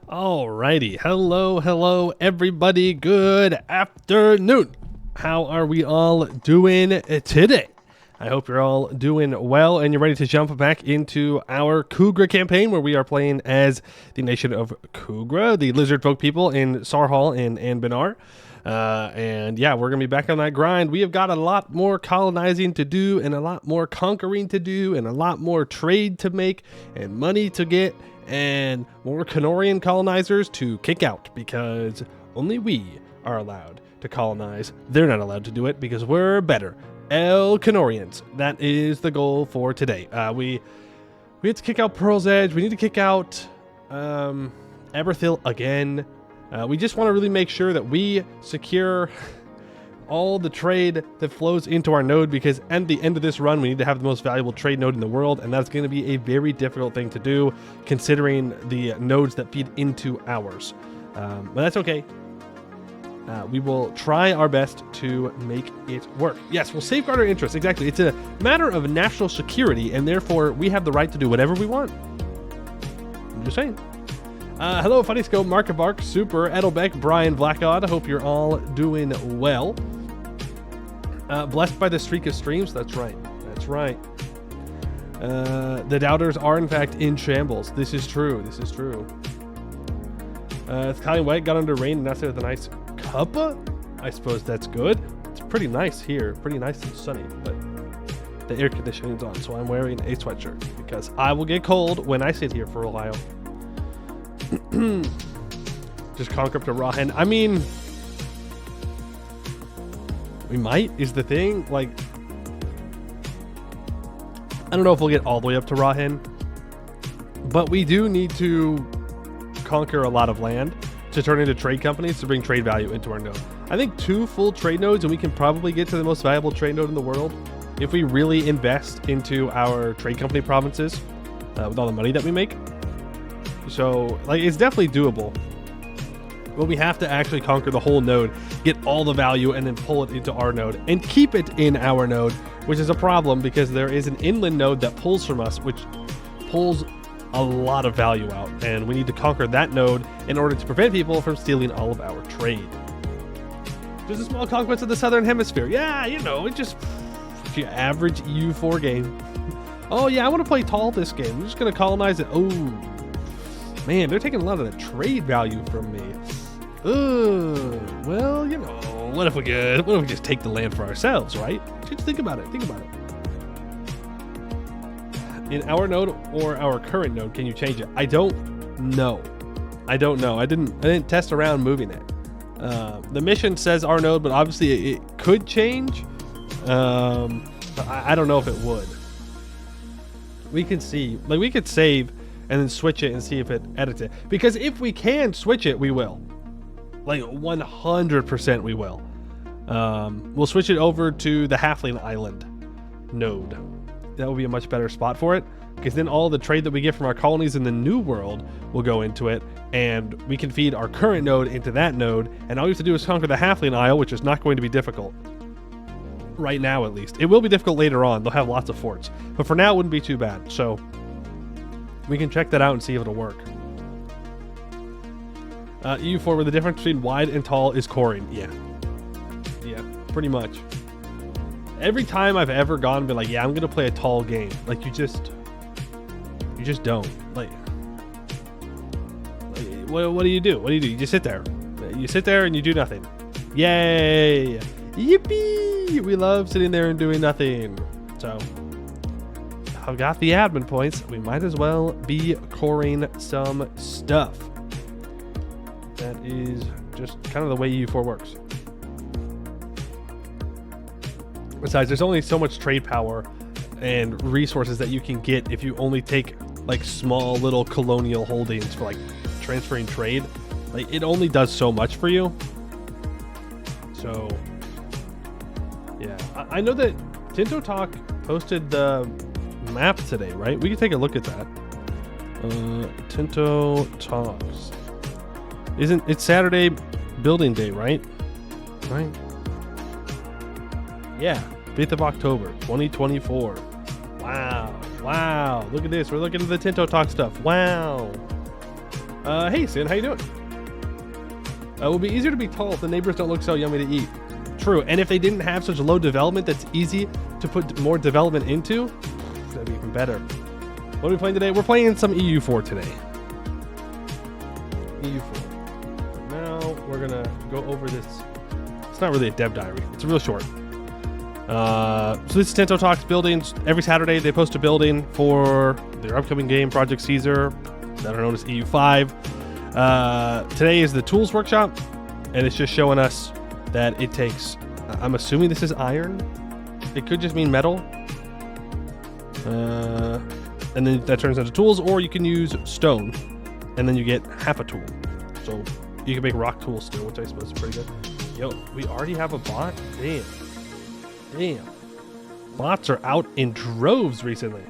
Alrighty, hello everybody, good afternoon. How are we all doing today? I hope you're all doing well and you're ready to jump back into our Khugra campaign where we are playing as the nation of Khugra, the Lizardfolk people in Sarhal and Anbennar. And yeah, we're going to be back on that grind. We have got a lot more colonizing to do and a lot more conquering to do and a lot more trade to make and money to get and more Canorian colonizers to kick out because only we are allowed to colonize. They're not allowed to do it because we're better. Canorians. That is the goal for today. We have to kick out Pearl's Edge. We need to kick out Eberthil again. We just want to really make sure that we secure all the trade that flows into our node because at the end of this run, we need to have the most valuable trade node in the world, and that's going to be a very difficult thing to do considering the nodes that feed into ours. But that's okay. We will try our best to make it work. Yes, we'll safeguard our interests. Exactly. It's a matter of national security, and therefore we have the right to do whatever we want. I'm just saying. Hello, Funny Scope, Mark Bark, Super, Edelbeck, Brian Blackod. I hope you're all doing well. Blessed by the streak of streams. That's right. That's right. The doubters are, in fact, in shambles. This is true. This is true. It's Kylie White got under rain and now with a nice cuppa. I suppose that's good. It's pretty nice here. Pretty nice and sunny, but the air conditioning's on, so I'm wearing a sweatshirt because I will get cold when I sit here for a while. Just conquer up to Rahen. I mean, we might is the thing. Like, I don't know if we'll get all the way up to Rahen, but we do need to conquer a lot of land to turn into trade companies to bring trade value into our node. I think 2 full trade nodes and we can probably get to the most valuable trade node in the world if we really invest into our trade company provinces with all the money that we make. So, like, it's definitely doable. But we have to actually conquer the whole node, get all the value, and then pull it into our node and keep it in our node, which is a problem because there is an inland node that pulls from us, which pulls a lot of value out. And we need to conquer that node in order to prevent people from stealing all of our trade. Just a small conquest of the Southern Hemisphere. Yeah, you know, it just your average EU4 game. Oh, yeah, I want to play tall this game. I'm just going to colonize it. Oh, man, they're taking a lot of the trade value from me. Well, you know, what if we just take the land for ourselves, right? Just think about it. Think about it. In our node or our current node, can you change it? I don't know. I didn't test around moving it. The mission says our node, but obviously it could change. But I don't know if it would. We can see, like, we could save and then switch it and see if it edits it. Because if we can switch it, we will. Like 100% we will. We'll switch it over to the Halfling Island node. That will be a much better spot for it. Because then all the trade that we get from our colonies in the new world will go into it. And we can feed our current node into that node. And all you have to do is conquer the Halfling Isle, which is not going to be difficult. Right now, at least. It will be difficult later on. They'll have lots of forts. But for now, it wouldn't be too bad. So we can check that out and see if it'll work. EU4, where the difference between wide and tall is coring. Yeah, pretty much. Every time I've ever gone and been like, yeah, I'm gonna play a tall game, like you just don't. Like what do you do? What do? You just sit there. You sit there and you do nothing. Yay! Yippee! We love sitting there and doing nothing. So I've got the admin points. We might as well be coring some stuff. That is just kind of the way EU4 works. Besides, there's only so much trade power and resources that you can get if you only take like small little colonial holdings for like transferring trade. Like, it only does so much for you. So yeah, I know that Tinto Talk posted the map today, right? We can take a look at that. Tinto Talks. Isn't it Saturday building day, right? Right? Yeah, 5th of October, 2024. Wow. Look at this. We're looking at the Tinto Talk stuff. Wow. Hey, Sin, how you doing? It would be easier to be tall if the neighbors don't look so yummy to eat. True, and if they didn't have such low development that's easy to put more development into, that'd be even better. What are we playing today? We're playing some EU4 today. EU4. Now we're gonna go over this. It's not really a dev diary. It's real short. So this is Tento Talks Buildings. Every Saturday they post a building for their upcoming game, Project Caesar, that are known as EU5. Today is the Tools Workshop, and it's just showing us that it takes, I'm assuming this is iron. It could just mean metal. And then that turns into tools, or you can use stone, and then you get half a tool. So you can make rock tools still, which I suppose is pretty good. Yo, we already have a bot? Damn. Bots are out in droves recently.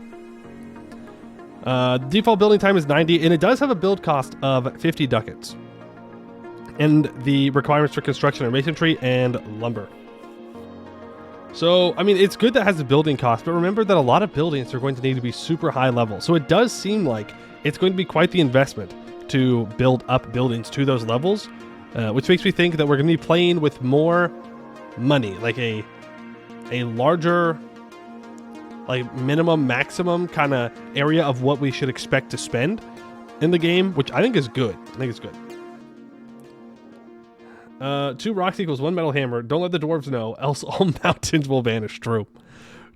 Default building time is 90, and it does have a build cost of 50 ducats. And the requirements for construction are masonry and lumber. So, I mean, it's good that it has a building cost, but remember that a lot of buildings are going to need to be super high level. So it does seem like it's going to be quite the investment to build up buildings to those levels, which makes me think that we're going to be playing with more money, like a larger, like minimum, maximum kind of area of what we should expect to spend in the game, which I think is good. I think it's good. 2 rocks equals 1 metal hammer. Don't let the dwarves know, else all mountains will vanish. True.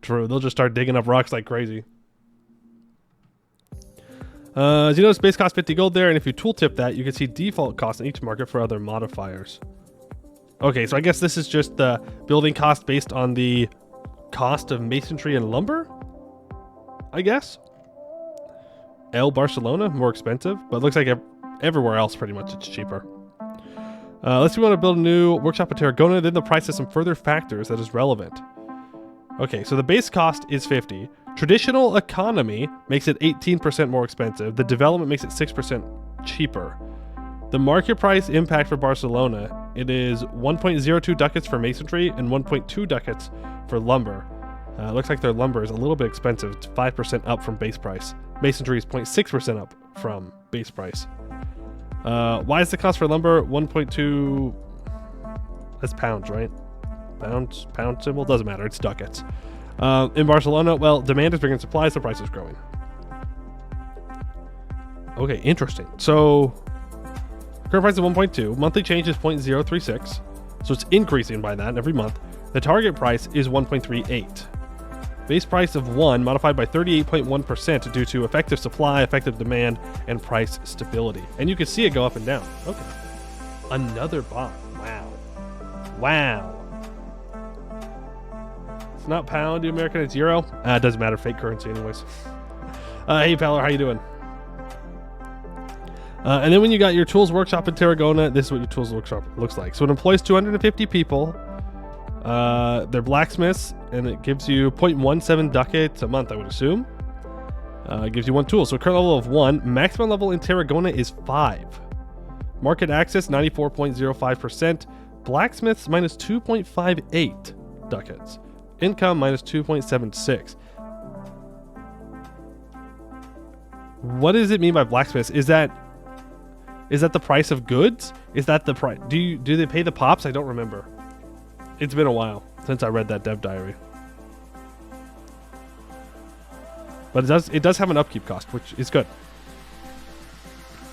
They'll just start digging up rocks like crazy. As you notice, base cost 50 gold there, and if you tooltip that, you can see default cost in each market for other modifiers. Okay, so I guess this is just the building cost based on the cost of masonry and lumber, I guess. Barcelona, more expensive, but it looks like everywhere else pretty much it's cheaper. Let's say we want to build a new workshop in Tarragona, then the price has some further factors that is relevant. Okay, so the base cost is 50. Traditional economy makes it 18% more expensive. The development makes it 6% cheaper. The market price impact for Barcelona, it is 1.02 ducats for masonry and 1.2 ducats for lumber. Looks like their lumber is a little bit expensive. It's 5% up from base price. Masonry is 0.6% up from base price. Why is the cost for lumber 1.2? That's pounds, right? Pound symbol, doesn't matter. It's ducats. In Barcelona, well, demand is bringing supplies, the price is growing. Okay, interesting. So current price is 1.2. Monthly change is 0.036. So it's increasing by that every month. The target price is 1.38. Base price of 1 modified by 38.1% due to effective supply, effective demand, and price stability. And you can see it go up and down. Okay. Another bot. Wow. It's not pound to American, it's euro. It doesn't matter, fake currency anyways. Hey, Peller, how you doing? And then when you got your tools workshop in Tarragona, this is what your tools workshop looks like. So it employs 250 people. They're blacksmiths, and it gives you 0.17 ducats a month, I would assume. It gives you 1 tool. So current level of 1. Maximum level in Tarragona is 5. Market access, 94.05%. Blacksmiths, minus 2.58 ducats. Income, minus 2.76. What does it mean by blacksmiths? Is that the price of goods? Is that the price? Do they pay the pops? I don't remember. It's been a while since I read that dev diary. But it does have an upkeep cost, which is good.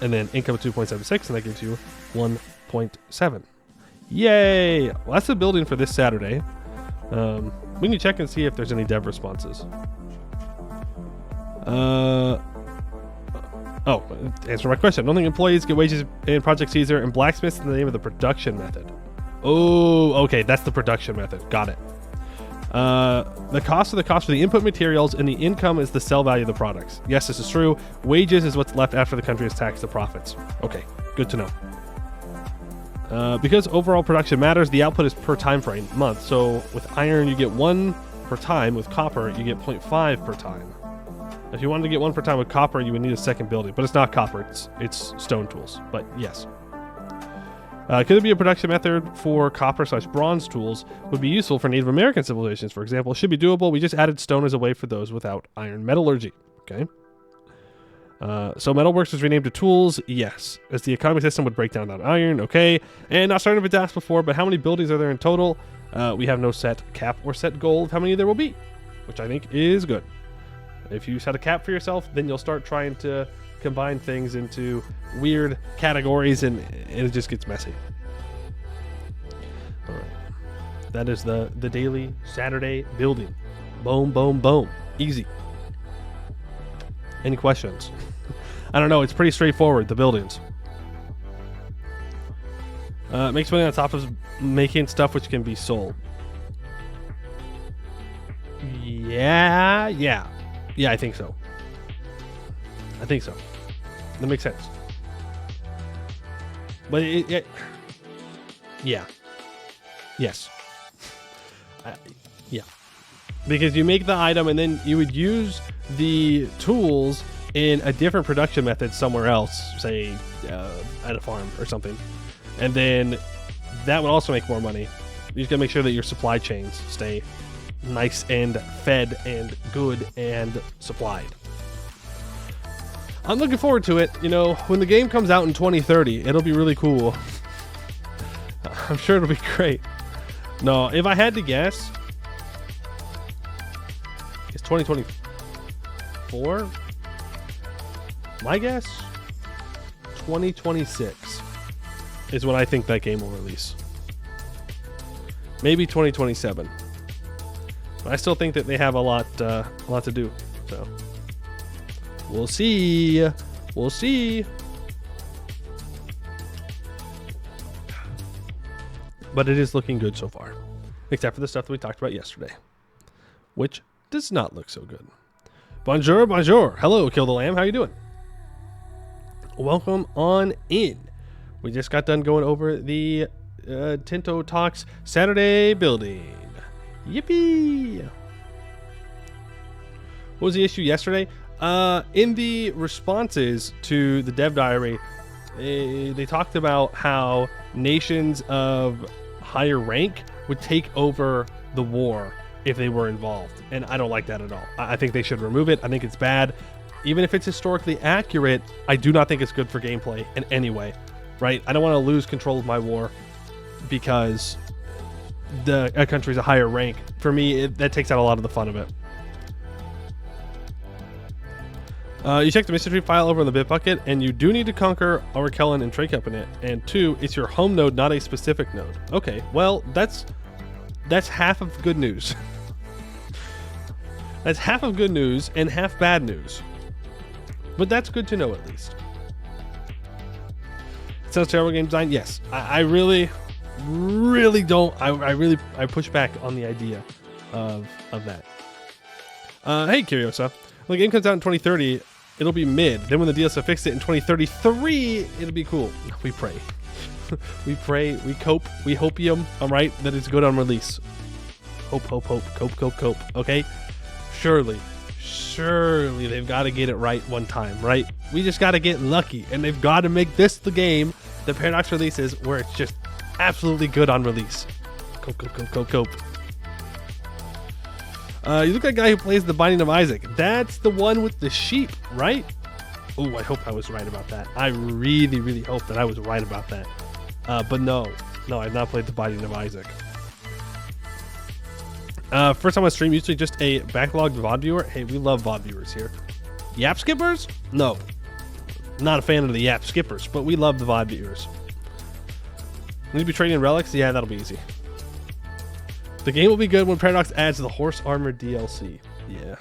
And then income of 2.76, and that gives you 1.7. Yay! Well, that's the building for this Saturday. We can check and see if there's any dev responses. Answer my question. I don't think employees get wages in Project Caesar, and blacksmiths in the name of the production method. Oh, okay, that's the production method. Got it. The cost for the input materials, and the income is the sell value of the products. Yes, this is true. Wages is what's left after the country has taxed the profits. Okay, good to know. Because overall production matters, the output is per time frame, month. So with iron, you get 1 per time. With copper, you get 0.5 per time. If you wanted to get 1 per time with copper, you would need a second building. But it's not copper, it's stone tools. But yes. Could it be a production method for copper/bronze tools would be useful for Native American civilizations, for example? Should be doable. We just added stone as a way for those without iron metallurgy. Okay. So metalworks was renamed to tools, yes. As the economy system would break down that iron, okay. And not starting with asked before, but how many buildings are there in total? We have no set cap or set goal of how many there will be, which I think is good. If you set a cap for yourself, then you'll start trying to combine things into weird categories, and it just gets messy. All right. That is the daily Saturday building. Boom, boom, boom. Easy. Any questions? I don't know. It's pretty straightforward, the buildings. Makes money on top of making stuff which can be sold. Yeah, I think so. That makes sense. But yeah. Yes. Yeah. Because you make the item and then you would use the tools in a different production method somewhere else, say at a farm or something. And then that would also make more money. You just gotta make sure that your supply chains stay nice and fed and good and supplied. I'm looking forward to it. You know, when the game comes out in 2030, it'll be really cool. I'm sure it'll be great. No, if I had to guess, it's 2024. My guess, 2026 is when I think that game will release. Maybe 2027. But I still think that they have a lot to do. So we'll see. We'll see. But it is looking good so far, except for the stuff that we talked about yesterday, which does not look so good. Bonjour, bonjour. Hello, Kill the Lamb. How you doing? Welcome on in. We just got done going over the Tinto Talks Saturday building. Yippee! What was the issue yesterday? In the responses to the dev diary, they talked about how nations of higher rank would take over the war if they were involved, and I don't like that at all. I think they should remove it. I think it's bad. Even if it's historically accurate, I do not think it's good for gameplay in any way, right? I don't want to lose control of my war because a country's a higher rank. For me, that takes out a lot of the fun of it. You check the mystery file over in the Bitbucket, and you do need to conquer Aurkellan and Trakeup in it. And 2, it's your home node, not a specific node. Okay, well, that's half of good news. That's half of good news and half bad news. But that's good to know at least. It sounds terrible game design. Yes, I really don't. I push back on the idea of that. Hey, Curiosa. When the game comes out in 2030, it'll be mid. Then when the DLC fixes it in 2033, it'll be cool. We pray. We pray. We cope. We hopium. All right, that it's good on release. Hope. Cope. Okay. Surely they've got to get it right one time, right? We just got to get lucky, and they've got to make this the game the Paradox releases where it's just absolutely good on release. Cope. You look like a guy who plays The Binding of Isaac. That's the one with the sheep, right? Oh, I hope I was right about that. I really hope that I was right about that. But no, I've not played The Binding of Isaac. First time on stream, usually just a backlogged VOD viewer. Hey, we love VOD viewers here. Yap skippers? No. Not a fan of the Yap skippers, but we love the VOD viewers. Need to be trading relics? Yeah, that'll be easy. The game will be good when Paradox adds the horse armor DLC. Yeah.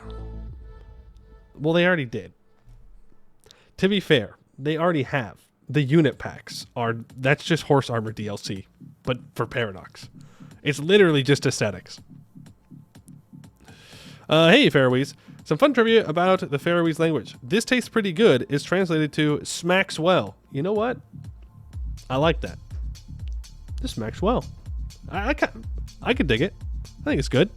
Well, they already did. To be fair, they already have. The unit packs that's just horse armor DLC, but for Paradox. It's literally just aesthetics. Hey, Faroese. Some fun trivia about the Faroese language. This tastes pretty good is translated to smacks well. You know what? I like that. This smacks well. I could dig it. I think it's good.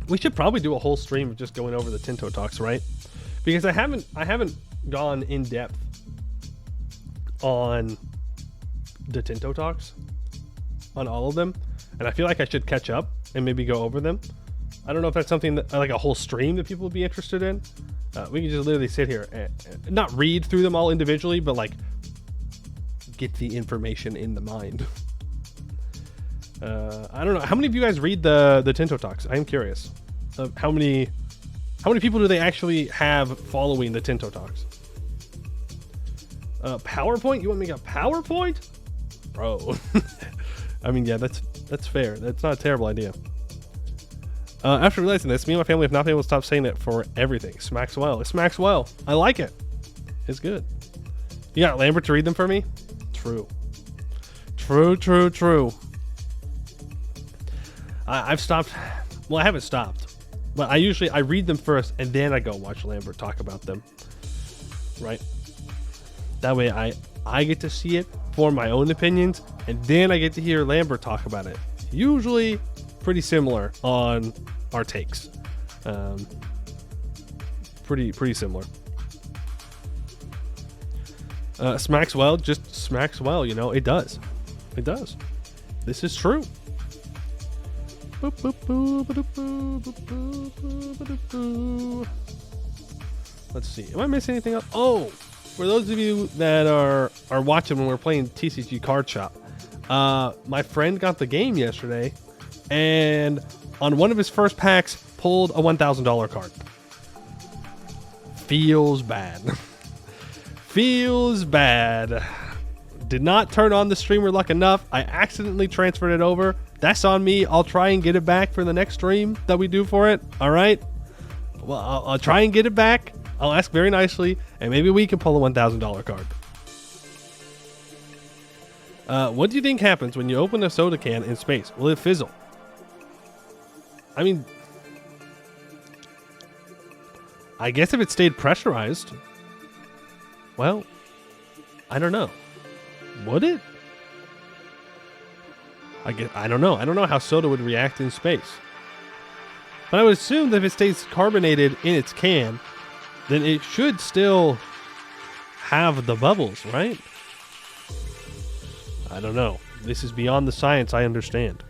We should probably do a whole stream of just going over the Tinto Talks, right? Because I haven't gone in depth on the Tinto Talks, on all of them, and I feel like I should catch up and maybe go over them. I don't know if that's something that, like a whole stream that people would be interested in. We can just literally sit here and not read through them all individually, but like get the information in the mind. I don't know. How many of you guys read the Tinto Talks? I am curious. How many people do they actually have following the Tinto Talks? PowerPoint? You want me to get PowerPoint? Bro. I mean, yeah, that's fair. That's not a terrible idea. After realizing this, me and my family have not been able to stop saying it for everything. Smacks well. It smacks well. I like it. It's good. You got Lambert to read them for me? True. True. I've stopped. Well, I haven't stopped. But I read them first, and then I go watch Lambert talk about them. Right? That way I get to see it, form my own opinions, and then I get to hear Lambert talk about it. Usually pretty similar on our takes. Pretty similar. Smacks well, just smacks well, you know, it does. It does. This is true. Let's see. Am I missing anything else? Oh, for those of you that are watching when we're playing TCG Card Shop, my friend got the game yesterday, and on one of his first packs pulled a $1,000 card. Feels bad. Feels bad. Did not turn on the streamer luck enough. I accidentally transferred it over. That's on me. I'll try and get it back for the next stream that we do for it. All right. Well, I'll try and get it back. I'll ask very nicely, and maybe we can pull a $1,000 card. What do you think happens when you open a soda can in space? Will it fizzle? I mean, I guess if it stayed pressurized, well, I don't know. Would it? I don't know. I don't know how soda would react in space. But I would assume that if it stays carbonated in its can, then it should still have the bubbles, right? I don't know. This is beyond the science I understand.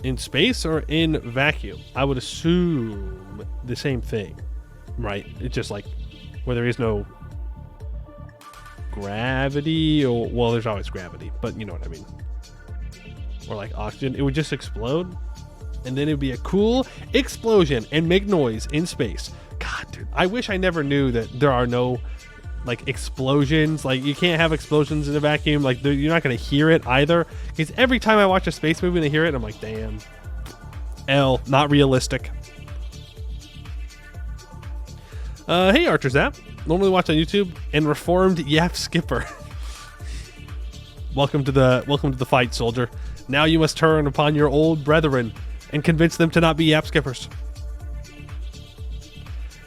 In space or in vacuum? I would assume the same thing, right? It's just like where there is no gravity, or well, there's always gravity, but you know what I mean. Or like oxygen, it would just explode, and then it would be a cool explosion and make noise in space. God, dude, I wish I never knew that there are no like explosions. Like you can't have explosions in a vacuum. Like you're not gonna hear it either. Because every time I watch a space movie and I hear it, I'm like, damn, not realistic. Hey, Archer's app. Normally watch on YouTube and reformed Yap Skipper. Welcome to the fight, soldier. Now you must turn upon your old brethren and convince them to not be Yap Skippers.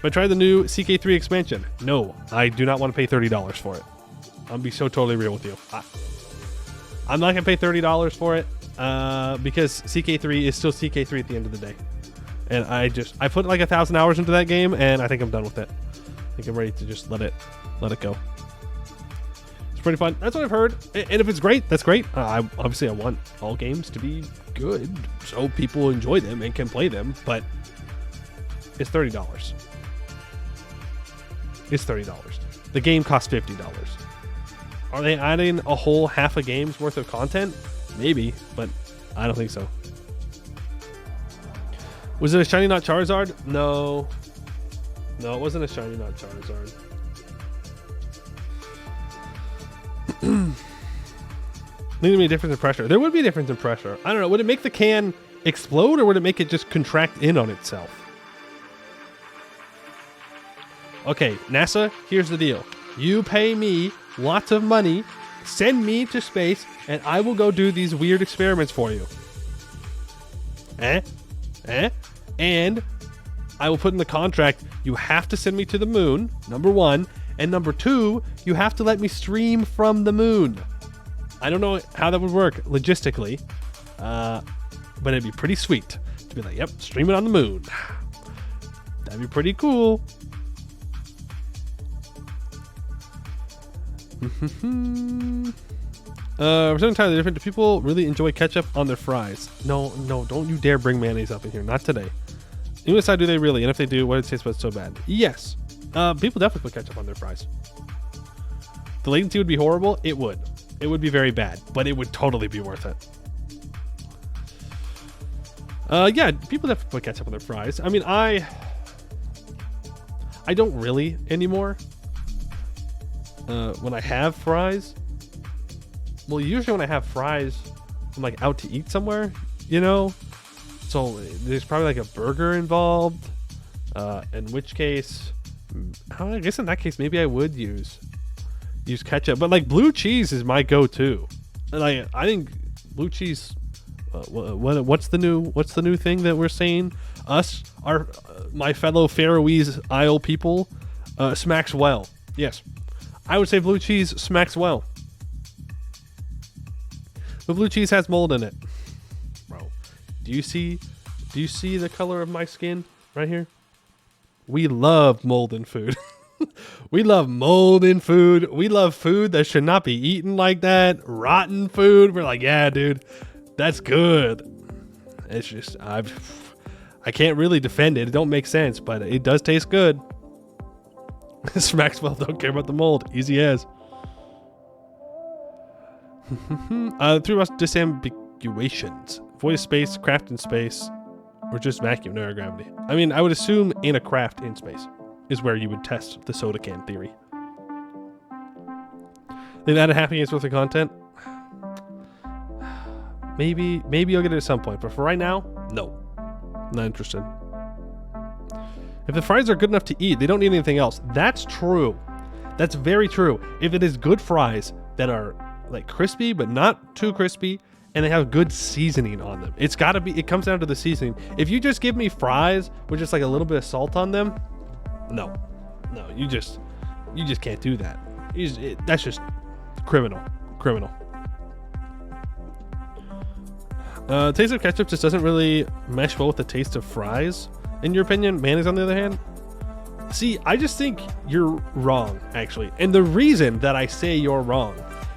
But try the new CK3 expansion. No, I do not want to pay $30 for it. I'll be so totally real with you. I'm not gonna pay $30 for it because CK3 is still CK3 at the end of the day. And I put like 1,000 hours into that game, and I think I'm done with it. I think I'm ready to just let it go. It's pretty fun. That's what I've heard. And if it's great, that's great. I want all games to be good so people enjoy them and can play them. But it's $30. It's $30. The game costs $50. Are they adding a whole half a game's worth of content? Maybe, but I don't think so. Was it a shiny not Charizard? No, it wasn't a shiny not Charizard. There'd be a difference in pressure. There would be a difference in pressure. I don't know. Would it make the can explode, or would it make it just contract in on itself? Okay, NASA, here's the deal. You pay me lots of money, send me to space, and I will go do these weird experiments for you. And I will put in the contract, you have to send me to the moon, number one, and number two, you have to let me stream from the moon. I don't know how that would work logistically, but it'd be pretty sweet to be like, yep, stream it on the moon. That'd be pretty cool. Something entirely different. Do people really enjoy ketchup on their fries? No, don't you dare bring mayonnaise up in here. Not today. Even aside, do they really? And if they do, what does it taste but so bad? Yes. People definitely put ketchup on their fries. The latency would be horrible. It would. It would be very bad, but it would totally be worth it. Yeah, people definitely put ketchup on their fries. I mean, I don't really anymore. When I have fries, well, usually when I have fries, I'm like out to eat somewhere, you know? So there's probably like a burger involved, in which case, I guess in that case, maybe I would use ketchup. But like blue cheese is my go-to. Like I think blue cheese, what's the new thing that we're saying? My fellow Faroese Isle people, smacks well. Yes, I would say blue cheese smacks well. But blue cheese has mold in it. Bro, do you see the color of my skin right here? We love mold in food. We love mold in food. We love food that should not be eaten like that. Rotten food. We're like, yeah, dude, that's good. It's just, I can't really defend it. It don't make sense, but it does taste good. Maxwell don't care about the mold. Easy as. Three most disambiguations: void space, craft in space, or just vacuum, no air gravity. I mean, I would assume in a craft in space is where you would test the soda can theory. They've added happy games with the content. Maybe you'll get it at some point, but for right now, no. Not interested. If the fries are good enough to eat, they don't need anything else. That's true. That's very true. If it is good fries that are like crispy, but not too crispy, and they have good seasoning on them. It comes down to the seasoning. If you just give me fries with just like a little bit of salt on them, no, you just can't do that. That's just criminal. Taste of ketchup just doesn't really mesh well with the taste of fries. In your opinion, mayonnaise on the other hand? See, I just think you're wrong, actually. And the reason that I say you're wrong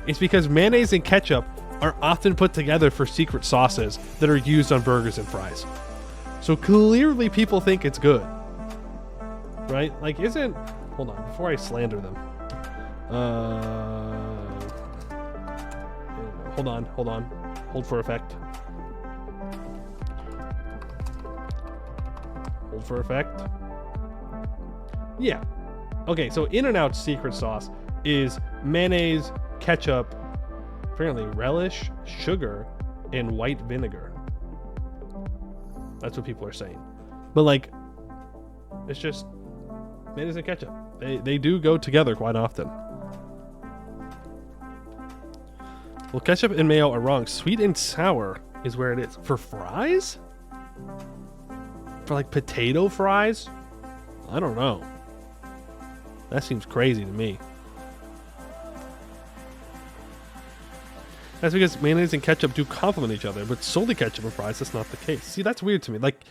is because mayonnaise and ketchup are often put together for secret sauces that are used on burgers and fries. So clearly people think it's good. Right? Like, hold on, before I slander them. Hold on. Hold for effect. Hold for effect. Yeah. Okay, so In-N-Out's secret sauce is mayonnaise, ketchup, apparently relish, sugar, and white vinegar. That's what people are saying. But like, it's just mayonnaise and ketchup. They do go together quite often. Well, ketchup and mayo are wrong. Sweet and sour is where it is. For fries? For like potato fries? I don't know. That seems crazy to me. That's because mayonnaise and ketchup do complement each other, but solely ketchup and fries, that's not the case. See, that's weird to me. Like,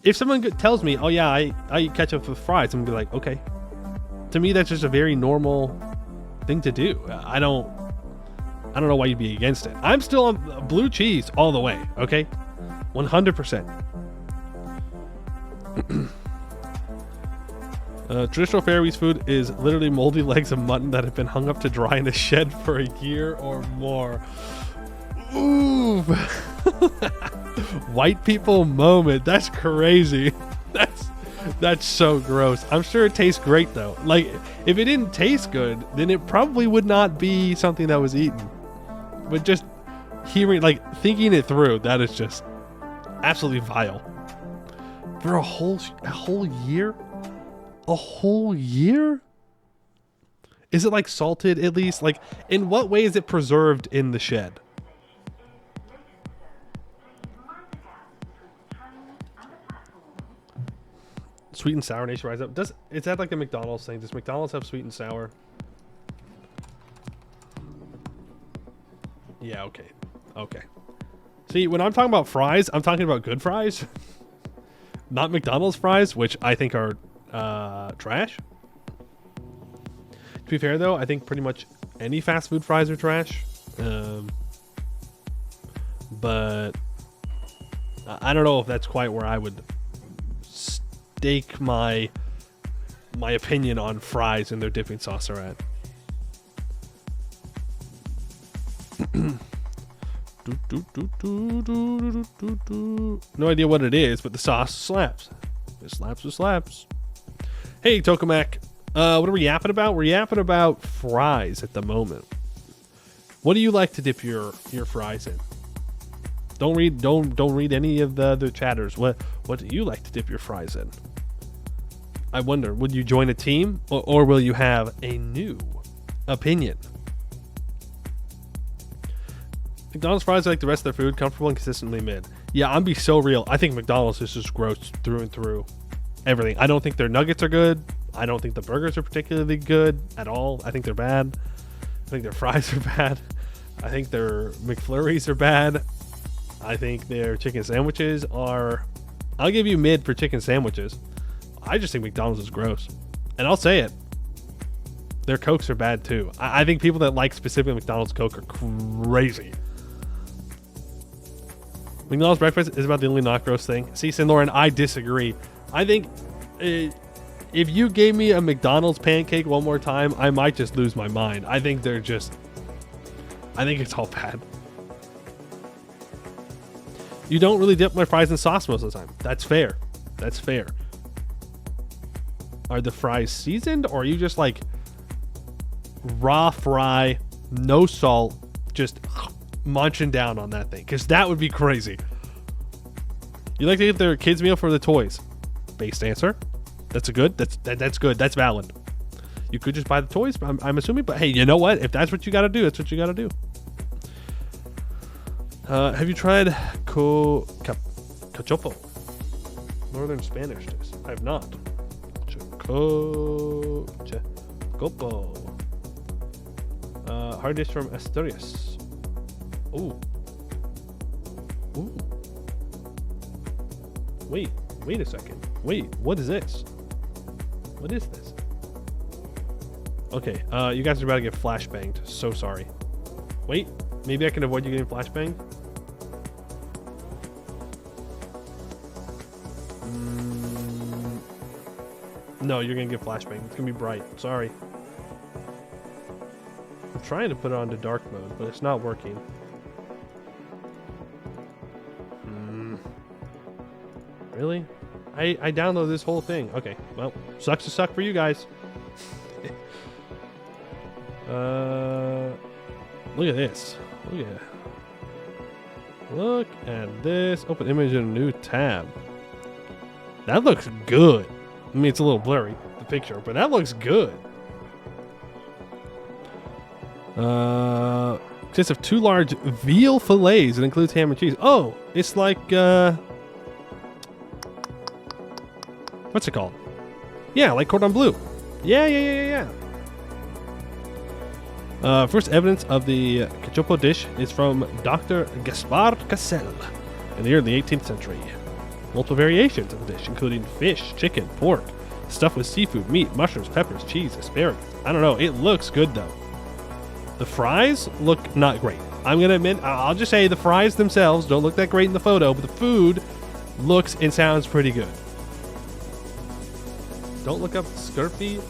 if someone tells me, oh yeah, I eat ketchup with fries, I'm gonna be like, okay. To me, that's just a very normal thing to do. I don't know why you'd be against it. I'm still on blue cheese all the way, okay? 100%. Traditional Faroese food is literally moldy legs of mutton that have been hung up to dry in a shed for a year or more. Ooh. White people moment. That's crazy. That's so gross. I'm sure it tastes great though. Like, if it didn't taste good, then it probably would not be something that was eaten. But just thinking it through, that is just absolutely vile. For a whole year? A whole year? Is it like salted at least? Like, in what way is it preserved in the shed? Sweet and sour nation rise up. Is that like the McDonald's thing? Does McDonald's have sweet and sour? Yeah, okay. See, when I'm talking about fries, I'm talking about good fries. Not McDonald's fries, which I think are trash. To be fair though, I think pretty much any fast food fries are trash. But I don't know if that's quite where I would stake my opinion on fries and their dipping sauce are at. No idea what it is, but the sauce slaps. It slaps, it slaps. Hey, Tokamak. What are we yapping about? We're yapping about fries at the moment. What do you like to dip your fries in? Don't read any of the chatters. What do you like to dip your fries in? I wonder, would you join a team or will you have a new opinion? McDonald's fries are like the rest of their food, comfortable and consistently mid. Yeah, I'm be so real. I think McDonald's is just gross through and through. Everything. I don't think their nuggets are good. I don't think the burgers are particularly good at all. I think they're bad. I think their fries are bad. I think their McFlurries are bad. I think their chicken sandwiches are... I'll give you mid for chicken sandwiches. I just think McDonald's is gross. And I'll say it. Their Cokes are bad too. I think people that like specifically McDonald's Coke are crazy. McDonald's breakfast is about the only not gross thing. See, St. Lauren, I disagree. I think if you gave me a McDonald's pancake one more time, I might just lose my mind. I think they're just... I think it's all bad. You don't really dip my fries in sauce most of the time. That's fair. That's fair. Are the fries seasoned or are you just like raw fry, no salt, just munching down on that thing? Because that would be crazy. You like to get their kids meal for the toys? Based answer. That's good. That's good. That's valid. You could just buy the toys, I'm assuming. But hey, you know what? If that's what you got to do, that's what you got to do. Have you tried cachopo? Northern Spanish dish. I have not. Cachopo. Hard dish from Asturias. Ooh. Ooh. Wait a second. Wait, what is this? What is this? Okay, you guys are about to get flashbanged. So sorry. Wait, maybe I can avoid you getting flashbanged? No, you're gonna get flashbang. It's gonna be bright. Sorry. I'm trying to put it onto dark mode, but it's not working. Really? I downloaded this whole thing. Okay, well, sucks to suck for you guys. Look at this. Look at this. Open image in a new tab. That looks good. I mean, it's a little blurry, the picture, but that looks good. Consists of 2 large veal fillets. It includes ham and cheese. Oh, it's like, what's it called? Yeah, like cordon bleu. Yeah. First evidence of the cachopo dish is from Dr. Gaspar Casel in the early 18th century. Multiple variations of the dish, including fish, chicken, pork, stuffed with seafood, meat, mushrooms, peppers, cheese, asparagus. I don't know. It looks good, though. The fries look not great. I'm going to admit, I'll just say the fries themselves don't look that great in the photo, but the food looks and sounds pretty good. Don't look up scurfy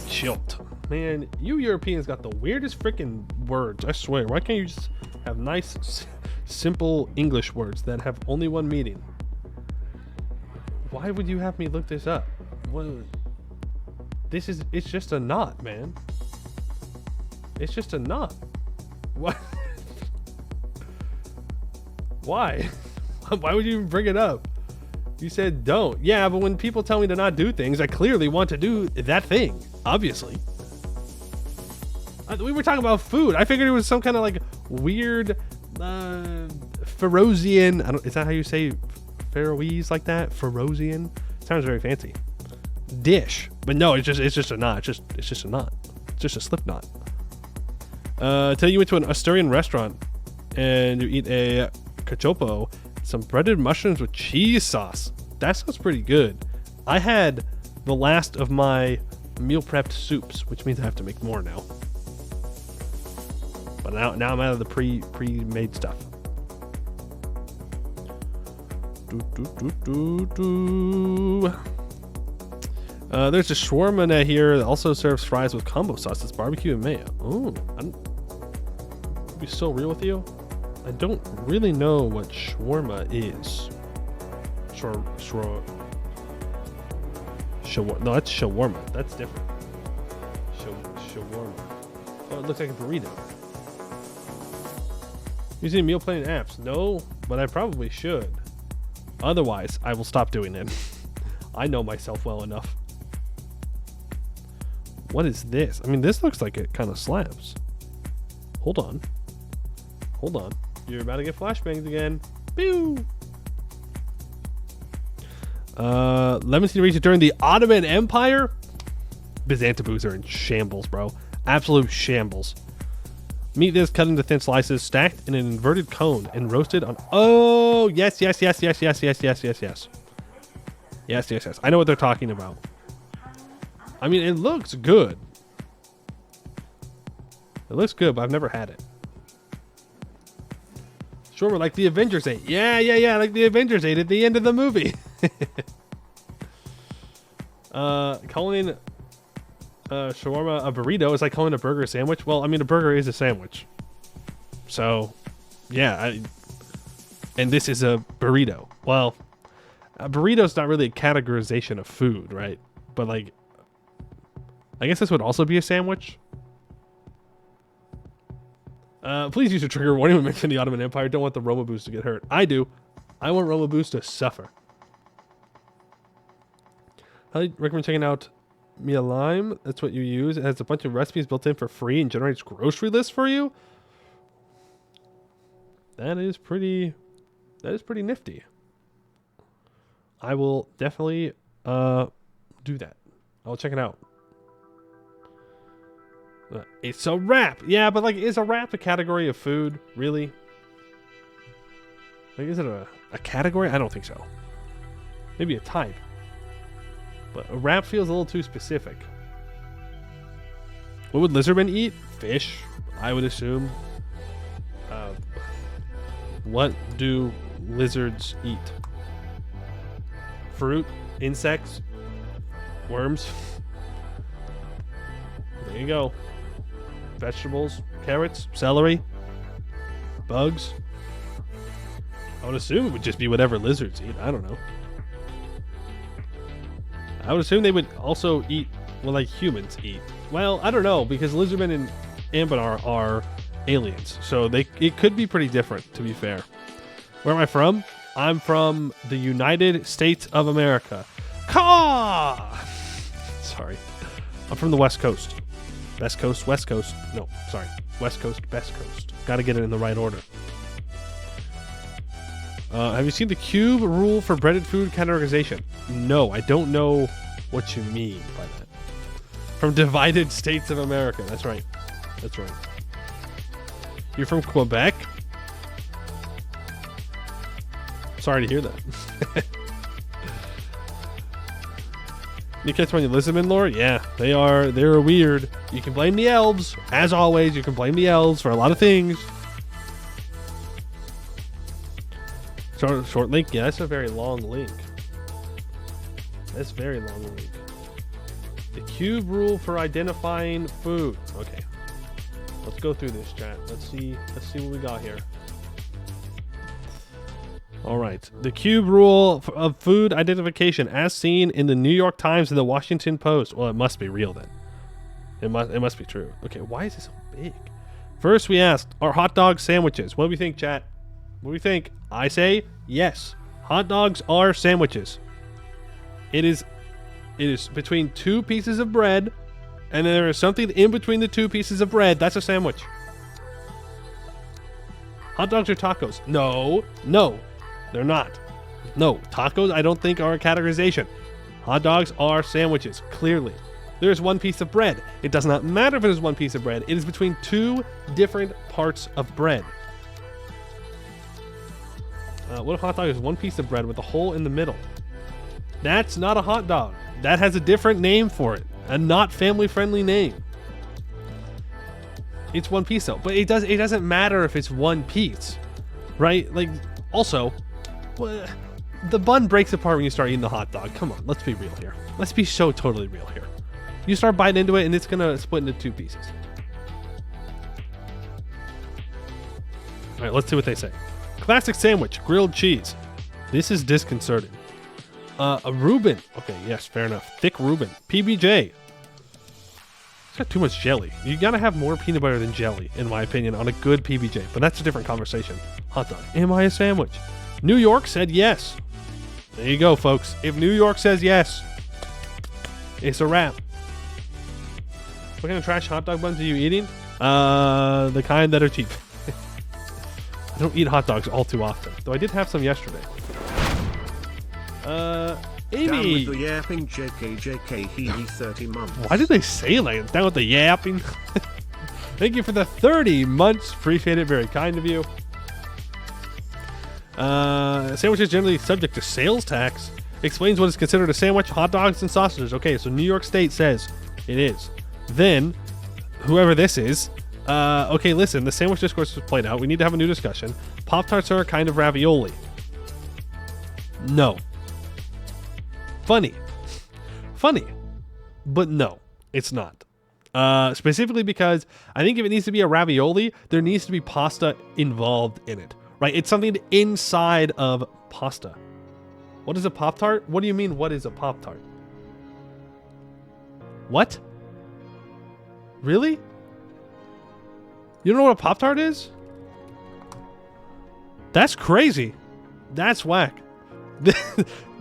chilt. Man, you Europeans got the weirdest freaking words, I swear. Why can't you just have nice, simple English words that have only one meaning? Why would you have me look this up? What? It's just a knot, man. It's just a knot. What? Why? Why would you even bring it up? You said don't. Yeah, but when people tell me to not do things, I clearly want to do that thing. Obviously. We were talking about food. I figured it was some kind of like weird Ferocian. Is that how you say Faroese like that? Ferocian? Sounds very fancy. Dish. But no, it's just a knot. It's just a knot. It's just a slip knot. Tell you went to an Asturian restaurant and you eat a cachopo, some breaded mushrooms with cheese sauce. That sounds pretty good. I had the last of my meal prepped soups, which means I have to make more now. But now I'm out of the pre-made stuff. There's a shawarma here that also serves fries with combo sauce. It's barbecue and mayo. Oh, to be so real with you, I don't really know what shawarma is. No, that's shawarma. That's different. Shawarma. Oh, it looks like a burrito. Using meal planning apps? No, but I probably should. Otherwise, I will stop doing it. I know myself well enough. What is this? I mean, this looks like it kind of slaps. Hold on. Hold on. You're about to get flashbangs again. Pew! Lemon seed region during the Ottoman Empire? Byzantiboos are in shambles, bro. Absolute shambles. Meat this cut into thin slices, stacked in an inverted cone, and roasted on... Oh, yes. Yes. I know what they're talking about. I mean, it looks good. It looks good, but I've never had it. Sure, like the Avengers ate. Yeah, like the Avengers ate at the end of the movie. Calling shawarma a burrito is like calling a burger a sandwich. Well, I mean, a burger is a sandwich. So, yeah. And this is a burrito. Well, a burrito is not really a categorization of food, right? But like, I guess this would also be a sandwich. Please use your trigger warning when mentioning the Ottoman Empire. Don't want the Romaboos to get hurt. I do. I want Romaboos to suffer. I recommend checking out Mia Lime. That's what you use. It has a bunch of recipes built in for free and generates grocery lists for you. That is pretty nifty. I will definitely do that. I'll check it out. It's a wrap. Yeah, but like, is a wrap a category of food? Really? Like, is it a category? I don't think so. Maybe a type. But a wrap feels a little too specific. What would lizardmen eat? Fish, I would assume. What do lizards eat? Fruit, insects, worms. There you go. Vegetables, carrots, celery, bugs. I would assume it would just be whatever lizards eat. I don't know. I would assume they would also eat what like humans eat. Well, I don't know, because lizardmen and Anbennar are aliens, so it could be pretty different, to be fair. Where am I from? I'm from the United States of America. Sorry. I'm from the West Coast. Best Coast, West Coast. No, sorry. West Coast, Best Coast. Got to get it in the right order. Have you seen the cube rule for breaded food categorization? No, I don't know what you mean by that. From Divided States of America. That's right. That's right. You're from Quebec? Sorry to hear that. You catch my lizardman lore? Yeah, they're weird. You can blame the elves. As always, you can blame the elves for a lot of things. Short link? Yeah, that's a very long link. That's a very long link. The cube rule for identifying food. Okay. Let's go through this, chat. Let's see what we got here. All right. The cube rule of food identification as seen in the New York Times and the Washington Post. Well, it must be real then. It must be true. Okay, why is this so big? First, we asked, are hot dogs sandwiches? What do we think, chat? What do we think? I say yes. Hot dogs are sandwiches. It is between two pieces of bread, and then there is something in between the two pieces of bread. That's a sandwich. Hot dogs are tacos. No. They're not. No, tacos I don't think are a categorization. Hot dogs are sandwiches, clearly. There's one piece of bread. It does not matter if it is one piece of bread. It is between two different parts of bread. What a hot dog is one piece of bread with a hole in the middle. That's not a hot dog. That has a different name for it. A not family-friendly name. It's one piece though, but it doesn't matter if it's one piece, right? Like, also, the bun breaks apart when you start eating the hot dog. Come on, let's be real here. Let's be so totally real here. You start biting into it and it's gonna split into 2 pieces. All right, let's see what they say. Classic sandwich, grilled cheese. This is disconcerting. A Reuben. Okay, yes, fair enough. Thick Reuben. PBJ. It's got too much jelly. You gotta have more peanut butter than jelly, in my opinion, on a good PBJ. But that's a different conversation. Hot dog. Am I a sandwich? New York said yes. There you go, folks. If New York says yes, it's a wrap. What kind of trash hot dog buns are you eating? The kind that are cheap. I don't eat hot dogs all too often, though I did have some yesterday. Amy. Down with the yapping, JK, he 30 months. Why did they say like down with the yapping? Thank you for the 30 months. Appreciate it. Very kind of you. Sandwiches generally subject to sales tax. Explains what is considered a sandwich. Hot dogs and sausages. Okay, so New York State says it is. Then, whoever this is, okay, listen, the sandwich discourse was played out. We need to have a new discussion. Pop-Tarts are a kind of ravioli. No. Funny, but no, it's not. Specifically because I think if it needs to be a ravioli, there needs to be pasta involved in it, right? It's something inside of pasta. What is a Pop-Tart? What do you mean, what is a Pop-Tart? What? Really? You don't know what a Pop-Tart is? That's crazy. That's whack.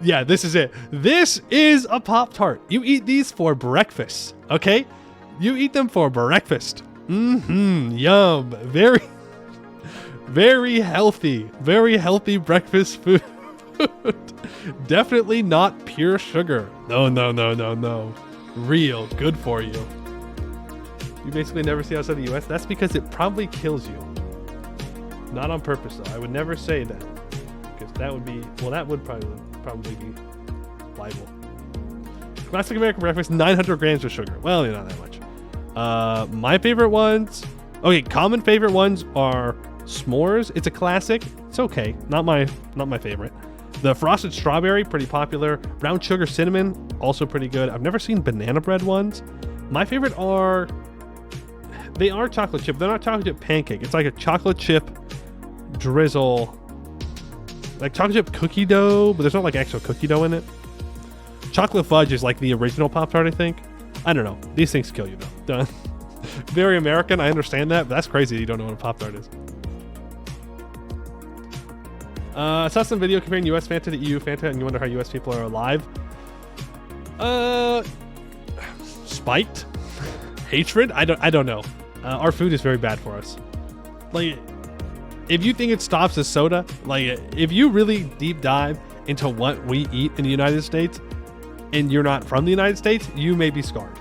Yeah, this is it. This is a Pop-Tart. You eat these for breakfast, okay? You eat them for breakfast. Yum. Very, very healthy. Very healthy breakfast food. Definitely not pure sugar. No. Real good for you. You basically never see outside the US. That's because it probably kills you. Not on purpose, though. I would never say that. Because that would be, well, that would probably be libel. Classic American breakfast, 900 grams of sugar. Well, not that much. My favorite ones, okay, common favorite ones are s'mores. It's a classic. It's okay. Not my favorite. The frosted strawberry, pretty popular. Brown sugar cinnamon, also pretty good. I've never seen banana bread ones. My favorite are, they are chocolate chip. They're not chocolate chip pancake. It's like a chocolate chip drizzle, like chocolate chip cookie dough, but there's not like actual cookie dough in it. Chocolate fudge is like the original Pop-Tart, I think. I don't know. These things kill you though. Done. Very American. I understand that, but that's crazy. You don't know what a Pop-Tart is. I saw some video comparing US Fanta to EU Fanta, and you wonder how US people are alive. Spiked hatred. I don't know. Our food is very bad for us. Like, if you think it stops as soda, like if you really deep dive into what we eat in the United States, and you're not from the United States, you may be scarred.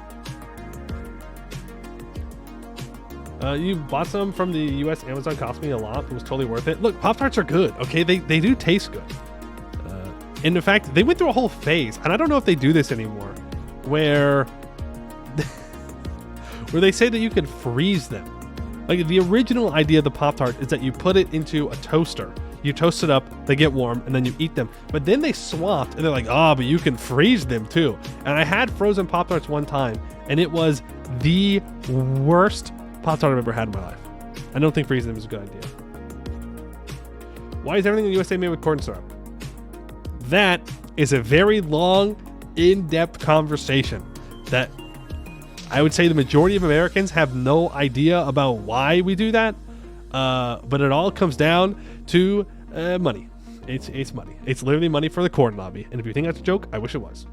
You bought some from the US Amazon, cost me a lot. It was totally worth it. Look, Pop-Tarts are good, okay? They do taste good. And in fact, they went through a whole phase, and I don't know if they do this anymore, where they say that you can freeze them. Like, the original idea of the Pop-Tart is that you put it into a toaster. You toast it up, they get warm, and then you eat them. But then they swapped, and they're like, oh, but you can freeze them too. And I had frozen Pop-Tarts one time, and it was the worst Pop-Tart I've ever had in my life. I don't think freezing them is a good idea. Why is everything in the USA made with corn syrup? That is a very long, in-depth conversation that I would say the majority of Americans have no idea about why we do that. But it all comes down to money. It's money. It's literally money for the corn lobby. And if you think that's a joke, I wish it was.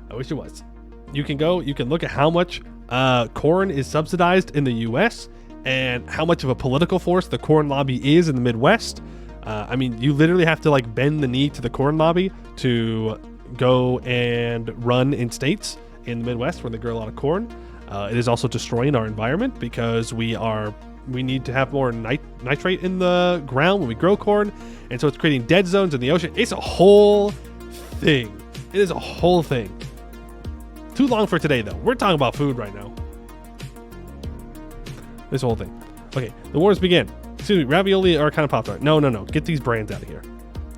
I wish it was. You can look at how much corn is subsidized in the US and how much of a political force the corn lobby is in the Midwest. I mean, you literally have to like bend the knee to the corn lobby to go and run in states in the Midwest where they grow a lot of corn. It is also destroying our environment because we need to have more nitrate in the ground when we grow corn, and so it's creating dead zones in the ocean. It's a whole thing. It is a whole thing. Too long for today, though. We're talking about food right now. This whole thing. Okay, the wars begin. Excuse me, ravioli are kind of Pop-Tart. No. Get these brands out of here.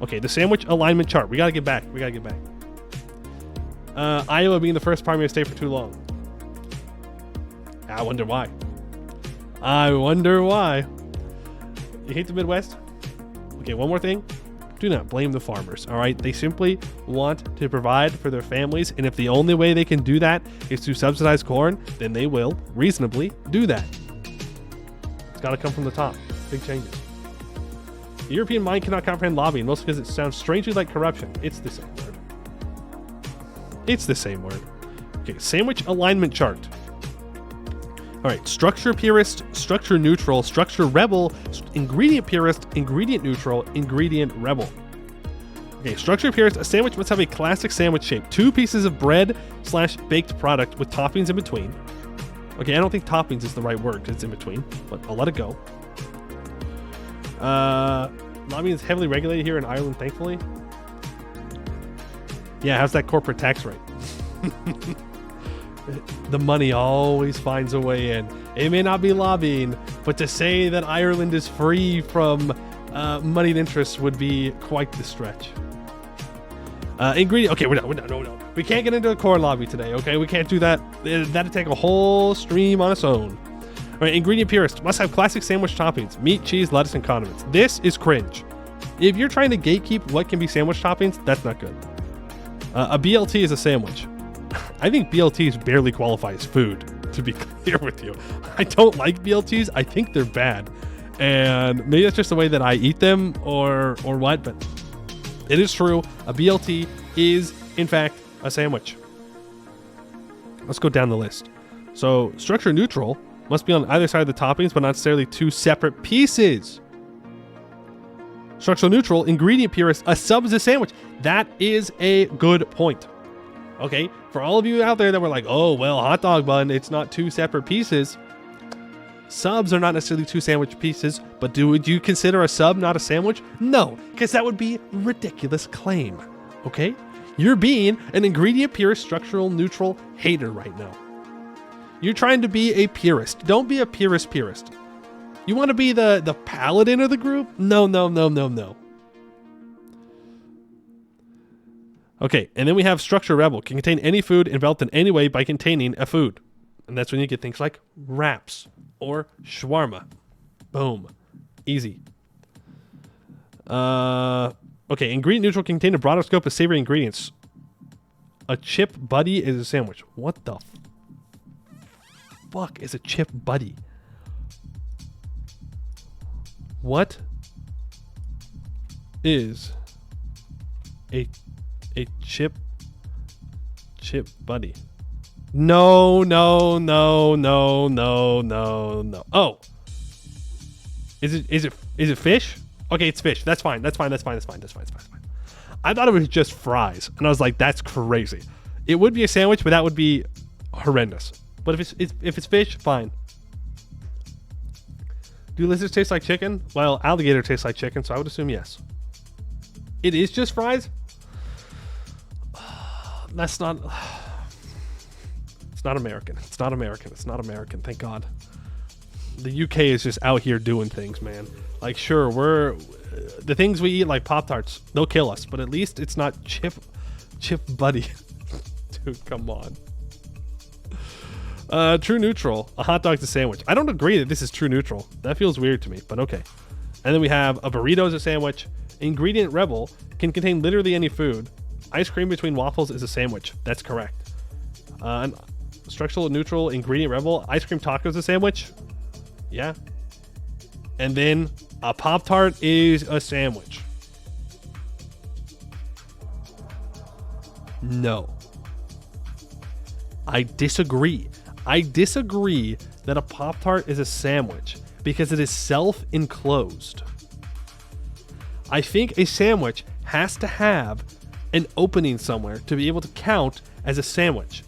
Okay, the sandwich alignment chart. We gotta get back. Iowa being the first primary state for too long. I wonder why. You hate the Midwest? Okay, one more thing. Do not blame the farmers, all right? They simply want to provide for their families, and if the only way they can do that is to subsidize corn, then they will reasonably do that. It's got to come from the top. Big changes. The European mind cannot comprehend lobbying, mostly because it sounds strangely like corruption. It's the same word. Okay, sandwich alignment chart. All right, structure purist, structure neutral, structure rebel, ingredient purist, ingredient neutral, ingredient rebel. Okay, structure purist, a sandwich must have a classic sandwich shape. 2 pieces of bread / baked product with toppings in between. Okay, I don't think toppings is the right word because it's in between, but I'll let it go. Lobbying is heavily regulated here in Ireland, thankfully. Yeah, how's that corporate tax rate? The money always finds a way in. It may not be lobbying, but to say that Ireland is free from moneyed interests would be quite the stretch. Ingredient. Okay, no. We can't get into a corn lobby today. Okay, we can't do that. That'd take a whole stream on its own. All right, ingredient purist must have classic sandwich toppings: meat, cheese, lettuce, and condiments. This is cringe. If you're trying to gatekeep what can be sandwich toppings, that's not good. A BLT is a sandwich. I think BLTs barely qualify as food, to be clear with you. I don't like BLTs. I think they're bad. And maybe that's just the way that I eat them or what, but it is true. A BLT is, in fact, a sandwich. Let's go down the list. So, structure neutral must be on either side of the toppings, but not necessarily 2 separate pieces. Structural neutral, ingredient purist, a sub is a sandwich. That is a good point. Okay, for all of you out there that were like, oh, well, hot dog bun, it's not 2 separate pieces. Subs are not necessarily 2 sandwich pieces, but would you consider a sub not a sandwich? No, because that would be a ridiculous claim. Okay? You're being an ingredient purist, structural neutral hater right now. You're trying to be a purist. Don't be a purist. You want to be the paladin of the group? No. Okay, and then we have structure rebel. Can contain any food enveloped in any way by containing a food. And that's when you get things like wraps or shawarma. Boom. Easy. Okay, ingredient neutral can contain a broader scope of savory ingredients. A chip buddy is a sandwich. What the fuck is a chip buddy? What is a chip buddy? No. Oh, is it fish? Okay, it's fish. That's fine. I thought it was just fries, and I was like, that's crazy. It would be a sandwich, but that would be horrendous. But if it's fish, fine. Do lizards taste like chicken? Well, alligator tastes like chicken, so I would assume yes. It is just fries? That's not... It's not American. Thank God. The UK is just out here doing things, man. Like, sure, the things we eat, like Pop-Tarts, they'll kill us, but at least it's not chip buddy. Dude, come on. True neutral. A hot dog's a sandwich. I don't agree that this is true neutral. That feels weird to me, but okay. And then we have a burrito is a sandwich. Ingredient rebel can contain literally any food. Ice cream between waffles is a sandwich. That's correct. And structural neutral ingredient rebel. Ice cream taco is a sandwich. Yeah. And then a Pop-Tart is a sandwich. No. I disagree. I disagree that a Pop-Tart is a sandwich because it is self-enclosed. I think a sandwich has to have an opening somewhere to be able to count as a sandwich.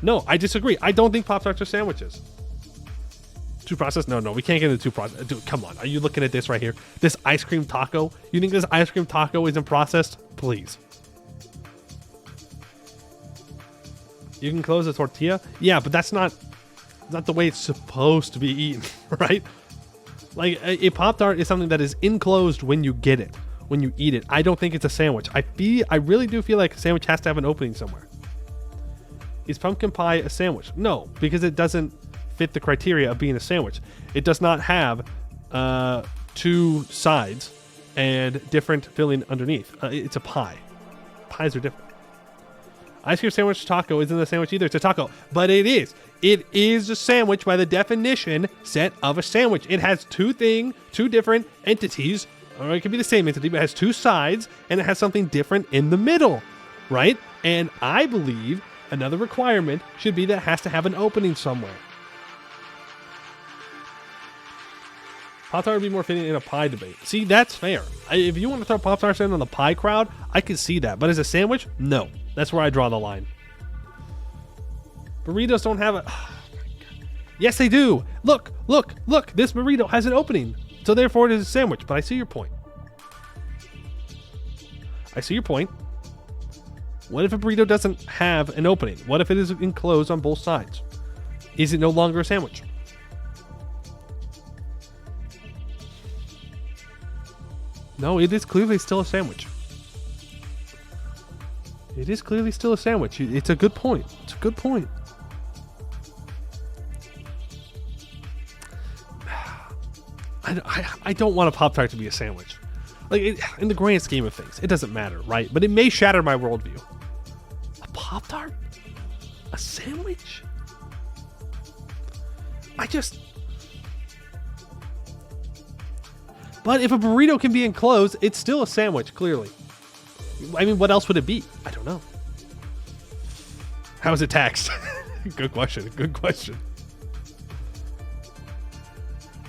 No, I disagree. I don't think Pop-Tarts are sandwiches. Two processed? No, we can't get into two processed. Dude, come on. Are you looking at this right here? This ice cream taco? You think this ice cream taco isn't processed? Please. You can close a tortilla. Yeah, but that's not the way it's supposed to be eaten, right? Like a Pop-Tart is something that is enclosed when you get it, when you eat it. I don't think it's a sandwich. I really do feel like a sandwich has to have an opening somewhere. Is pumpkin pie a sandwich? No, because it doesn't fit the criteria of being a sandwich. It does not have two sides and different filling underneath. It's a pie. Pies are different. Ice cream sandwich taco isn't a sandwich either. It's a taco, but it is. It is a sandwich by the definition set of a sandwich. It has two different entities, or it could be the same entity, but it has two sides and it has something different in the middle, right? And I believe another requirement should be that it has to have an opening somewhere. Pop-Tart would be more fitting in a pie debate. See, that's fair. If you want to throw Pop-Tarts in on the pie crowd, I can see that. But as a sandwich, no. That's where I draw the line. Burritos don't have a... Oh, yes, they do. Look. This burrito has an opening. So therefore, it is a sandwich. But I see your point. What if a burrito doesn't have an opening? What if it is enclosed on both sides? Is it no longer a sandwich? No, it is clearly still a sandwich. It is clearly still a sandwich. It's a good point. I don't want a Pop-Tart to be a sandwich. Like, in the grand scheme of things, it doesn't matter, right? But it may shatter my worldview. A Pop-Tart? A sandwich? But if a burrito can be enclosed, it's still a sandwich, clearly. I mean, what else would it be? I don't know. How is it taxed? Good question.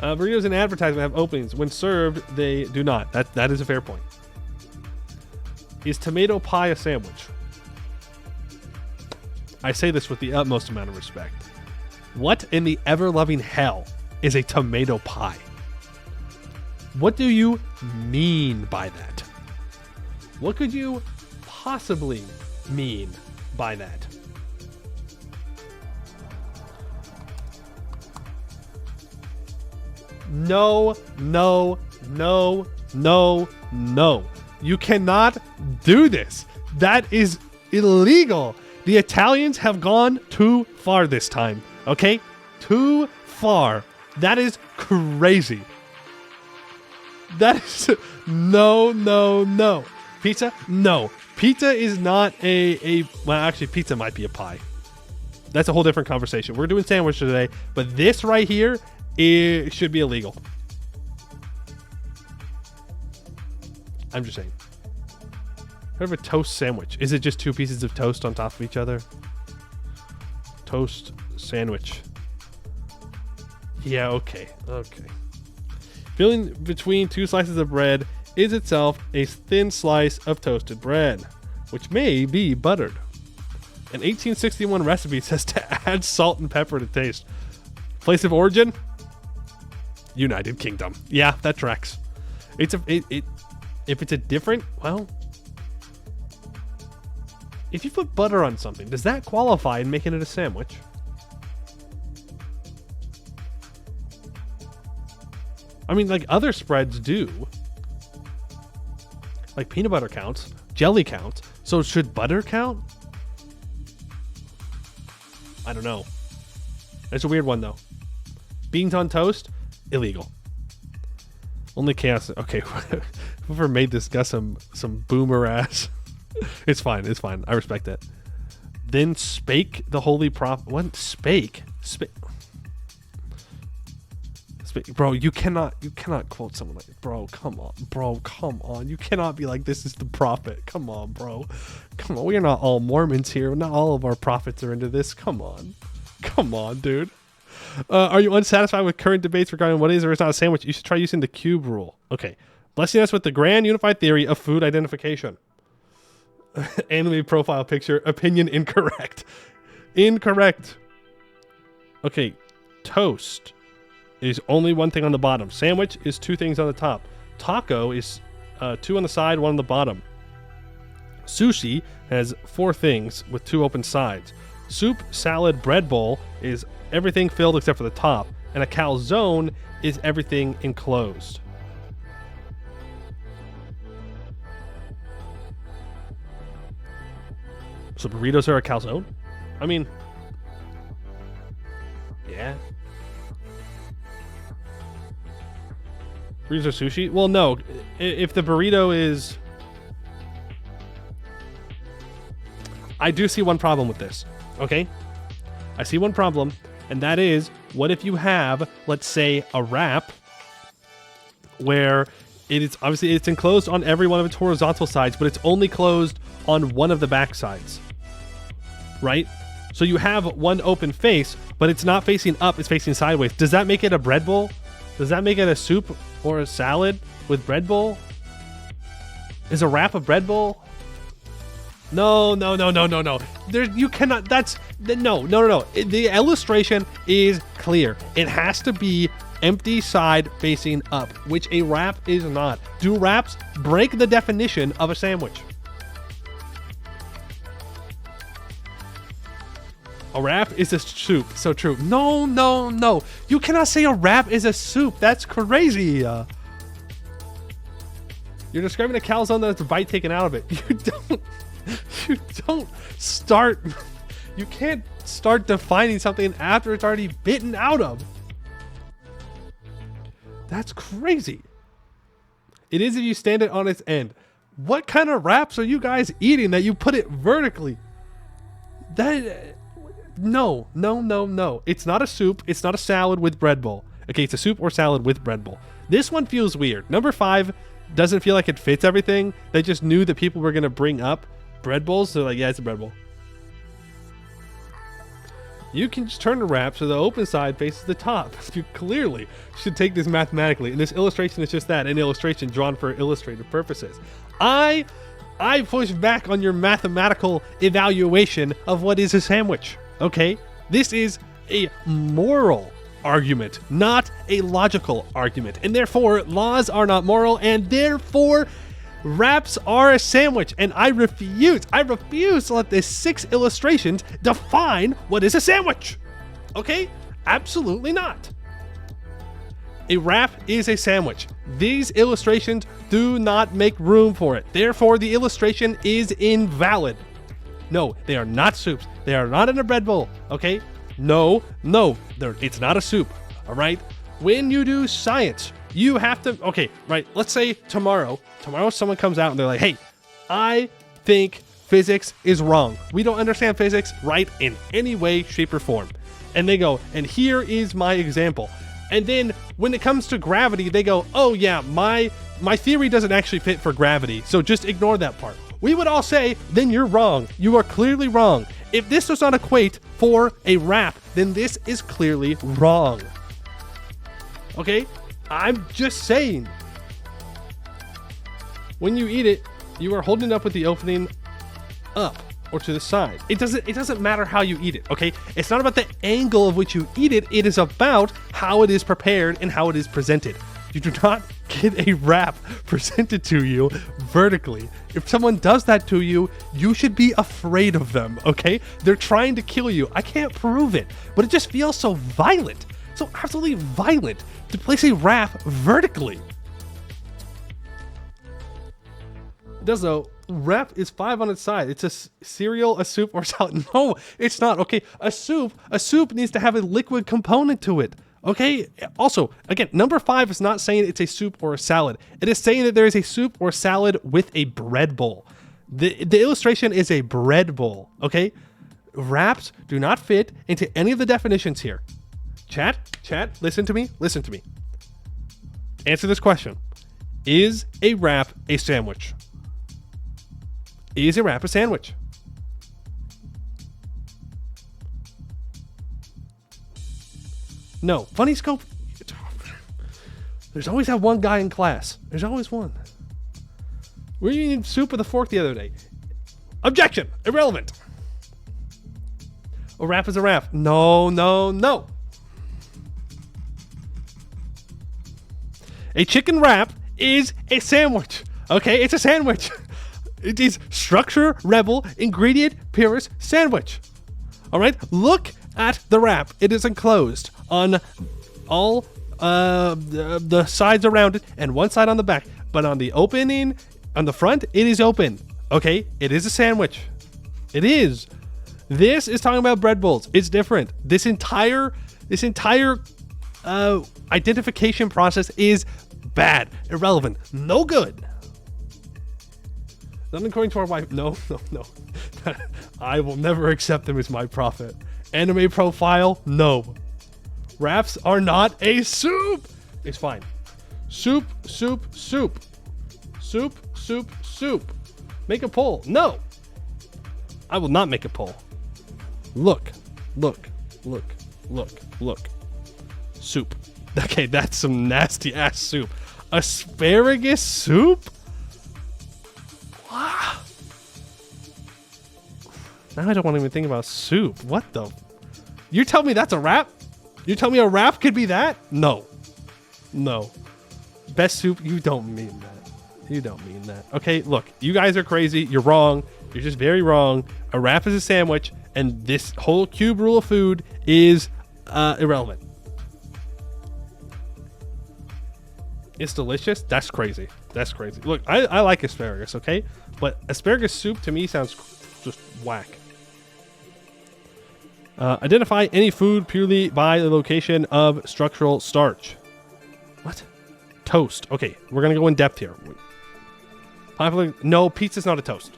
Burritos in advertisement have openings. When served, they do not. That is a fair point. Is tomato pie a sandwich? I say this with the utmost amount of respect. What in the ever-loving hell is a tomato pie? What do you mean by that? What could you possibly mean by that? No. You cannot do this. That is illegal. The Italians have gone too far this time. Okay? Too far. That is crazy. That is no. Pizza? No. Pizza is not well, actually, pizza might be a pie. That's a whole different conversation. We're doing sandwich today, but this right here, it should be illegal. I'm just saying. Heard of a toast sandwich? Is it just two pieces of toast on top of each other? Toast sandwich. Yeah, okay. Filling between two slices of bread is itself a thin slice of toasted bread, which may be buttered. An 1861 recipe says to add salt and pepper to taste. Place of origin? United Kingdom. Yeah, that tracks. If it's a different, well, if you put butter on something, does that qualify in making it a sandwich? I mean, like other spreads do. Like peanut butter counts, jelly counts. So should butter count? I don't know. It's a weird one though. Beans on toast, illegal. Only chaos. Okay, whoever made this got some boomer ass. It's fine. I respect that. Then spake the holy prophet. What? Spake. Bro, you cannot quote someone like, bro, come on. You cannot be like, this is the prophet. Come on, bro. Come on. We are not all Mormons here. Not all of our prophets are into this. Come on, dude. Are you unsatisfied with current debates regarding what is or is not a sandwich? You should try using the cube rule. Okay. Blessing us with the grand unified theory of food identification. Anime profile picture. Opinion incorrect. Okay. Toast is only one thing on the bottom. Sandwich is two things on the top. Taco is two on the side, one on the bottom. Sushi has four things with two open sides. soup, salad, bread bowl is everything filled except for the top. And a calzone is everything enclosed. So burritos are a calzone? I mean, yeah. Burritos are sushi? Well, no. If the burrito is... I do see one problem with this, okay? I see one problem, and that is, what if you have, let's say, a wrap where it is obviously it's enclosed on every one of its horizontal sides, but it's only closed on one of the back sides, right? So you have one open face, but it's not facing up, it's facing sideways. Does that make it a bread bowl? Does that make it a soup or a salad with bread bowl? Is a wrap a bread bowl? No. There, you cannot. That's no. The illustration is clear. It has to be empty side facing up, which a wrap is not. Do wraps break the definition of a sandwich? A wrap is a soup. So true. No. You cannot say a wrap is a soup. That's crazy. You're describing a calzone that's a bite taken out of it. You don't start. You can't start defining something after it's already bitten out of. That's crazy. It is if you stand it on its end. What kind of wraps are you guys eating that you put it vertically? No. It's not a soup. It's not a salad with bread bowl. Okay, it's a soup or salad with bread bowl. This one feels weird. Number 5 doesn't feel like it fits everything. They just knew that people were going to bring up bread bowls. So like, yeah, it's a bread bowl. You can just turn the wrap so the open side faces the top. You clearly should take this mathematically. And this illustration is just that, an illustration drawn for illustrative purposes. I push back on your mathematical evaluation of what is a sandwich. Okay? This is a moral argument, not a logical argument. And therefore, laws are not moral, and therefore, wraps are a sandwich. And I refuse to let this 6 illustrations define what is a sandwich. Okay? Absolutely not. A wrap is a sandwich. These illustrations do not make room for it. Therefore, the illustration is invalid. No, they are not soups. They are not in a bread bowl. Okay? No, it's not a soup. All right? When you do science, you have to, okay, right, let's say tomorrow someone comes out and they're like, hey, I think physics is wrong. We don't understand physics right in any way, shape, or form. And they go, and here is my example. And then when it comes to gravity, they go, oh yeah, my theory doesn't actually fit for gravity, so just ignore that part. We would all say, then you're wrong. You are clearly wrong. If this does not equate for a wrap, then this is clearly wrong. Okay? I'm just saying. When you eat it, you are holding it up with the opening up or to the side. It doesn't matter how you eat it, okay? It's not about the angle of which you eat it. It is about how it is prepared and how it is presented. You do not get a wrap presented to you vertically. If someone does that to you, you should be afraid of them, okay? They're trying to kill you. I can't prove it, but it just feels so violent. So absolutely violent to place a wrap vertically. It does though. Wrap is 5 on its side. It's a cereal, a soup, or salad. No, it's not. Okay, a soup needs to have a liquid component to it. Okay. Also, again, number 5 is not saying it's a soup or a salad. It is saying that there is a soup or salad with a bread bowl. The illustration is a bread bowl. Okay. Wraps do not fit into any of the definitions here. Chat, listen to me. Answer this question. Is a wrap a sandwich? Is a wrap a sandwich? No. Funny scope. There's always that one guy in class. There's always one. We were eating soup with a fork the other day. Objection. Irrelevant. A wrap is a wrap. No. A chicken wrap is a sandwich. Okay, it's a sandwich. It is structure, rebel, ingredient, purist, sandwich. All right, look at the wrap. It is enclosed on all the sides around it and one side on the back, but on the opening on the front, it is open. Okay, it is a sandwich. It is. This is talking about bread bowls. It's different. This entire identification process is bad, irrelevant, no good. Not according to our wife. No. I will never accept them as my prophet. Anime profile? No. Wraps are not a soup. It's fine. Soup. Make a poll. No. I will not make a poll. Look. Soup. Okay, that's some nasty ass soup. Asparagus soup? Wow. Now I don't want to even think about soup. What the? You tell me that's a wrap? You tell me a wrap could be that? No. Best soup? You don't mean that. Okay, look. You guys are crazy. You're wrong. You're just very wrong. A wrap is a sandwich, and this whole cube rule of food is irrelevant. It's delicious. That's crazy. Look, I like asparagus, okay? But asparagus soup to me sounds just whack. Identify any food purely by the location of structural starch. What? Toast. Okay, we're going to go in depth here. No, pizza's not a toast.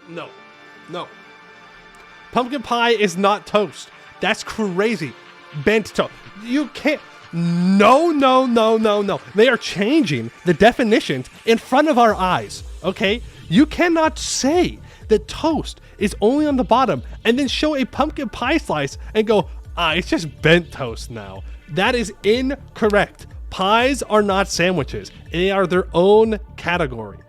No. Pumpkin pie is not toast. That's crazy. Bent toast. You can't. No. They are changing the definitions in front of our eyes. Okay? You cannot say that toast is only on the bottom and then show a pumpkin pie slice and go, it's just bent toast now. That is incorrect. Pies are not sandwiches. They are their own category.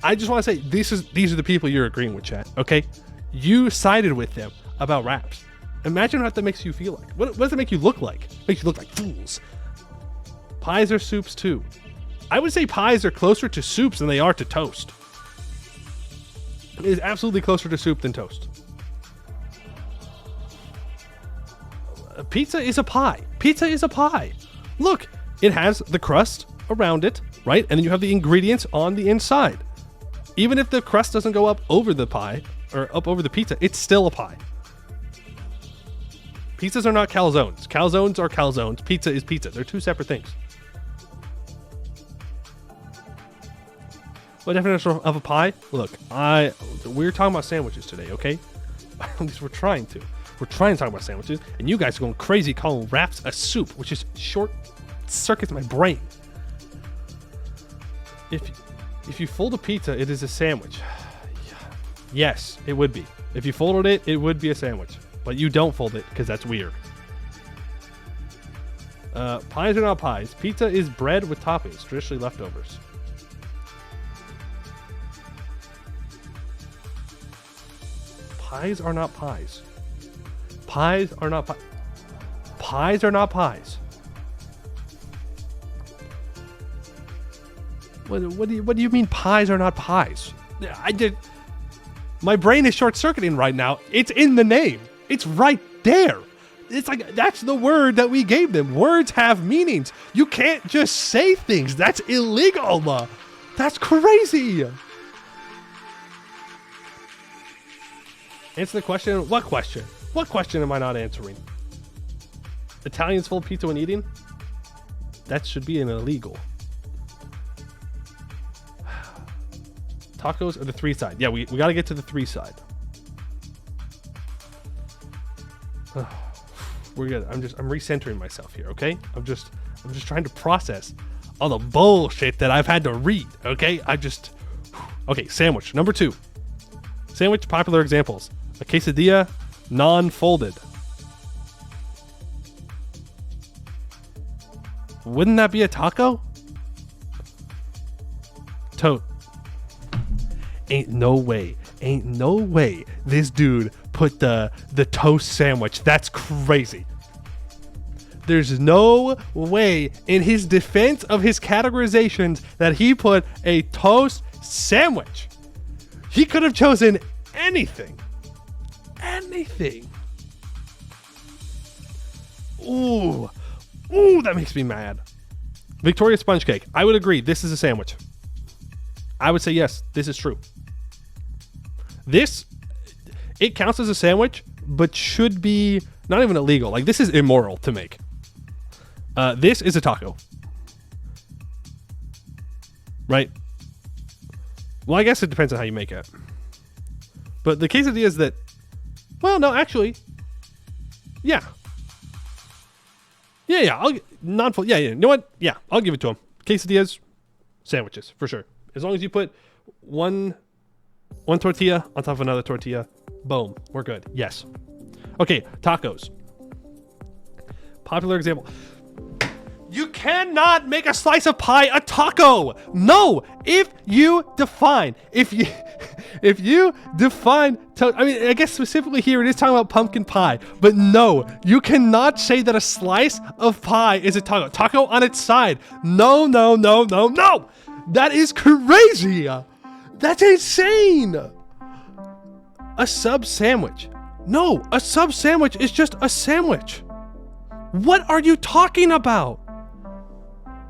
I just want to say these are the people you're agreeing with, chat. Okay? You sided with them about wraps. Imagine what that makes you feel like. What does it make you look like? It makes you look like fools. Pies are soups too. I would say pies are closer to soups than they are to toast. It is absolutely closer to soup than toast. Pizza is a pie. Look, it has the crust around it, right? And then you have the ingredients on the inside. Even if the crust doesn't go up over the pie or up over the pizza, it's still a pie. Pizzas are not calzones. Calzones are calzones. Pizza is pizza. They're two separate things. What definition of a pie? Look, we're talking about sandwiches today, okay? At least we're trying to. We're trying to talk about sandwiches, and you guys are going crazy calling wraps a soup, which is short circuits my brain. If you fold a pizza, it is a sandwich. Yes, it would be. If you folded it, it would be a sandwich. But you don't fold it because that's weird. Pies are not pies. Pizza is bread with toppings, traditionally leftovers. Pies are not pies. Pies are not pies. Pies are not pies. What do you mean pies are not pies? My brain is short-circuiting right now. It's in the name. It's right there. It's like, that's the word that we gave them. Words have meanings. You can't just say things. That's illegal. That's crazy. Answer the question. What question? What question am I not answering? Italians fold pizza when eating? That should be an illegal. Tacos or the three side? Yeah, we got to get to the three side. We're good. I'm recentering myself here, okay? I'm just trying to process all the bullshit that I've had to read, okay? Okay, sandwich. Number 2. Sandwich popular examples. A quesadilla, non-folded. Wouldn't that be a taco? Tote. Ain't no way this dude put the toast sandwich. That's crazy. There's no way in his defense of his categorizations that he put a toast sandwich. He could have chosen anything. Anything. Ooh. Ooh, that makes me mad. Victoria sponge cake. I would agree. This is a sandwich. I would say yes, this is true. This, it counts as a sandwich, but should be not even illegal. Like, this is immoral to make. This is a taco. Right? Well, I guess it depends on how you make it. But the quesadilla is that, well, no, actually, yeah. Yeah, non-full, yeah, you know what? Yeah, I'll give it to him. Quesadillas, sandwiches, for sure. As long as you put one tortilla on top of another tortilla, boom, we're good. Yes. Okay, tacos. Popular example. You cannot make a slice of pie a taco. No, if you define, I mean, I guess specifically here it is talking about pumpkin pie, but no, you cannot say that a slice of pie is a taco. Taco on its side. No. That is crazy. That's insane. A sub sandwich. No, a sub sandwich is just a sandwich. What are you talking about?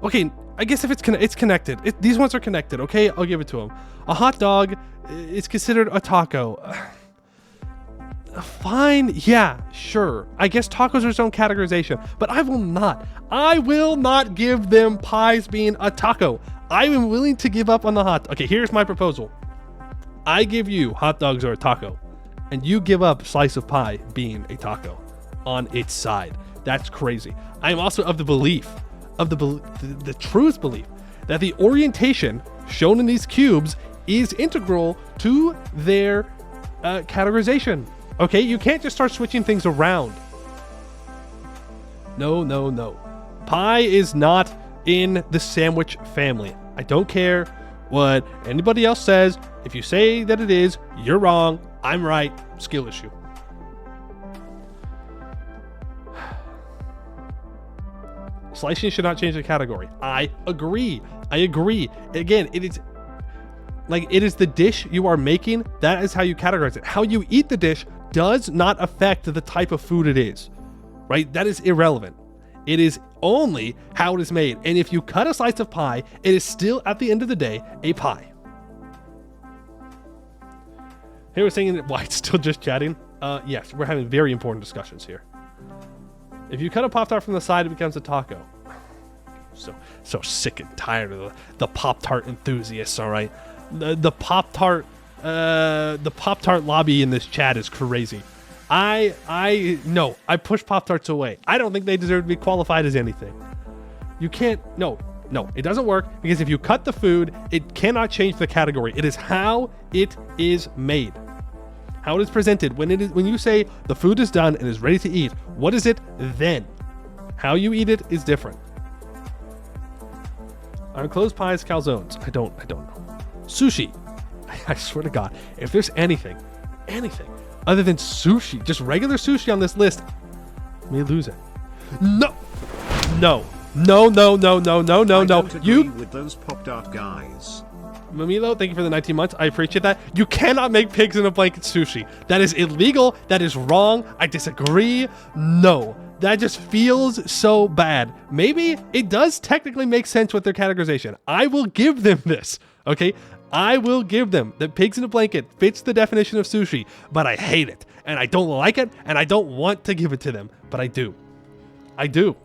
Okay, I guess if it's connected. These ones are connected, okay? I'll give it to him. A hot dog is considered a taco. Fine, yeah, sure. I guess tacos are its own categorization, but I will not give them pies being a taco. I am willing to give up on the hot. Okay, here's my proposal. I give you hot dogs are a taco, and you give up slice of pie being a taco on its side. That's crazy. I am also of the belief, the truest belief, that the orientation shown in these cubes is integral to their categorization. Okay, you can't just start switching things around. No. Pie is not in the sandwich family. I don't care what anybody else says. If you say that it is, you're wrong. I'm right. Skill issue. Slicing should not change the category. I agree. Again, it is the dish you are making. That is how you categorize it. How you eat the dish does not affect the type of food it is, right? That is irrelevant. It is only how it is made. And if you cut a slice of pie, it is still, at the end of the day, a pie. Here we're saying that White's still just chatting. Yes, we're having very important discussions here. If you cut a Pop-Tart from the side, it becomes a taco. So sick and tired of the Pop-Tart enthusiasts, all right? The Pop-Tart lobby in this chat is crazy. I push Pop-Tarts away. I don't think they deserve to be qualified as anything. You can't, no, it doesn't work, because if you cut the food, it cannot change the category. It is how it is made. How it is presented. When you say the food is done and is ready to eat, what is it then? How you eat it is different. Are enclosed pies calzones? I don't know. Sushi. I swear to God, if there's anything other than sushi, just regular sushi on this list, may lose it. No. I don't agree with those Pop-Tart guys. Mamilo, thank you for the 19 months. I appreciate that. You cannot make pigs in a blanket sushi. That is illegal. That is wrong. I disagree. No, that just feels so bad. Maybe it does technically make sense with their categorization. I will give them this, okay? I will give them that pigs in a blanket fits the definition of sushi, but I hate it, and I don't like it, and I don't want to give it to them, but I do. I do.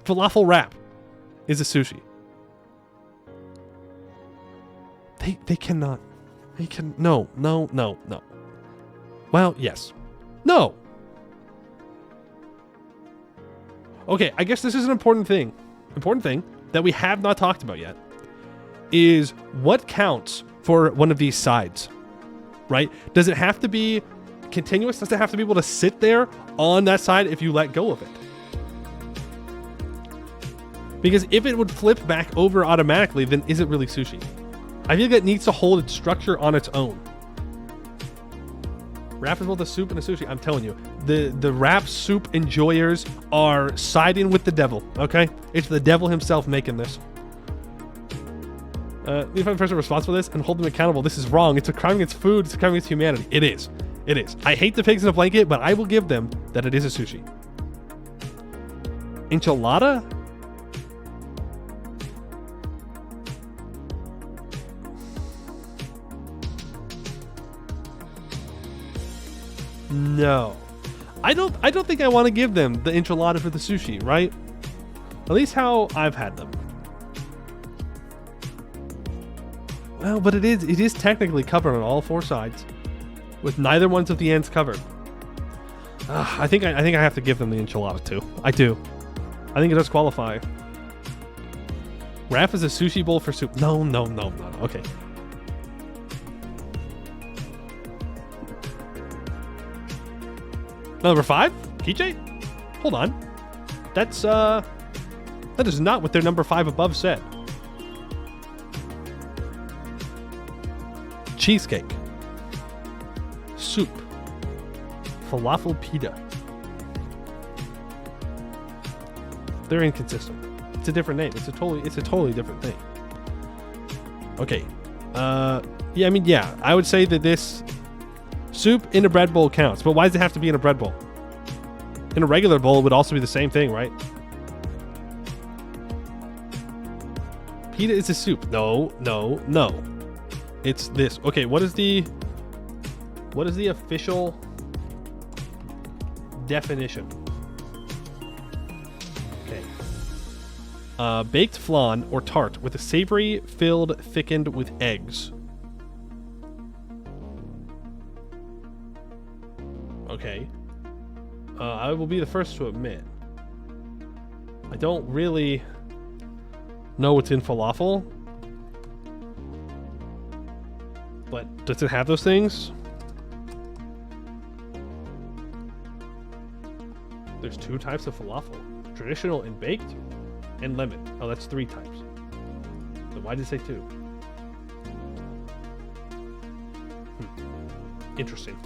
Falafel wrap is a sushi. They cannot. No. Well, yes. No. Okay, I guess this is an important thing that we have not talked about yet, is what counts for one of these sides, right? Does it have to be continuous? Does it have to be able to sit there on that side if you let go of it? Because if it would flip back over automatically, then is it really sushi? I feel like it needs to hold its structure on its own. Wrap is both a soup and a sushi. I'm telling you, the wrap soup enjoyers are siding with the devil, okay? It's the devil himself making this. We find the person responsible for this and hold them accountable. This is wrong. It's a crime against food. It's a crime against humanity. It is. It is. I hate the pigs in a blanket, but I will give them that it is a sushi. Enchilada? No. I don't think I want to give them the enchilada for the sushi, right? At least how I've had them. Well, but it is technically covered on all four sides, with neither ones of the ends covered. I think I have to give them the enchilada too. I do. I think it does qualify. Wrap is a sushi bowl for soup. No. Okay. Number 5? Quiche? Hold on. That is not what their number 5 above said. Cheesecake. Soup. Falafel pita. They're inconsistent. It's a different name. It's a totally different thing. Okay. Yeah, I would say that this soup in a bread bowl counts, but why does it have to be in a bread bowl? In a regular bowl, it would also be the same thing, right? Pita is a soup. No. It's this. Okay, what is the official definition? Okay. Baked flan or tart with a savory filled thickened with eggs. Okay. I will be the first to admit, I don't really know what's in falafel. But does it have those things? There's 2 types of falafel. Traditional and baked, and lemon. Oh, that's 3 types. So why did it say 2? Interesting.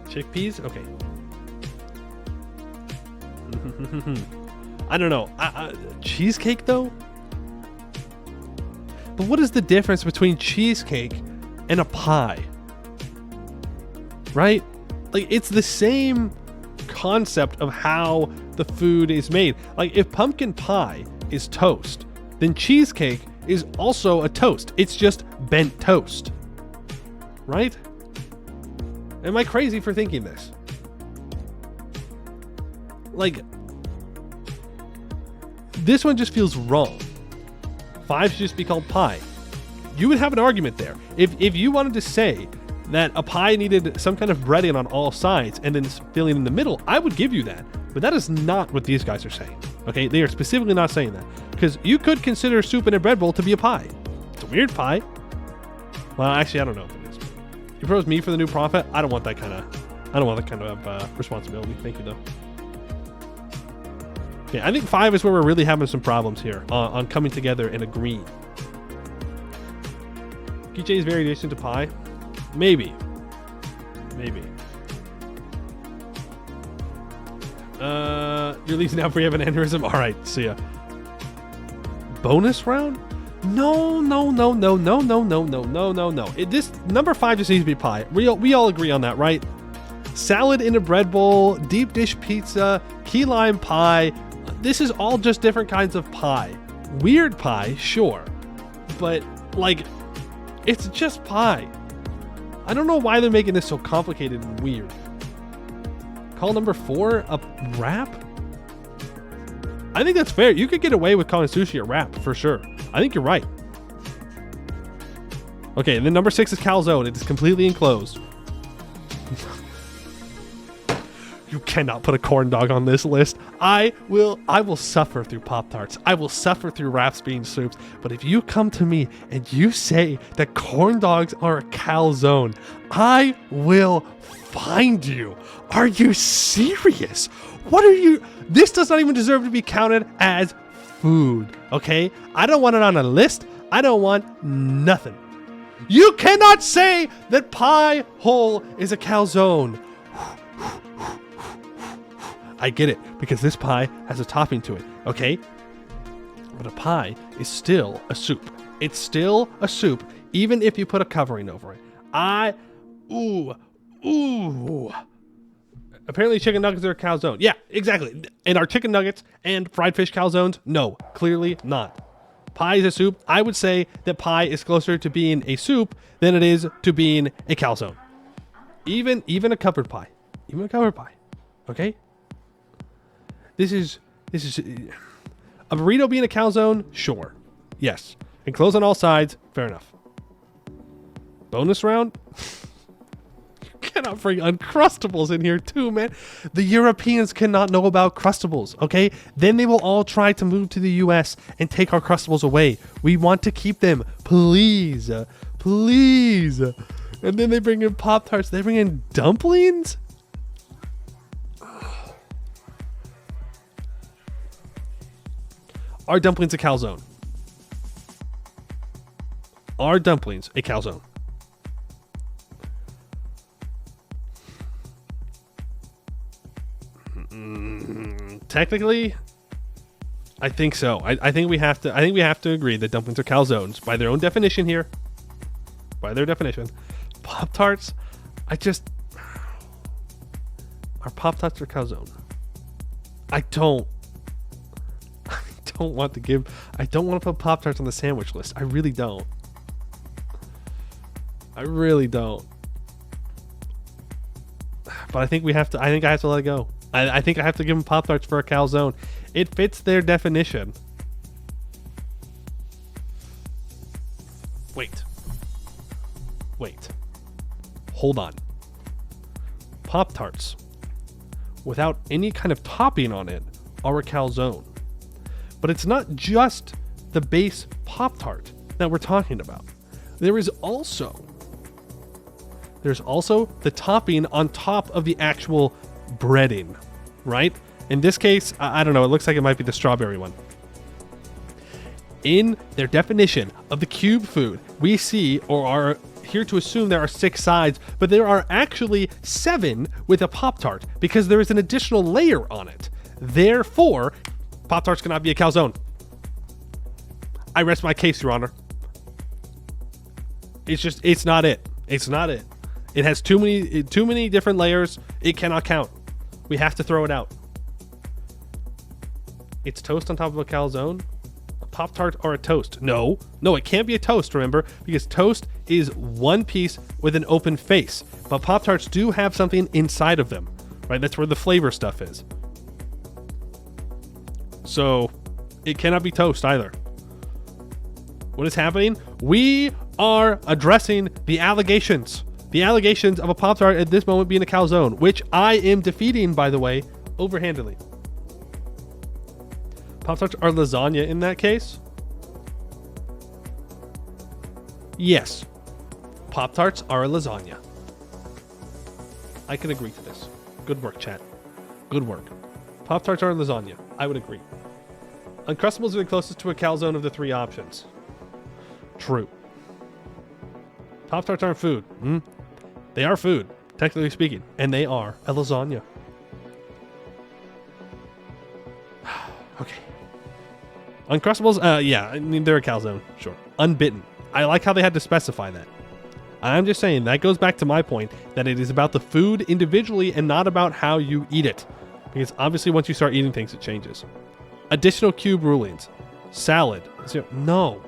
Chickpeas? Okay. I don't know. Cheesecake, though? But what is the difference between cheesecake and a pie? Right? Like, it's the same concept of how the food is made. Like, if pumpkin pie is toast, then cheesecake is also a toast. It's just bent toast. Right? Am I crazy for thinking this? Like, this one just feels wrong. 5 should just be called pie. You would have an argument there. If you wanted to say that a pie needed some kind of breading on all sides and then filling in the middle, I would give you that. But that is not what these guys are saying. Okay, they are specifically not saying that. Because you could consider soup in a bread bowl to be a pie. It's a weird pie. Well, actually, I don't know if it is. You propose me for the new prophet? I don't want that kind of responsibility. Thank you, though. Okay, I think 5 is where we're really having some problems here on coming together and agreeing. Quiche's variation to pie? Maybe. You're leaving now before you have an aneurysm? Alright, see ya. Bonus round? No. This number 5 just needs to be pie. We all agree on that, right? Salad in a bread bowl, deep dish pizza, key lime pie. This is all just different kinds of pie. Weird pie, sure. But, like, it's just pie. I don't know why they're making this so complicated and weird. Call number 4 a wrap? I think that's fair. You could get away with calling sushi a wrap, for sure. I think you're right. Okay, and then number 6 is calzone. It is completely enclosed. You cannot put a corn dog on this list. I will suffer through Pop-Tarts. I will suffer through wraps being soups. But if you come to me and you say that corn dogs are a calzone, I will find you. Are you serious? What are you? This does not even deserve to be counted as food, okay? I don't want it on a list. I don't want nothing. You cannot say that pie whole is a calzone. I get it, because this pie has a topping to it, okay? But a pie is still a soup. It's still a soup, even if you put a covering over it. Ooh. Apparently chicken nuggets are a calzone. Yeah, exactly. And are chicken nuggets and fried fish calzones? No, clearly not. Pie is a soup. I would say that pie is closer to being a soup than it is to being a calzone. Even a covered pie. Even a covered pie. Okay? This is a burrito being a calzone? Sure. Yes. And close on all sides? Fair enough. Bonus round? Cannot bring Uncrustables in here too, man. The Europeans cannot know about Crustables, okay? Then they will all try to move to the US and take our Crustables away. We want to keep them. Please. Please. And then they bring in Pop-Tarts. They bring in dumplings? Are dumplings a calzone? Are dumplings a calzone? Technically, I think so. I think we have to agree that dumplings are calzones by their own definition here. By their definition. Pop-Tarts, are Pop-Tarts a calzone? I don't want to put Pop-Tarts on the sandwich list. I really don't. But I think I have to let it go. I think I have to give them Pop-Tarts for a calzone. It fits their definition. Wait. Hold on. Pop-Tarts without any kind of topping on it are a calzone. But it's not just the base Pop-Tart that we're talking about. There's also the topping on top of the actual breading, right? In this case, I don't know, it looks like it might be the strawberry one. In their definition of the cube food, we see, or are here to assume, there are 6 sides, but there are actually 7 with a Pop-Tart because there is an additional layer on it. Therefore, Pop-Tarts cannot be a calzone. I rest my case, Your Honor. It's not it. It has too many different layers. It cannot count. We have to throw it out. It's toast on top of a calzone? A Pop-Tart or a toast? No, it can't be a toast, remember, because toast is one piece with an open face. But Pop-Tarts do have something inside of them, right? That's where the flavor stuff is. So it cannot be toast either. What is happening? We are addressing the allegations. The allegations of a Pop-Tart at this moment being a calzone, which I am defeating, by the way, overhandedly. Pop-Tarts are lasagna in that case? Yes. Pop-Tarts are a lasagna. I can agree to this. Good work, chat. Good work. Pop-Tarts are a lasagna. I would agree. Uncrustables are the closest to a calzone of the 3 options. True. Pop-Tarts aren't food. They are food, technically speaking, and they are a lasagna. Okay. Uncrustables, yeah, I mean, they're a calzone, sure. Unbitten. I like how they had to specify that. I'm just saying, that goes back to my point, that it is about the food individually and not about how you eat it. Because obviously once you start eating things, it changes. Additional cube rulings. Salad. No.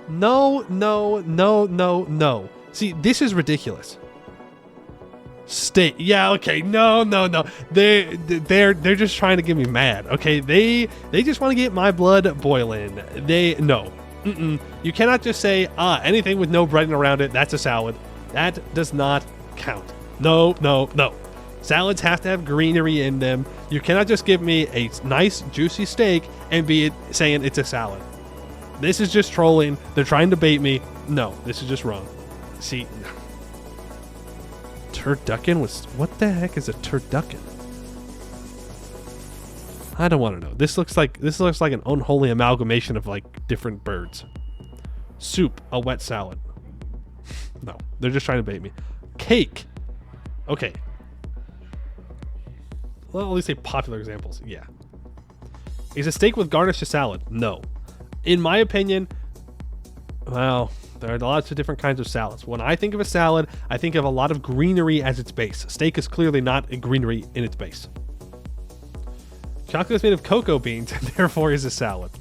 No. See, this is ridiculous. Steak. Yeah, okay. No. They're just trying to get me mad. Okay, they just want to get my blood boiling. No. You cannot just say anything with no breading around it. That's a salad. That does not count. No. Salads have to have greenery in them. You cannot just give me a nice juicy steak and be saying it's a salad. This is just trolling. They're trying to bait me. No, this is just wrong. See, turducken was... What the heck is a turducken? I don't want to know. This looks like an unholy amalgamation of like different birds. Soup, a wet salad. No, they're just trying to bait me. Cake. Okay. Well, at least say popular examples. Yeah. Is a steak with garnish a salad? No. In my opinion, well, there are lots of different kinds of salads. When I think of a salad, I think of a lot of greenery as its base. Steak is clearly not a greenery in its base. Chocolate is made of cocoa beans and therefore is a salad.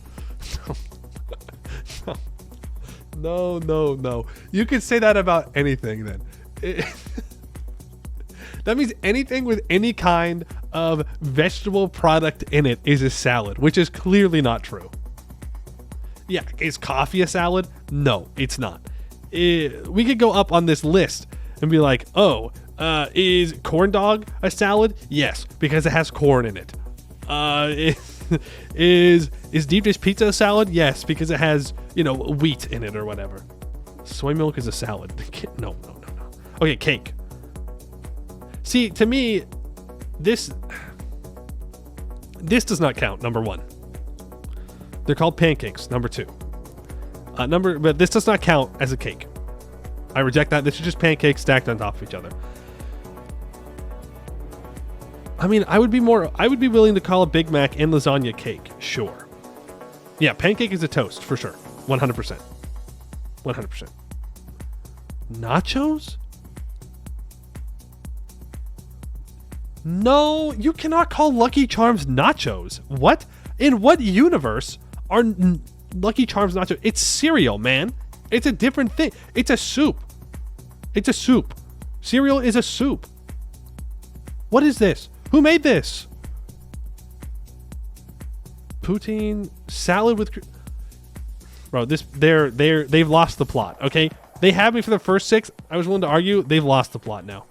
No. You could say that about anything then. That means anything with any kind of vegetable product in it is a salad, which is clearly not true. Yeah, is coffee a salad? No, it's not. We could go up on this list and be like, is corn dog a salad? Yes, because it has corn in it. Is deep dish pizza a salad? Yes, because it has, wheat in it or whatever. Soy milk is a salad. No. Okay, cake. See, to me, this does not count, number one. They're called pancakes, number two. But this does not count as a cake. I reject that. This is just pancakes stacked on top of each other. I mean, I would be willing to call a Big Mac and lasagna cake. Sure. Yeah, pancake is a toast for sure. 100%. 100%. Nachos? No, you cannot call Lucky Charms nachos. What? In what universe are Lucky Charms nachos? It's cereal, man. It's a different thing. It's a soup. It's a soup. Cereal is a soup. What is this? Who made this? Poutine salad with bro. They've lost the plot. Okay, they had me for the first 6. I was willing to argue they've lost the plot now.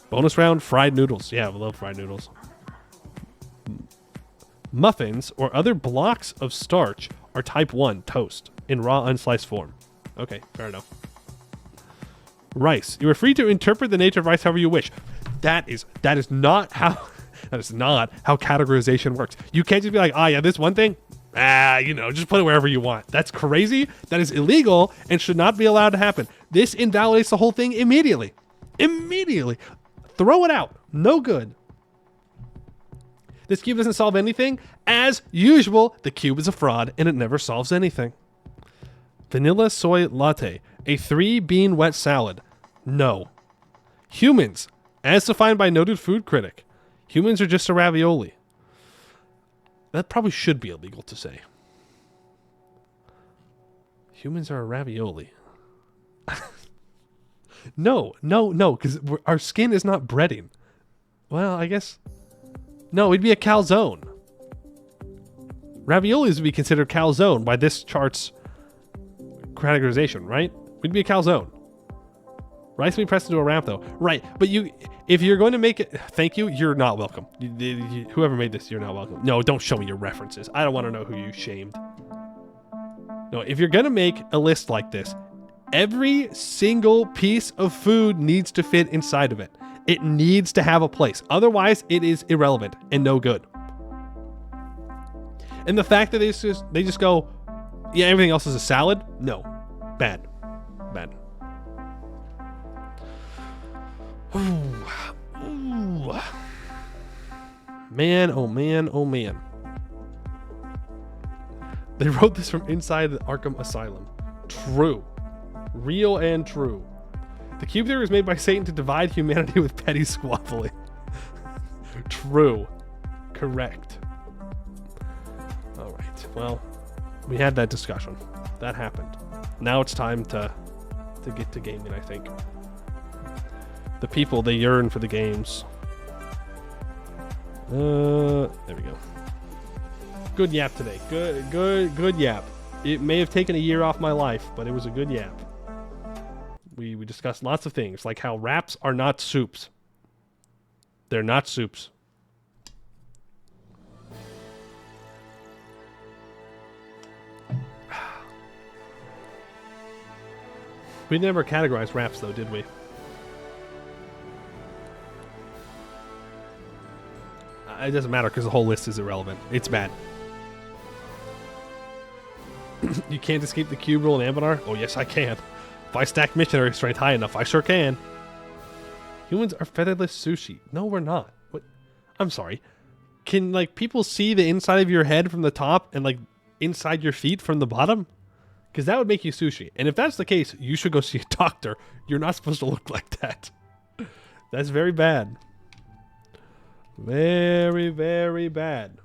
Bonus round: fried noodles. Yeah, I love fried noodles. Muffins or other blocks of starch are type 1 toast in raw unsliced form. Okay, fair enough. Rice. You are free to interpret the nature of rice however you wish. That is not how categorization works. You can't just be like, yeah, this one thing, just put it wherever you want. That's crazy. That is illegal and should not be allowed to happen. This invalidates the whole thing immediately. Immediately. Throw it out. No good. This cube doesn't solve anything. As usual, the cube is a fraud and it never solves anything. Vanilla soy latte. A 3-bean wet salad. No. Humans. As defined by noted food critic, humans are just a ravioli. That probably should be illegal to say. Humans are a ravioli. No, because our skin is not breading. Well, I guess... No, it'd be a calzone. Raviolis would be considered calzone by this chart's categorization, right? It'd be a calzone. Rice would be pressed into a wrap, though. Right, but if you're going to make it... Thank you, you're not welcome. Whoever made this, you're not welcome. No, don't show me your references. I don't want to know who you shamed. No, if you're going to make a list like this, every single piece of food needs to fit inside of it. It needs to have a place. Otherwise, it is irrelevant and no good. And the fact that they just go, yeah, everything else is a salad? No. Bad. Ooh. Man, oh man. They wrote this from inside the Arkham Asylum. True. Real and true. The cube theory was made by Satan to divide humanity with petty squabbling. True. Correct. Alright, well, we had that discussion. That happened. Now it's time to get to gaming, I think. The people, they yearn for the games. There we go. Good yap today. Good yap. It may have taken a year off my life, but it was a good yap. We discussed lots of things, like how wraps are not soups. They're not soups. We never categorized wraps, though, did we? It doesn't matter because the whole list is irrelevant. It's bad. You can't escape the cube rule in Anbennar? Oh, yes, I can. If I stack missionary strength high enough, I sure can. Humans are featherless sushi. No, we're not. What? I'm sorry. Can, people see the inside of your head from the top and, inside your feet from the bottom? Because that would make you sushi. And if that's the case, you should go see a doctor. You're not supposed to look like that. That's very bad. Very, very bad.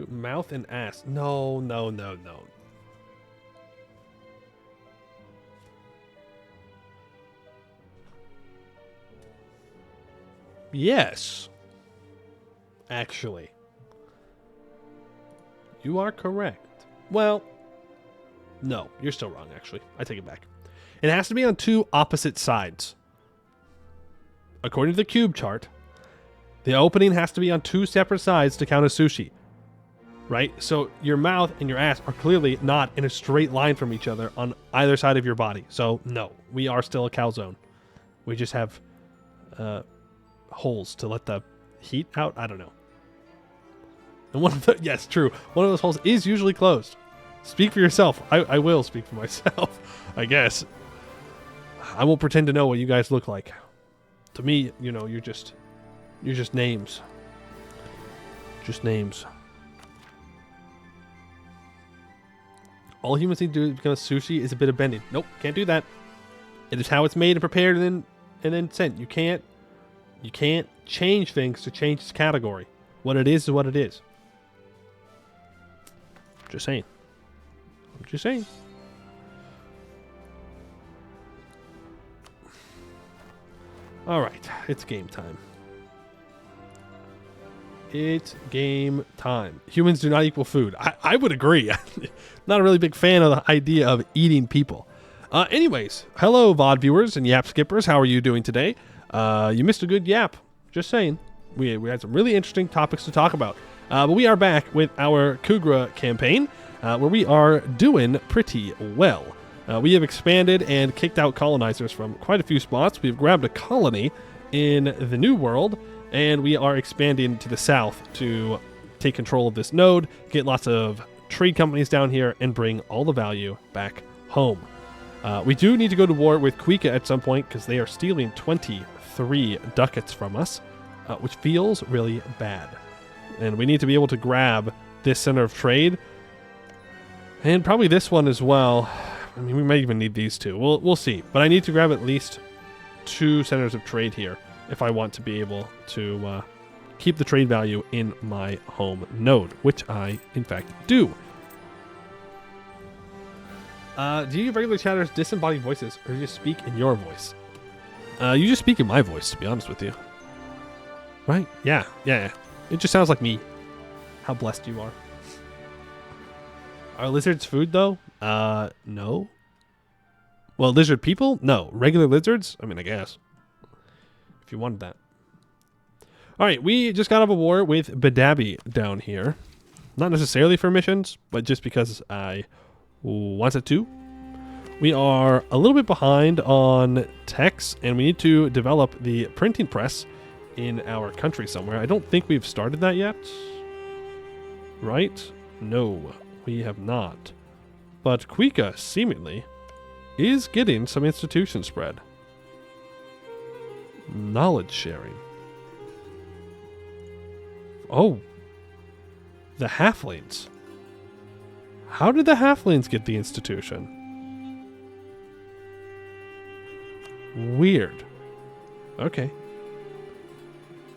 Mouth and ass. No, no, no, no. Yes. Actually. You are correct. Well, no, you're still wrong, actually. I take it back. It has to be on two opposite sides. According to the cube chart, the opening has to be on two separate sides to count as sushi. Right? So your mouth and your ass are clearly not in a straight line from each other on either side of your body. So, no, we are still a calzone. We just have holes to let the heat out. I don't know. And one of the, yes, true. One of those holes is usually closed. Speak for yourself. I will speak for myself, I guess. I won't pretend to know what you guys look like. To me, you know, you're just names. Just names. All humans need to do to become a sushi is a bit of bending. Nope, can't do that. It is how it's made and prepared and then sent. You can't change things to change its category. What it is what it is. Just saying. I'm just saying. All right, it's game time. It's game time. Humans do not equal food. I would agree. Not a really big fan of the idea of eating people. Anyways, hello VOD viewers and Yap skippers. How are you doing today? You missed a good yap. Just saying. We had some really interesting topics to talk about. But we are back with our Khugra campaign, where we are doing pretty well. We have expanded and kicked out colonizers from quite a few spots. We've grabbed a colony in the New World, and we are expanding to the south to take control of this node, get lots of trade companies down here, and bring all the value back home. We do need to go to war with Khugra at some point because they are stealing 23 ducats from us, which feels really bad. And we need to be able to grab this center of trade, and probably this one as well. I mean, we might even need these two. We'll see. But I need to grab at least 2 centers of trade here if I want to be able to keep the trade value in my home node, which I, in fact, do. Do you regular chatters disembodied voices, or do you speak in your voice? You just speak in my voice, to be honest with you. Right? Yeah. It just sounds like me. How blessed you are. Are lizards food, though? No. Well, lizard people? No. Regular lizards? I mean, I guess. If you wanted that. Alright, we just got out of a war with Badabi down here. Not necessarily for missions, but just because I wanted to. We are a little bit behind on techs, and we need to develop the printing press in our country somewhere. I don't think we've started that yet. Right? No, we have not. But Khugra, seemingly, is getting some institution spread. Knowledge sharing. Oh. The halflings. How did the halflings get the institution? Weird. Okay.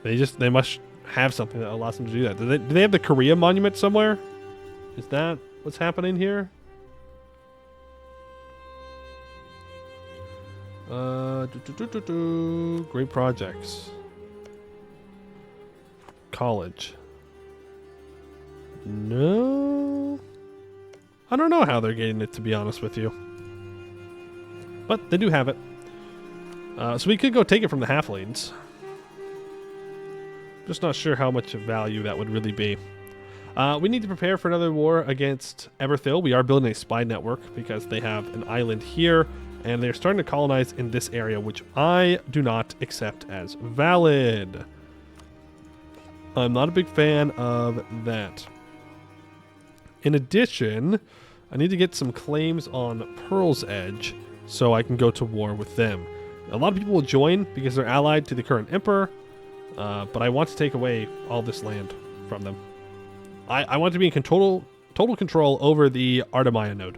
They must have something that allows them to do that. Do they have the Korea monument somewhere? Is that what's happening here? Great projects. College. No. I don't know how they're getting it, to be honest with you. But they do have it. So we could go take it from the halflings. Just not sure how much value that would really be. We need to prepare for another war against Everthil. We are building a spy network because they have an island here, and they're starting to colonize in this area, which I do not accept as valid. I'm not a big fan of that. In addition, I need to get some claims on Pearl's Edge so I can go to war with them. A lot of people will join because they're allied to the current emperor, But I want to take away all this land from them. I want to be in total control over the Artemia node.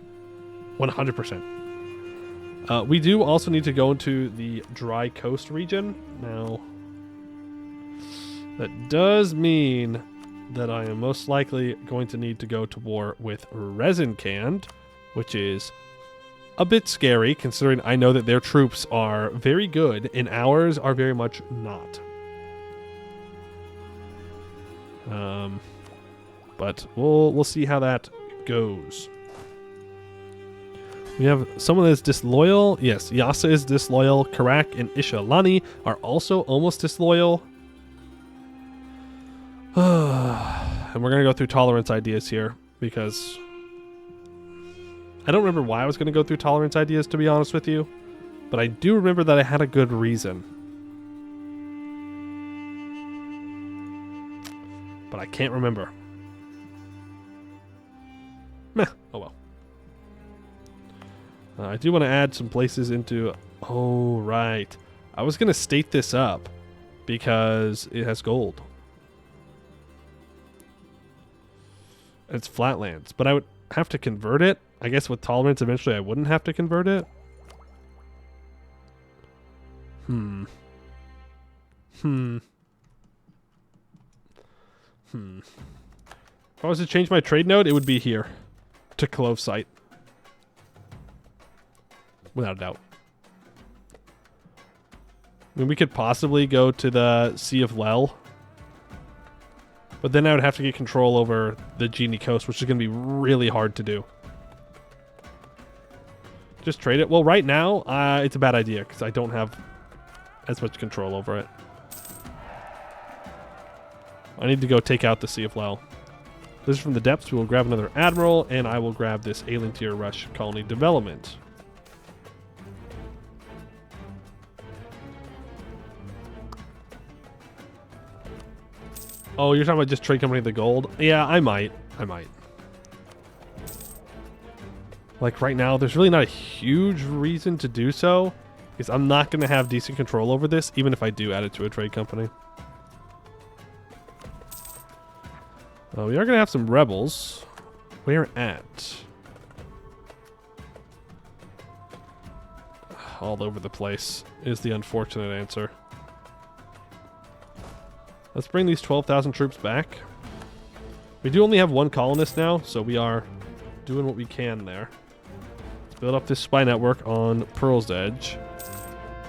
100%. We do also need to go into the dry coast region. Now, that does mean that I am most likely going to need to go to war with Rezinkand, which is a bit scary considering I know that their troops are very good and ours are very much not. But we'll see how that goes. We have someone that's disloyal. Yes, Yasa is disloyal. Karak and Ishalani are also almost disloyal. And we're going to go through tolerance ideas here because I don't remember why I was going to go through tolerance ideas, to be honest with you. But I do remember that I had a good reason. But I can't remember. Meh. Oh well. I do want to add some places into... Oh, right. I was going to state this up because it has gold. It's flatlands, but I would have to convert it. I guess with tolerance, eventually I wouldn't have to convert it. If I was to change my trade node, it would be here. To Clove Site. Without a doubt. I mean, we could possibly go to the Sea of Lel. But then I would have to get control over the Genie Coast, which is going to be really hard to do. Just trade it. Well, right now, it's a bad idea because I don't have as much control over it. I need to go take out the Sea of Lel. This is from the depths. We will grab another Admiral, and I will grab this Alien Tier Rush Colony Development. Oh, you're talking about just trade company the gold? Yeah, I might. Like right now, there's really not a huge reason to do so, because I'm not going to have decent control over this, even if I do add it to a trade company. We are going to have some rebels. Where at? All over the place is the unfortunate answer. Let's bring these 12,000 troops back. We do only have one colonist now, so we are doing what we can there. Let's build up this spy network on Pearl's Edge,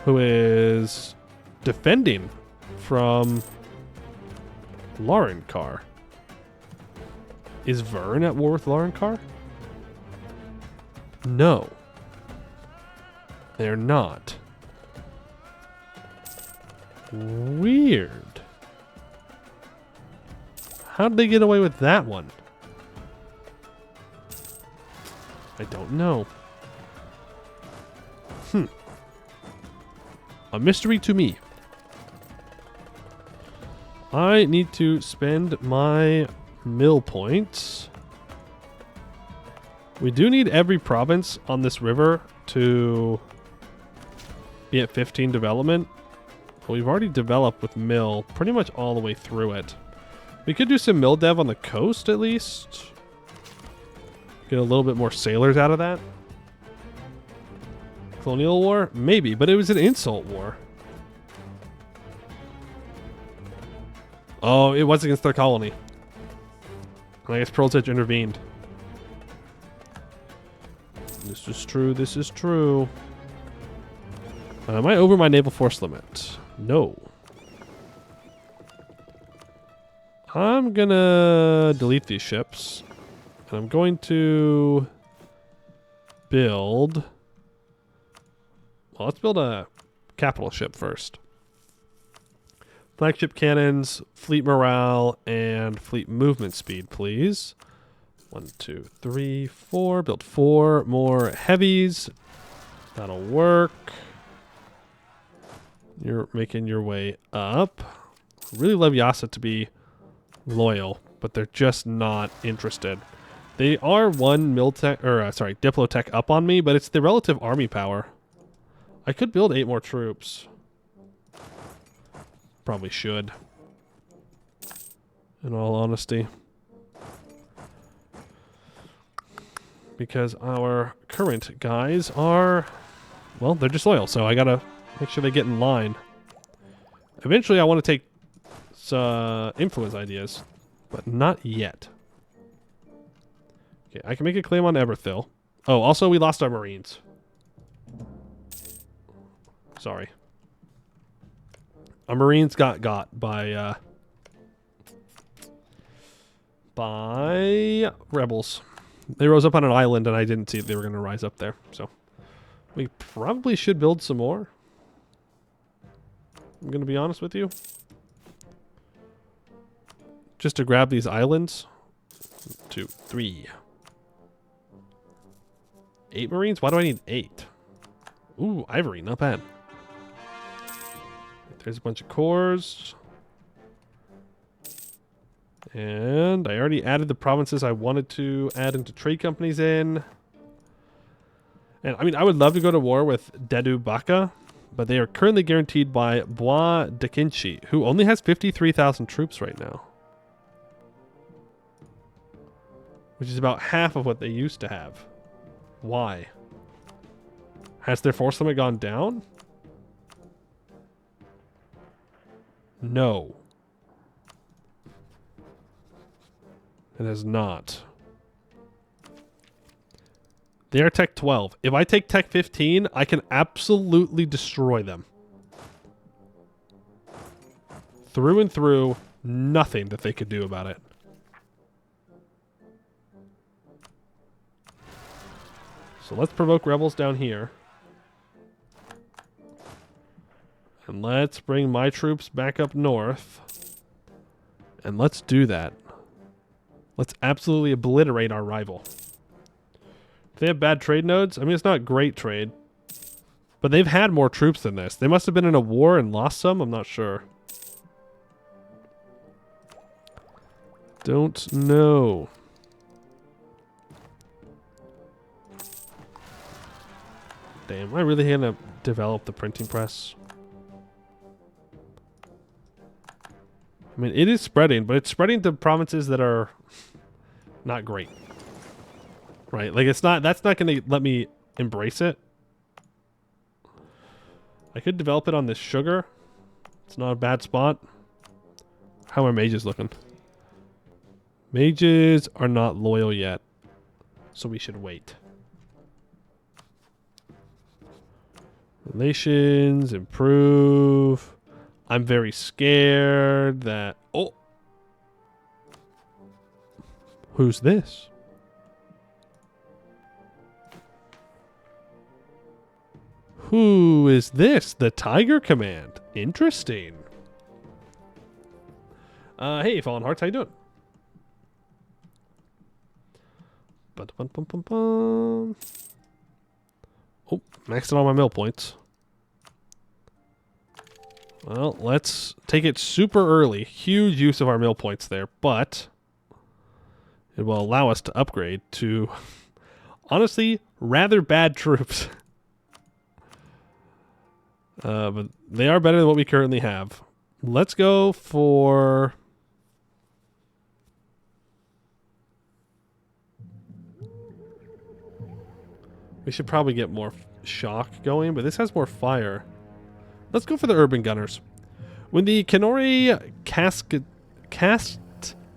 who is defending from Laurenkar. Is Vern at war with Laurenkar? No. They're not. Weird. How did they get away with that one? I don't know. A mystery to me. I need to spend my mill points. We do need every province on this river to be at 15 development. But we've already developed with mill pretty much all the way through it. We could do some mill dev on the coast at least. Get a little bit more sailors out of that. Colonial war? Maybe, but it was an insult war. Oh, it was against their colony. And I guess Pearl's Edge intervened. This is true, this is true. Am I over my naval force limit? No. I'm gonna delete these ships. And I'm going to build... Well, let's build a capital ship first. Flagship cannons, fleet morale, and fleet movement speed, please. 1, 2, 3, 4. Build 4 more heavies. That'll work. You're making your way up. Really love Yasa to be loyal, but they're just not interested. They are one Diplotech up on me, but it's the relative army power. I could build 8 more troops. Probably should. In all honesty. Because our current guys are... Well, they're disloyal, so I gotta make sure they get in line. Eventually, I want to take influence ideas, but not yet. Okay, I can make a claim on Eberthil. Oh, also, we lost our Marines. Sorry. Our Marines got by rebels. They rose up on an island, and I didn't see if they were going to rise up there, so... We probably should build some more. I'm going to be honest with you. Just to grab these islands. 2, 3. 8 Marines? Why do I need 8? Ooh, ivory. Not bad. There's a bunch of cores. And I already added the provinces I wanted to add into trade companies in. And I mean, I would love to go to war with Dedu Baka, but they are currently guaranteed by Bois de Kinchi, who only has 53,000 troops right now. Which is about half of what they used to have. Why? Has their force limit gone down? No. It has not. They are Tech 12. If I take Tech 15, I can absolutely destroy them. Through and through, nothing that they could do about it. So let's provoke rebels down here. And let's bring my troops back up north. And let's do that. Let's absolutely obliterate our rival. They have bad trade nodes. I mean, it's not great trade. But they've had more troops than this. They must have been in a war and lost some. I'm not sure. Don't know. Damn, am I really going to develop the printing press? I mean, it is spreading, but it's spreading to provinces that are not great. Right, like it's not, that's not going to let me embrace it. I could develop it on this sugar. It's not a bad spot. How are mages looking? Mages are not loyal yet, so we should wait. Relations, improve. I'm very scared that... Oh! Who's this? Who is this? The Tiger Command. Interesting. Hey, Fallen Hearts, how you doing? Ba-da-bum-bum-bum-bum. Oh, maxed out all my mill points. Well, let's take it super early. Huge use of our mill points there, but it will allow us to upgrade to, honestly, rather bad troops. But they are better than what we currently have. Let's go for... We should probably get more shock going, but this has more fire. Let's go for the urban gunners. When the Kenori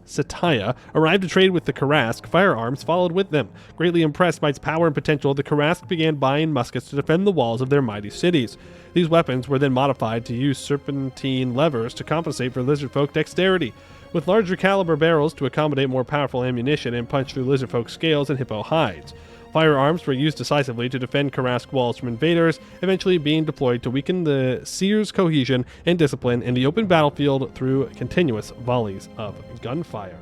Sataya arrived to trade with the Karask, firearms followed with them. Greatly impressed by its power and potential, the Karask began buying muskets to defend the walls of their mighty cities. These weapons were then modified to use serpentine levers to compensate for lizardfolk dexterity, with larger caliber barrels to accommodate more powerful ammunition and punch through lizardfolk scales and hippo hides. Firearms were used decisively to defend Karask walls from invaders, eventually being deployed to weaken the Seer's cohesion and discipline in the open battlefield through continuous volleys of gunfire.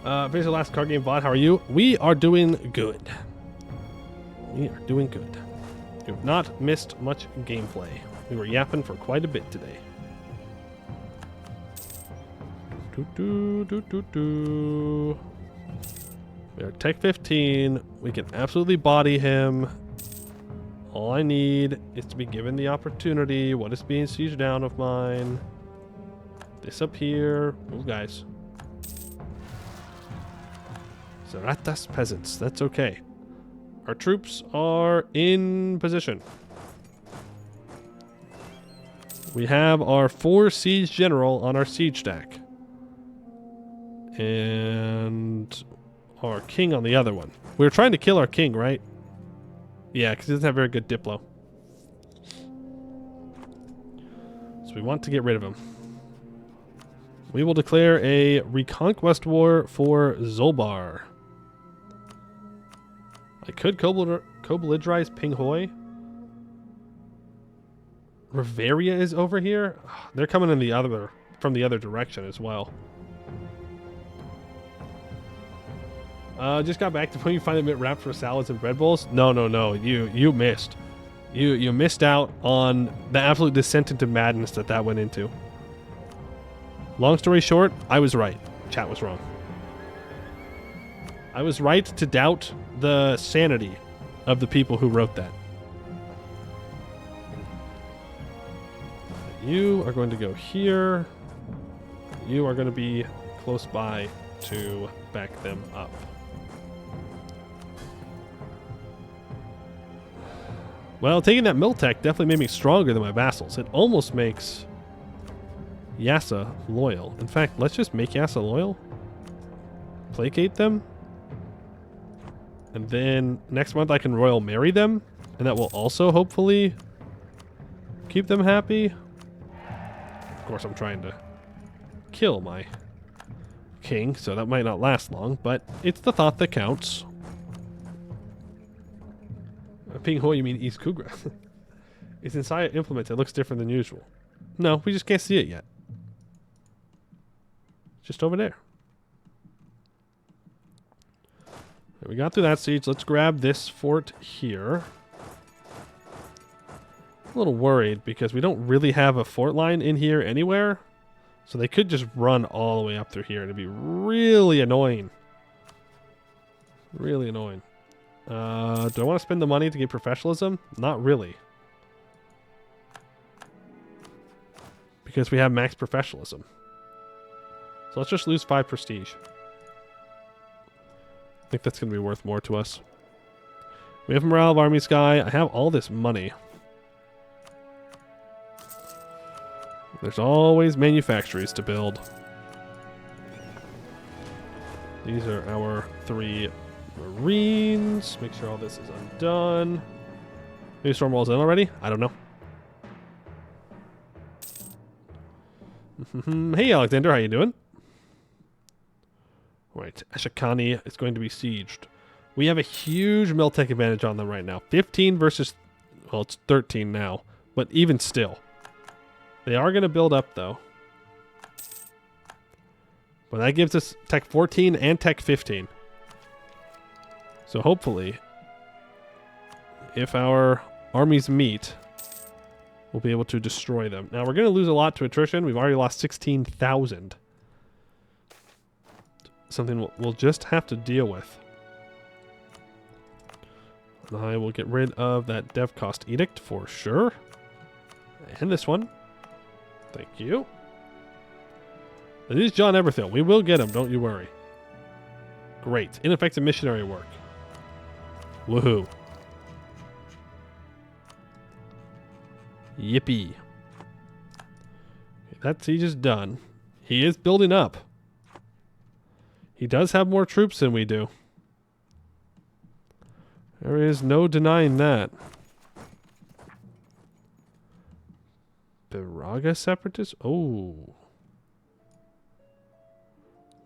Finish the last card game, VOD. How are you? We are doing good. We are doing good. We have not missed much gameplay. We were yapping for quite a bit today. We are Tech 15. We can absolutely body him. All I need is to be given the opportunity. What is being sieged down of mine? This up here. Oh, guys. Zaratas peasants. That's okay. Our troops are in position. We have our 4 siege general on our siege stack. And our king on the other one. We were trying to kill our king, right? Yeah, because he doesn't have very good diplo. So we want to get rid of him. We will declare a reconquest war for Zolbar. I could co-belligerize Pinghoi. Riveria is over here. They're coming in from the other direction as well. Just got back to when you finally met wrapped for salads and bread bowls. No. You missed. You missed out on the absolute descent into madness that went into. Long story short, I was right. Chat was wrong. I was right to doubt the sanity of the people who wrote that. You are going to go here. You are going to be close by to back them up. Well, taking that mill tech definitely made me stronger than my vassals. It almost makes Yassa loyal. In fact, let's just make Yassa loyal. Placate them. And then next month I can royal marry them. And that will also hopefully keep them happy. Of course, I'm trying to kill my king, so that might not last long, but it's the thought that counts. Pinghoi, you mean East Khugra? It's inside implements. It looks different than usual. No, we just can't see it yet. Just over there. We got through that siege. Let's grab this fort here. A little worried because we don't really have a fort line in here anywhere. So they could just run all the way up through here. It'd be really annoying. Really annoying. Do I want to spend the money to get professionalism? Not really. Because we have max professionalism. So let's just lose 5 prestige. I think that's going to be worth more to us. We have morale of army sky. I have all this money. There's always manufactories to build. These are our 3 Marines. Make sure all this is undone. Maybe storm walls in already? I don't know. Hey Alexander, how you doing? Right, Ashikani is going to be sieged. We have a huge Miltech advantage on them right now. 15 versus, well, it's 13 now, but even still. They are going to build up, though. But that gives us Tech 14 and Tech 15. So hopefully, if our armies meet, we'll be able to destroy them. Now, we're going to lose a lot to attrition. We've already lost 16,000. Something we'll just have to deal with. And I will get rid of that dev cost edict for sure. And this one. Thank you. It is John Everthill. We will get him, don't you worry. Great. Ineffective missionary work. Woohoo. Yippee. Okay, that siege is done. He is building up. He does have more troops than we do. There is no denying that. Biraga separatists? Oh.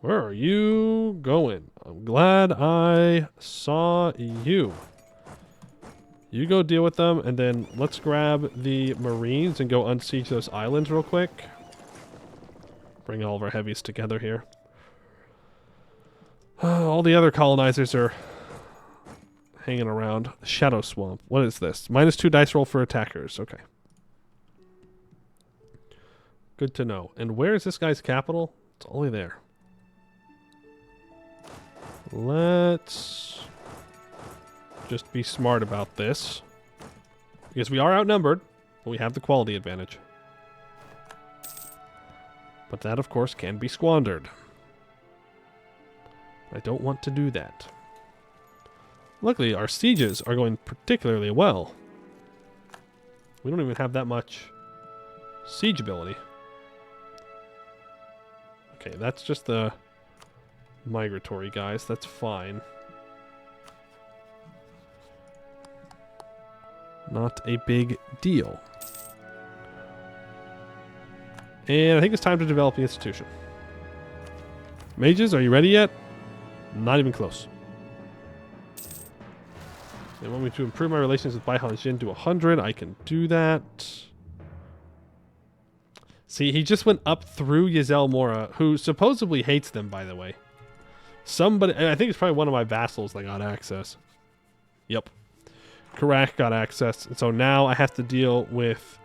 Where are you going? I'm glad I saw you. You go deal with them, and then let's grab the Marines and go unsiege those islands real quick. Bring all of our heavies together here. All the other colonizers are hanging around. Shadow Swamp. What is this? -2 dice roll for attackers. Okay. Good to know. And where is this guy's capital? It's only there. Let's just be smart about this. Because we are outnumbered, but we have the quality advantage. But that, of course, can be squandered. I don't want to do that. Luckily, our sieges are going particularly well. We don't even have that much siege ability. Okay, that's just the migratory guys. That's fine. Not a big deal. And I think it's time to develop the institution. Mages, are you ready yet? Not even close. They want me to improve my relations with Baihan Jin to 100. I can do that. See, he just went up through Yazel Mora, who supposedly hates them, by the way. Somebody, I think it's probably one of my vassals that got access. Yep. Karak got access. And so now I have to deal with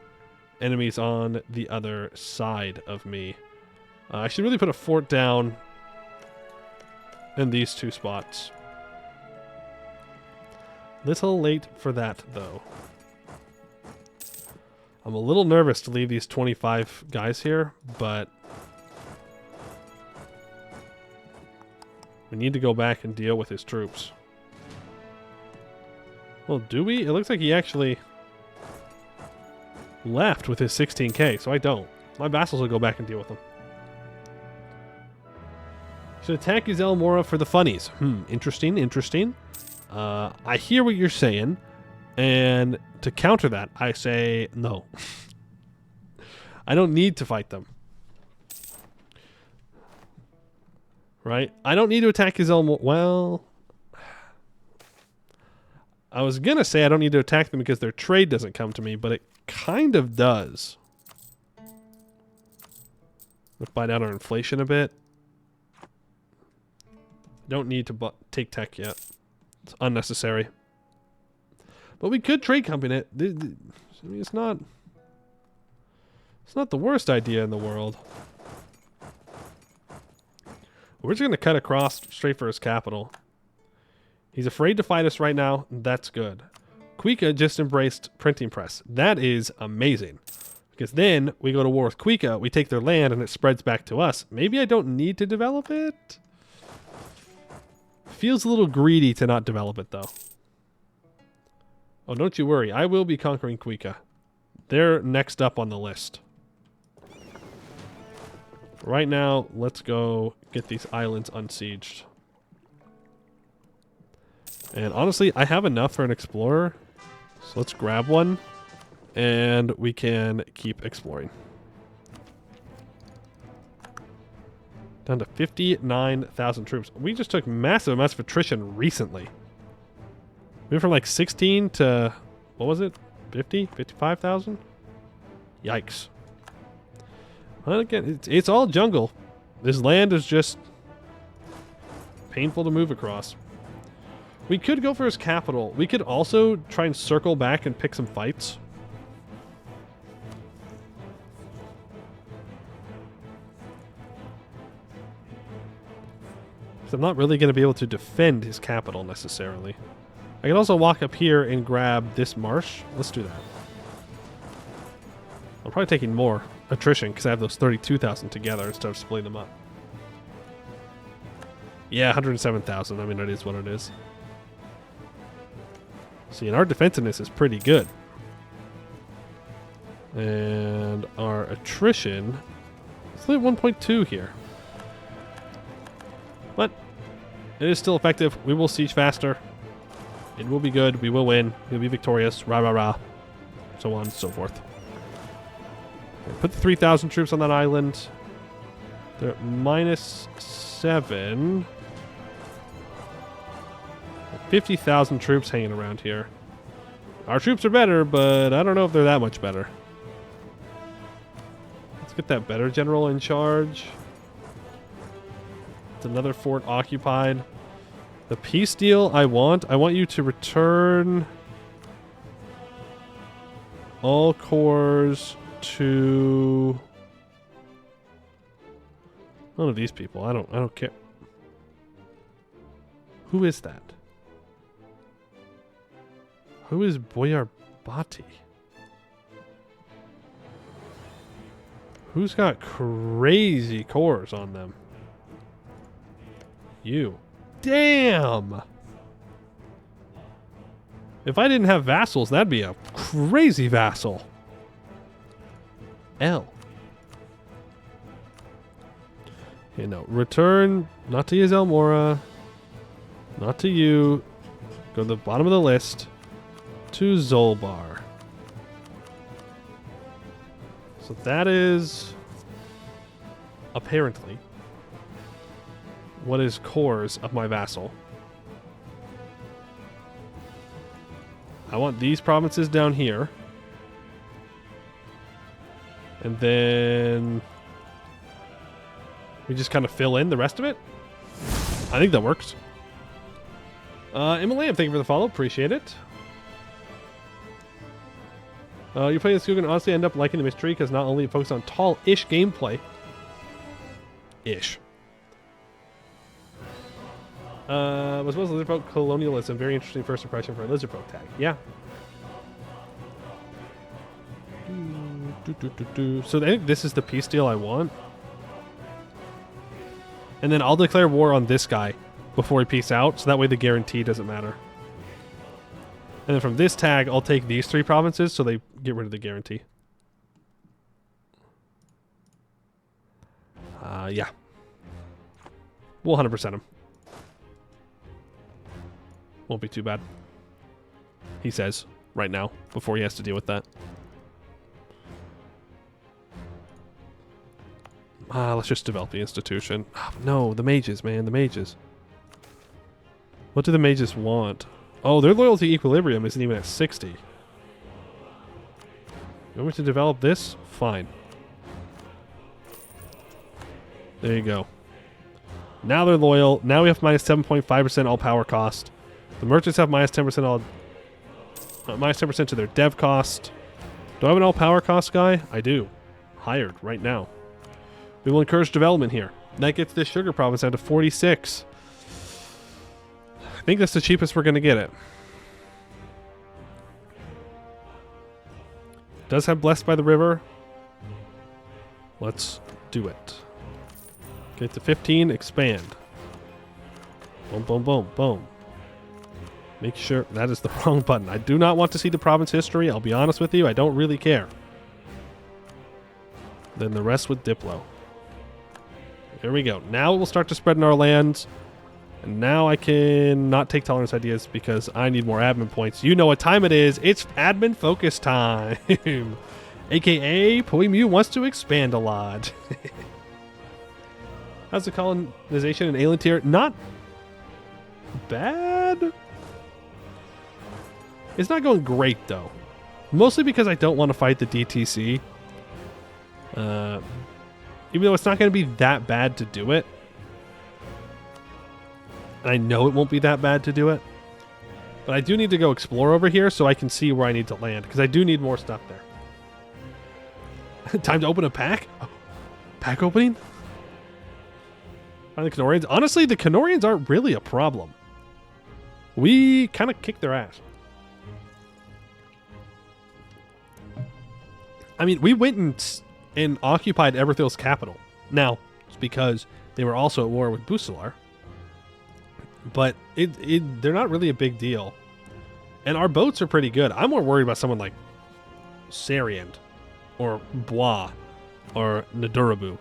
enemies on the other side of me. I should really put a fort down in these two spots. Little late for that, though. I'm a little nervous to leave these 25 guys here, but we need to go back and deal with his troops. Well, do we? It looks like he actually left with his 16k, so I don't. My vassals will go back and deal with them. Should attack Yazel Mora for the funnies. Interesting, interesting. I hear what you're saying, and to counter that, I say no. I don't need to fight them. Right? I don't need to attack Yazel Mora. Well, I was going to say I don't need to attack them because their trade doesn't come to me, but it kind of does. Let's buy down our inflation a bit. Don't need to take tech yet. It's unnecessary. But we could trade company it. I mean, it's not the worst idea in the world. We're just going to cut across straight for his capital. He's afraid to fight us right now. That's good. Khugra just embraced printing press. That is amazing. Because then we go to war with Khugra, we take their land, and it spreads back to us. Maybe I don't need to develop it? Feels a little greedy to not develop it, though. Oh, don't you worry. I will be conquering Khugra. They're next up on the list. Right now, let's go get these islands unsieged. And honestly, I have enough for an explorer. So let's grab one. And we can keep exploring. Down to 59,000 troops. We just took massive amounts of attrition recently. We went from like 16 to, what was it? 50? 55,000? Yikes. Well, again, it's all jungle. This land is just painful to move across. We could go for his capital. We could also try and circle back and pick some fights. I'm not really going to be able to defend his capital necessarily. I can also walk up here and grab this marsh. Let's do that. I'm probably taking more attrition because I have those 32,000 together instead of splitting them up. Yeah, 107,000. I mean, it is what it is. See, and our defensiveness is pretty good. And our attrition is at 1.2 here. But it is still effective. We will siege faster. It will be good. We will win. We'll be victorious. Rah, rah, rah. So on and so forth. Okay, put the 3,000 troops on that island. They're at -7. 50,000 troops hanging around here. Our troops are better, but I don't know if they're that much better. Let's get that better general in charge. Another fort occupied. The peace deal I want you to return all cores to none of these people. I don't care. Who is that? Who is Boyar Bati. Who's got crazy cores on them? You. Damn! If I didn't have vassals, that'd be a crazy vassal. L. Okay, no. Return, not to Yzelmora. Not to you. Go to the bottom of the list. To Zolbar. So that is... apparently... what is cores of my vassal. I want these provinces down here. And then... we just kind of fill in the rest of it. I think that works. Emily, thank you for the follow. Appreciate it. You're playing this, you can honestly end up liking the mystery because not only it focuses on tall-ish gameplay. Ish. Was Lizardfolk colonialism? Very interesting first impression for a Lizardfolk tag. Yeah. So I think this is the peace deal I want. And then I'll declare war on this guy before he peace out, so that way the guarantee doesn't matter. And then from this tag, I'll take these 3 provinces so they get rid of the guarantee. Yeah. We'll 100% him. Won't be too bad. He says, right now, before he has to deal with that. Let's just develop the institution. Oh, no, the mages, man, the mages. What do the mages want? Oh, their loyalty equilibrium isn't even at 60. You want me to develop this? Fine. There you go. Now they're loyal. Now we have minus 7.5% all power cost. The merchants have minus 10% all... minus 10% to their dev cost. Do I have an all power cost guy? I do. Hired right now. We will encourage development here. That gets this sugar province down to 46. I think that's the cheapest we're going to get it. Does have Blessed by the River. Let's do it. Get to 15, expand. Boom, boom, boom, boom. Make sure that is the wrong button. I do not want to see the province history. I'll be honest with you. I don't really care. Then the rest with Diplo. Here we go. Now we'll start to spread in our lands. And now I can not take tolerance ideas because I need more admin points. You know what time it is. It's admin focus time. AKA, Poimu wants to expand a lot. How's the colonization in Alien tier? Not bad. It's not going great, though. Mostly because I don't want to fight the DTC. Even though it's not going to be that bad to do it. And I know it won't be that bad to do it. But I do need to go explore over here so I can see where I need to land. Because I do need more stuff there. Time to open a pack? Pack opening? Find the Canorians. Honestly, the Canorians aren't really a problem. We kind of kicked their ass. I mean, we went and occupied Everthil's capital. Now, it's because they were also at war with Busalar. But they're not really a big deal. And our boats are pretty good. I'm more worried about someone like Sariand or Bois or Nadurabu.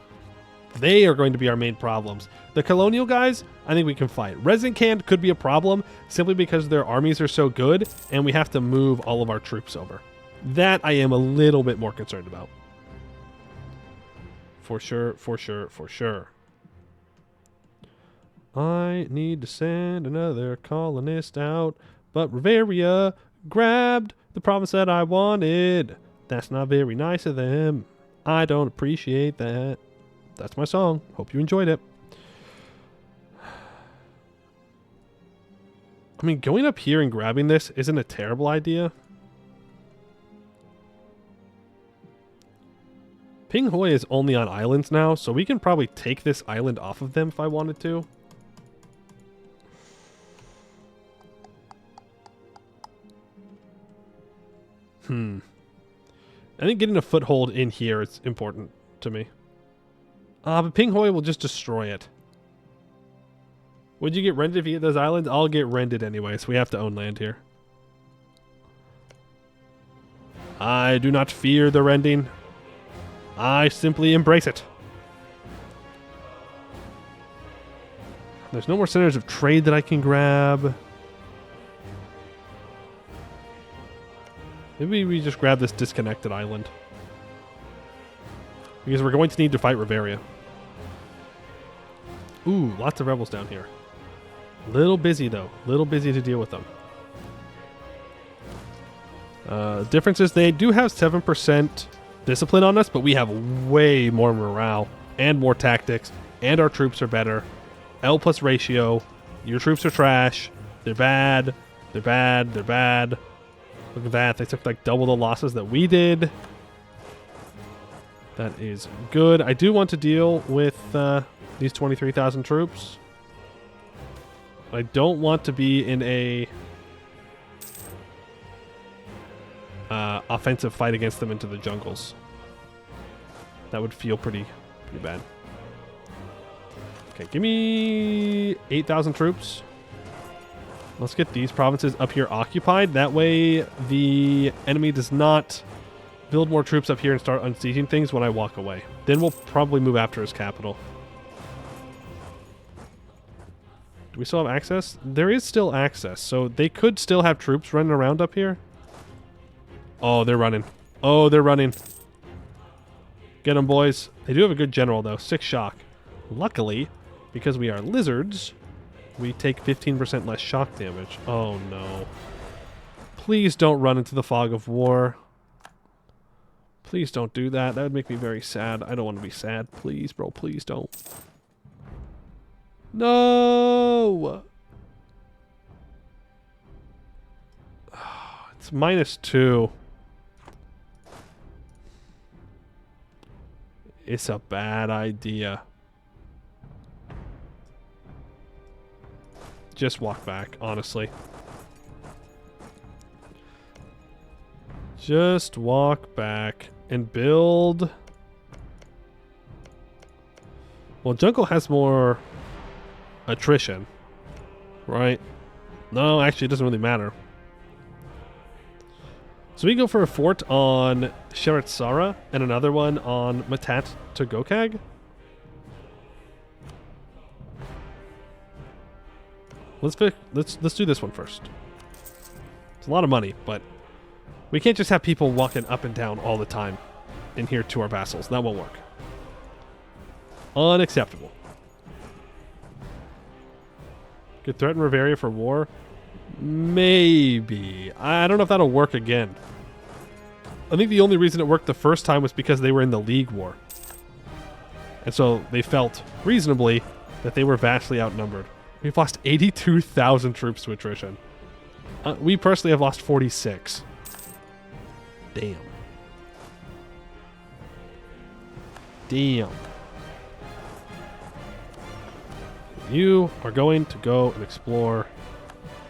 They are going to be our main problems. The colonial guys, I think we can fight. Resident Canned could be a problem simply because their armies are so good and we have to move all of our troops over. That I am a little bit more concerned about. For sure, for sure, for sure. I need to send another colonist out, but Riveria grabbed the province that I wanted. That's not very nice of them. I don't appreciate that. That's my song. Hope you enjoyed it. I mean, going up here and grabbing this isn't a terrible idea. Ping Hoi is only on islands now, so we can probably take this island off of them if I wanted to. I think getting a foothold in here is important to me. But Ping Hoi will just destroy it. Would you get rented if you get those islands? I'll get rented anyway, so we have to own land here. I do not fear the rending. I simply embrace it. There's no more centers of trade that I can grab. Maybe we just grab this disconnected island. Because we're going to need to fight Riveria. Ooh, lots of rebels down here. Little busy, though. Little busy to deal with them. Difference is they do have 7% discipline on us, but we have way more morale and more tactics, and our troops are better. L plus ratio. Your troops are trash. They're bad. They're bad. They're bad. Look at that. They took like double the losses that we did. That is good. I do want to deal with these 23,000 troops. I don't want to be in a offensive fight against them into the jungles. That would feel pretty bad. Okay, give me 8,000 troops. Let's get these provinces up here occupied. That way the enemy does not build more troops up here and start unsieging things when I walk away. Then we'll probably move after his capital. Do we still have access? There is still access, so they could still have troops running around up here. Oh, they're running. Oh, they're running. Get them, boys. They do have a good general, though. 6 shock. Luckily, because we are lizards, we take 15% less shock damage. Oh, no. Please don't run into the fog of war. Please don't do that. That would make me very sad. I don't want to be sad. Please, bro. Please don't. No! It's -2. It's a bad idea. Just walk back, honestly. Just walk back and build. Well, Jungle has more attrition, right? No, actually, it doesn't really matter. So we go for a fort on Sheratsara and another one on Matat to Gokag. Let's do this one first. It's a lot of money, but we can't just have people walking up and down all the time in here to our vassals. That won't work. Unacceptable. Could threaten Riveria for war? Maybe. I don't know if that'll work again. I think the only reason it worked the first time was because they were in the League War. And so they felt reasonably that they were vastly outnumbered. We've lost 82,000 troops to attrition. We personally have lost 46. Damn. Damn. You are going to go and explore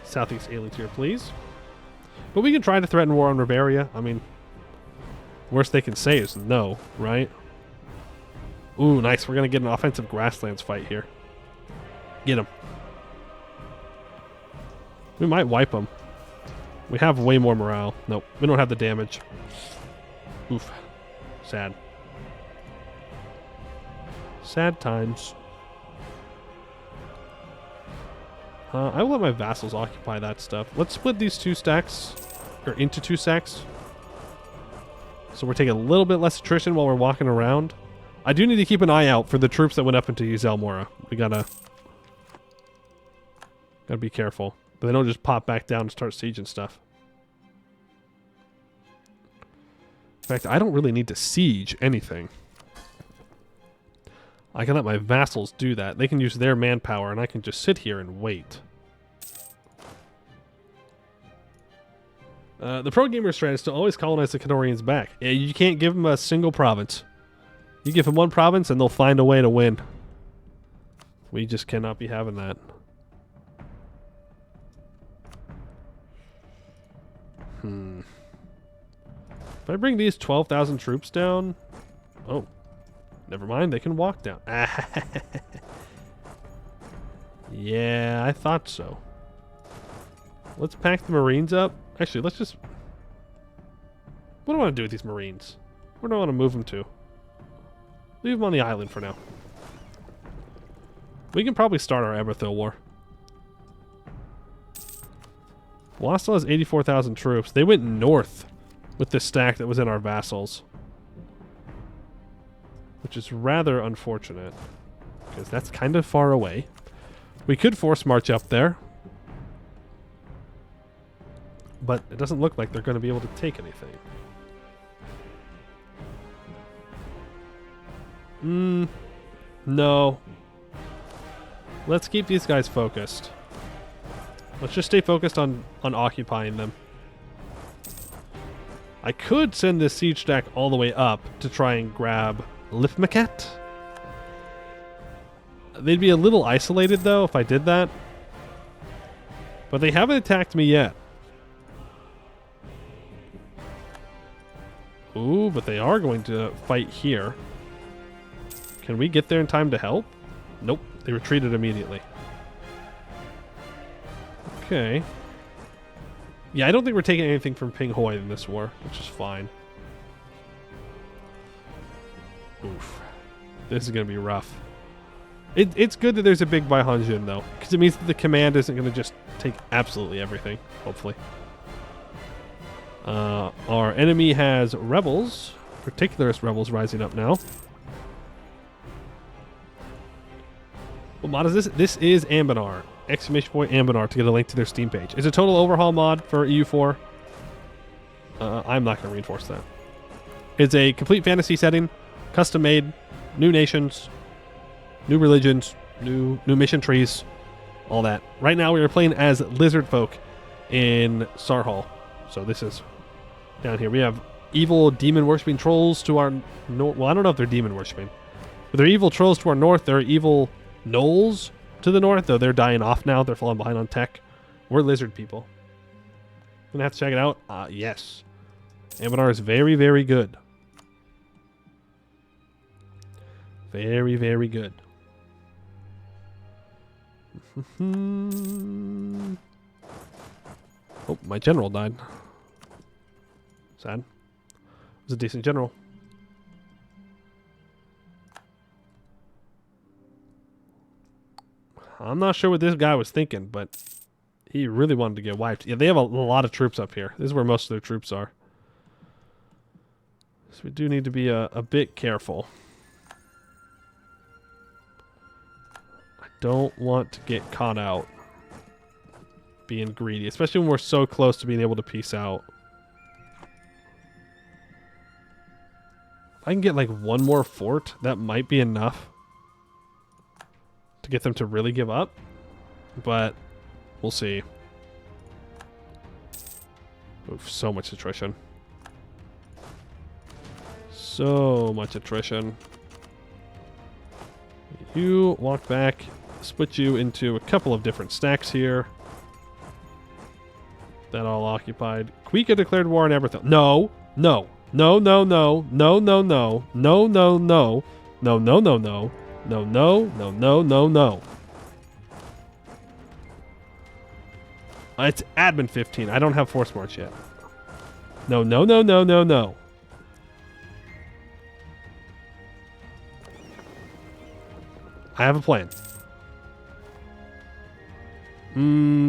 Southeast Alien Tier, please. But we can try to threaten war on Riveria. I mean, worst they can say is no, right? Ooh, nice. We're going to get an offensive grasslands fight here. Get him. We might wipe them. We have way more morale. Nope, we don't have the damage. Oof. Sad. Sad times. I will let my vassals occupy that stuff. Let's split these 2 stacks, or into 2 stacks. So we're taking a little bit less attrition while we're walking around. I do need to keep an eye out for the troops that went up into Zelmora. We gotta be careful. But they don't just pop back down and start sieging stuff. In fact, I don't really need to siege anything. I can let my vassals do that. They can use their manpower, and I can just sit here and wait. The pro gamer strat is to always colonize the Kenorians back. Yeah, you can't give them a single province. You give them one province, and they'll find a way to win. We just cannot be having that. If I bring these 12,000 troops down... Oh. Never mind, they can walk down. Yeah, I thought so. Let's pack the Marines up. Actually, let's just... What do I want to do with these Marines? Where do I want to move them to? Leave them on the island for now. We can probably start our Eberthil War. Wausau has 84,000 troops. They went north with the stack that was in our vassals. Which is rather unfortunate. Because that's kind of far away. We could force march up there. But it doesn't look like they're going to be able to take anything. No. Let's keep these guys focused. Let's just stay focused on occupying them. I could send this siege stack all the way up to try and grab Lifmaket. They'd be a little isolated though if I did that. But they haven't attacked me yet. Ooh, but they are going to fight here. Can we get there in time to help? Nope, they retreated immediately. Okay. Yeah, I don't think we're taking anything from Ping Hoi in this war, which is fine. Oof. This is going to be rough. It's good that there's a big Bai Hanjin, though, because it means that the command isn't going to just take absolutely everything, hopefully. Our enemy has rebels, particularist rebels rising up now. What mod is this? This is Anbennar. Exclamation point Anbennar to get a link to their Steam page. It's a total overhaul mod for EU4. I'm not going to reinforce that. It's a complete fantasy setting, custom made, new nations, new religions, new mission trees, all that. Right now we are playing as Lizardfolk in Sarhal. So this is down here. We have evil demon worshipping trolls to our north. Well, I don't know if they're demon worshipping. But they're evil trolls to our north. There are evil gnolls to the north, though they're dying off now. They're falling behind on tech. We're lizard people. Gonna have to check it out. Yes. Anbennar is very, very good. Very, very good. Oh, my general died. Sad. It was a decent general. I'm not sure what this guy was thinking, but he really wanted to get wiped. Yeah, they have a lot of troops up here. This is where most of their troops are. So we do need to be a bit careful. I don't want to get caught out being greedy, especially when we're so close to being able to peace out. If I can get like one more fort, that might be enough to get them to really give up, but we'll see. Oof, so much attrition. So much attrition. You walk back, split you into a couple of different stacks here. That all occupied. Khugra declared war on Eberthil. No, no, no, no, no, no, no, no, no, no, no, no, no, no, no. No, no, no, no, no, no. It's admin 15. I don't have force march yet. No, no, no, no, no, no. I have a plan.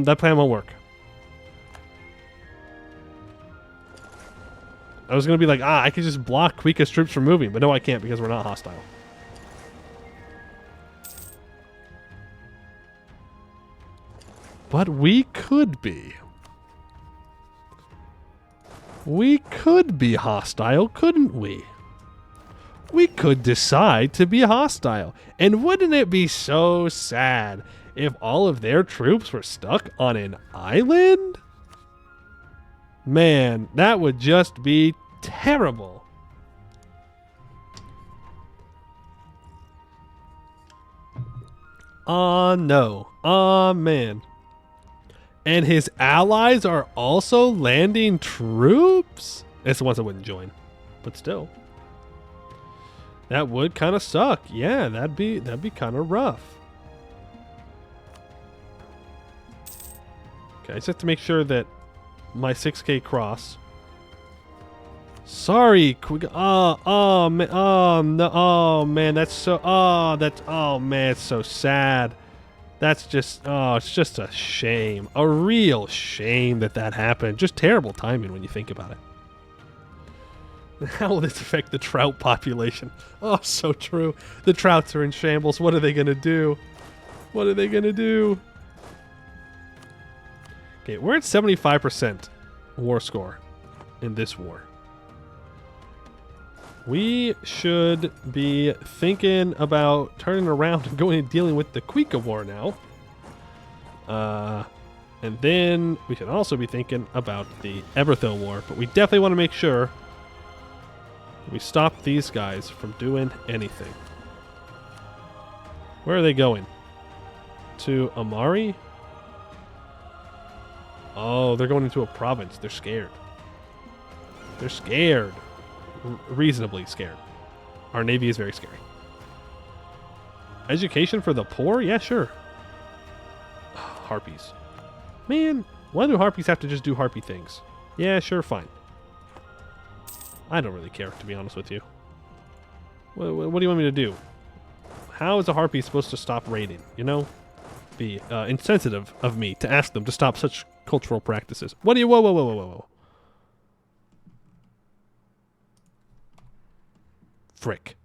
That plan won't work. I was going to be like, I could just block Khugra's troops from moving, but no, I can't because we're not hostile. But we could be. We could be hostile, couldn't we? We could decide to be hostile. And wouldn't it be so sad if all of their troops were stuck on an island? Man, that would just be terrible. No. Man. And his allies are also landing troops? It's the ones that wouldn't join. But still. That would kind of suck. Yeah, that'd be kind of rough. Okay, I just have to make sure that my 6K cross. Sorry, oh man, no, oh man, that's so, oh man, it's so sad. That's just, it's just a shame, a real shame that happened. Just terrible timing when you think about it. How will this affect the trout population? Oh, so true. The trouts are in shambles. What are they gonna do? What are they gonna do? Okay, we're at 75% war score in this war. We should be thinking about turning around and going and dealing with the Khugra war now. And then we should also be thinking about the Eberthil war. But we definitely want to make sure we stop these guys from doing anything. Where are they going? To Amari? Oh, they're going into a province. They're scared. They're scared. Reasonably scared. Our navy is very scary. Education for the poor? Yeah, sure. Harpies. Man, why do harpies have to just do harpy things? Yeah, sure, fine. I don't really care, to be honest with you. What do you want me to do? How is a harpy supposed to stop raiding? You know? Be insensitive of me to ask them to stop such cultural practices. What do you... Whoa. Frick.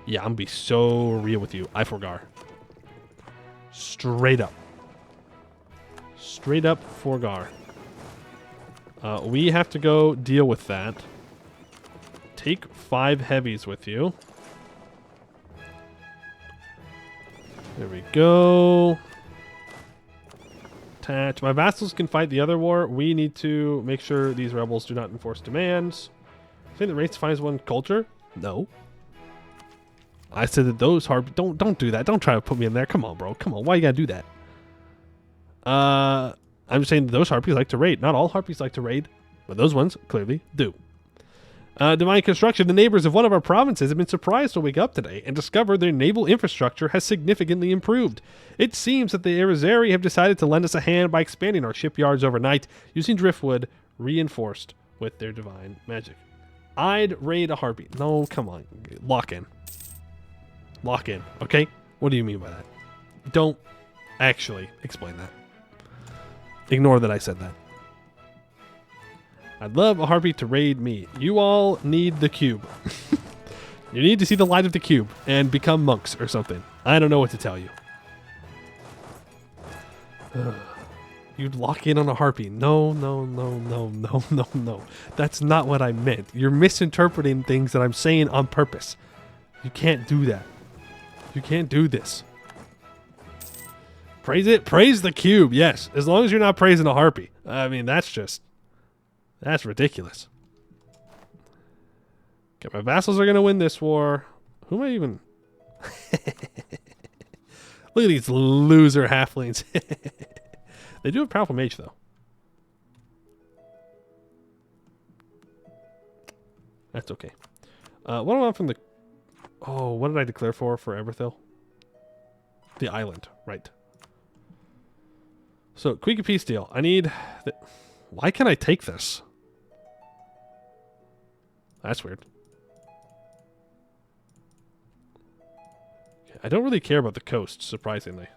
Yeah, I'm gonna be so real with you. I forgar. Straight up. Straight up forgar. We have to go deal with that. Take 5 heavies with you. There we go. Attach. My vassals can fight the other war. We need to make sure these rebels do not enforce demands. Saying the race finds one culture? No. I said that those don't do that. Don't try to put me in there. Come on, bro. Come on. Why you gotta do that? I'm just saying those harpies like to raid. Not all harpies like to raid, but those ones clearly do. Divine Construction. The neighbors of one of our provinces have been surprised to wake up today and discover their naval infrastructure has significantly improved. It seems that the Irizari have decided to lend us a hand by expanding our shipyards overnight using driftwood reinforced with their divine magic. I'd raid a harpy. No, come on. Lock in. Lock in, okay? What do you mean by that? Don't actually explain that. Ignore that I said that. I'd love a harpy to raid me. You all need the cube. You need to see the light of the cube and become monks or something. I don't know what to tell you. You'd lock in on a harpy. No. That's not what I meant. You're misinterpreting things that I'm saying on purpose. You can't do that. You can't do this. Praise it. Praise the cube. Yes. As long as you're not praising a harpy. I mean, that's ridiculous. Okay, my vassals are going to win this war. Who am I even... Look at these loser halflings. They do have powerful mage, though. That's okay. What do I want from the... Oh, what did I declare for Eberthil? The island, right. So, Khugra peace deal. I need... Why can't I take this? That's weird. I don't really care about the coast, surprisingly.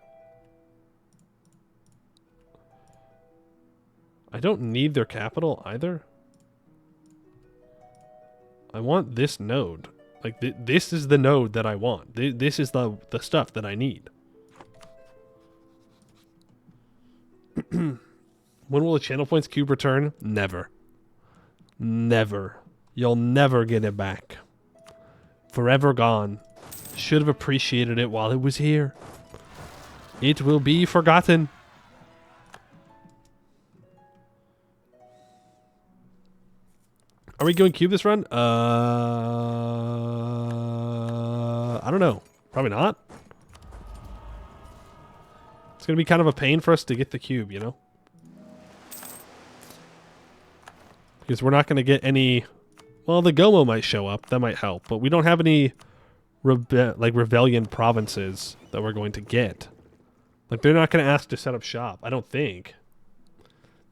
I don't need their capital either. I want this node. Like, this is the node that I want. This is the stuff that I need. When will the channel points cube return? Never. Never. You'll never get it back. Forever gone. Should have appreciated it while it was here. It will be forgotten. Are we going cube this run? I don't know. Probably not. It's going to be kind of a pain for us to get the cube, you know? Because we're not going to get any... Well, the Gomo might show up. That might help. But we don't have any rebellion provinces that we're going to get. Like, they're not going to ask to set up shop. I don't think.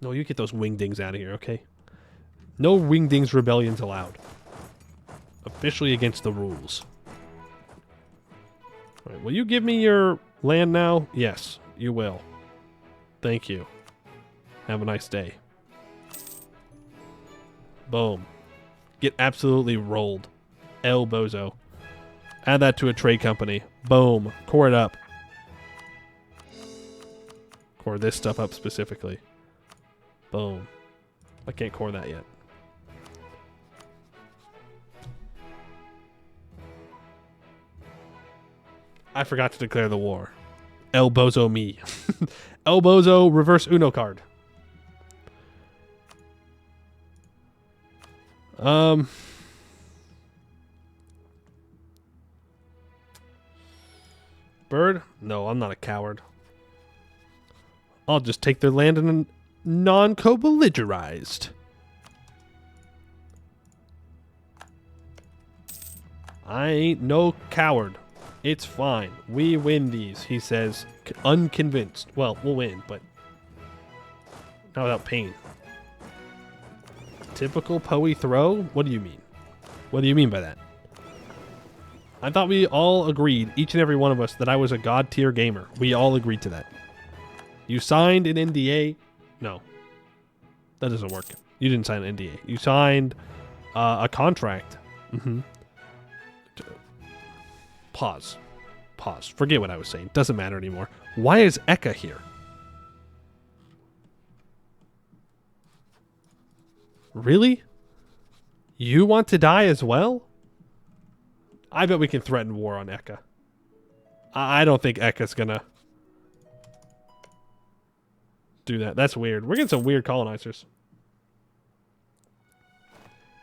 No, you get those wingdings out of here, okay? No wingdings rebellions allowed. Officially against the rules. All right, will you give me your land now? Yes, you will. Thank you. Have a nice day. Boom. Get absolutely rolled. El Bozo. Add that to a trade company. Boom. Core it up. Core this stuff up specifically. Boom. I can't core that yet. I forgot to declare the war. El Bozo me. El Bozo reverse Uno card. Bird? No, I'm not a coward. I'll just take their land and non-co-belligerized. I ain't no coward. It's fine. We win these, he says, unconvinced. Well, we'll win, but not without pain. Typical Poe throw? What do you mean? What do you mean by that? I thought we all agreed, each and every one of us, that I was a god tier gamer. We all agreed to that. You signed an NDA. No. That doesn't work. You didn't sign an NDA. You signed a contract. Pause. Pause. Forget what I was saying. Doesn't matter anymore. Why is Eka here? Really? You want to die as well? I bet we can threaten war on Eka. I don't think Eka's gonna do that. That's weird. We're getting some weird colonizers.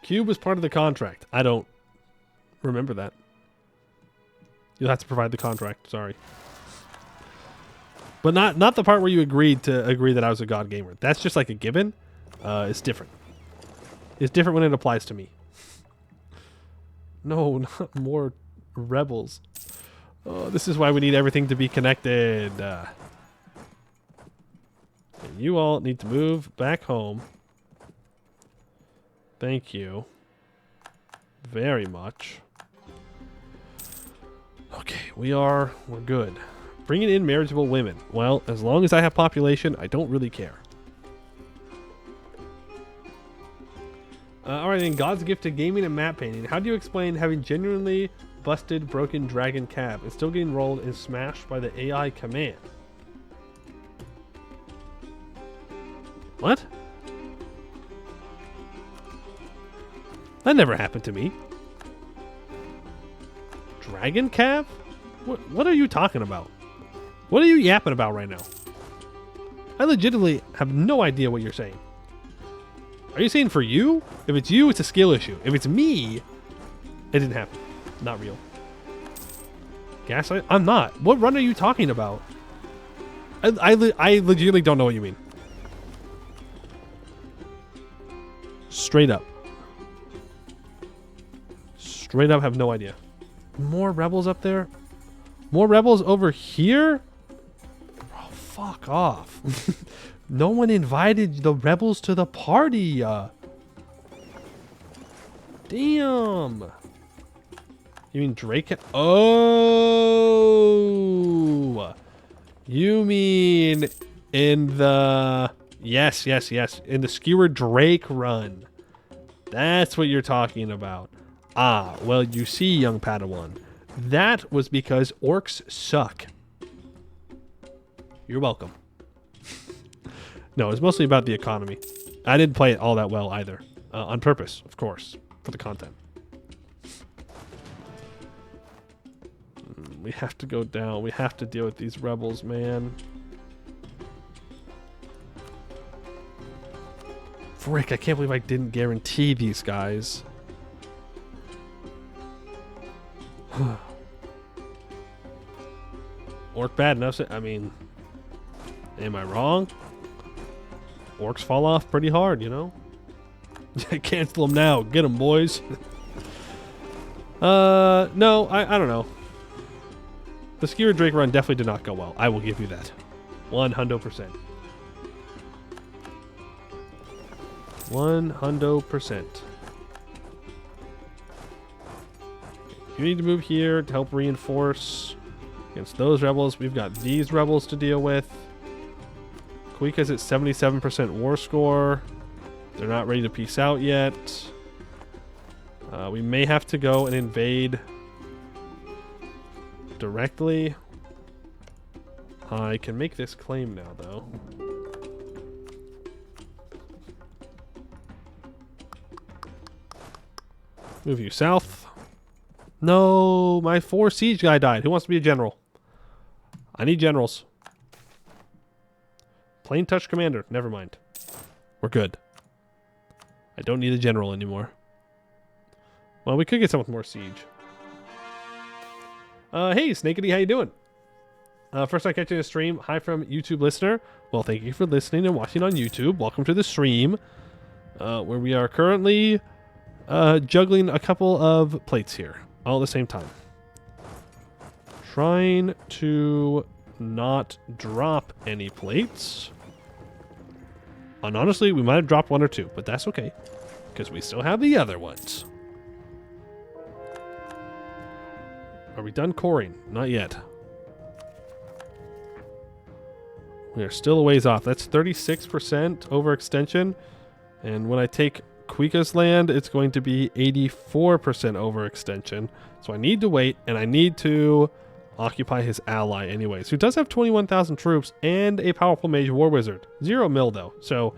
Cube was part of the contract. I don't remember that. You'll have to provide the contract. Sorry. But not the part where you agreed to agree that I was a god gamer. That's just like a given. It's different. It's different when it applies to me. No, not more rebels. Oh, this is why we need everything to be connected. And you all need to move back home. Thank you. Very much. Okay, we're good. Bringing in marriageable women. Well, as long as I have population, I don't really care. Alright, then God's gift to gaming and map painting. How do you explain having genuinely busted broken dragon cab and still getting rolled and smashed by the AI command? What? That never happened to me. Dragon cab? What are you talking about? What are you yapping about right now? I legitimately have no idea what you're saying. Are you saying for you? If it's you, it's a skill issue. If it's me, it didn't happen. Not real. Gaslight? I'm not. What run are you talking about? I legitimately don't know what you mean. Straight up. Straight up have no idea. More rebels up there? More rebels over here? Oh, fuck off. No one invited the rebels to the party. Damn. You mean Drake? Oh. You mean in the... Yes. In the Skewer Drake run. That's what you're talking about. Ah, well, you see, young Padawan. That was because orcs suck. You're welcome. No, it's mostly about the economy. I didn't play it all that well either. On purpose, of course, for the content. We have to go down. We have to deal with these rebels, man. Frick, I can't believe I didn't guarantee these guys. Orc bad enough. I mean, am I wrong? Orcs fall off pretty hard, you know? Cancel them now. Get them, boys. No, I don't know. The Skewer Drake run definitely did not go well. I will give you that. 100%. 100%. You need to move here to help reinforce against those rebels. We've got these rebels to deal with. Kuika's at 77% war score. They're not ready to peace out yet. We may have to go and invade directly. I can make this claim now, though. Move you south. No, my 4 siege guy died. Who wants to be a general? I need generals. Plain touch commander. Never mind. We're good. I don't need a general anymore. Well, we could get someone with more siege. Hey, Snakeity, how you doing? First time catching a stream. Hi from YouTube listener. Well, thank you for listening and watching on YouTube. Welcome to the stream, where we are currently juggling a couple of plates here all at the same time. Trying to not drop any plates. And honestly, we might have dropped 1 or 2, but that's okay, because we still have the other ones. Are we done coring? Not yet. We are still a ways off. That's 36% overextension. And when I take Kuika's land, it's going to be 84% overextension. So I need to wait, and I need to occupy his ally anyways, who does have 21,000 troops and a powerful mage war wizard. 0 mil, though. So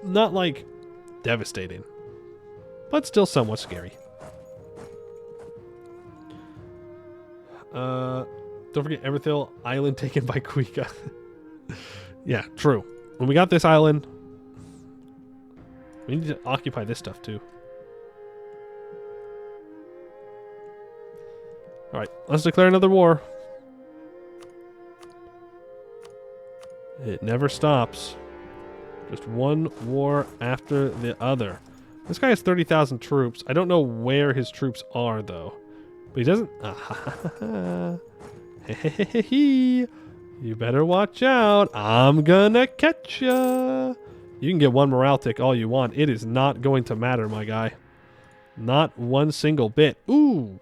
not, like, devastating. But still somewhat scary. Don't forget Everthil Island taken by Kuika. Yeah, true. When we got this island, we need to occupy this stuff too. Alright, let's declare another war. It never stops. Just one war after the other. This guy has 30,000 troops. I don't know where his troops are, though. But he doesn't... You better watch out. I'm gonna catch ya. You can get 1 morale tick all you want. It is not going to matter, my guy. Not one single bit. Ooh.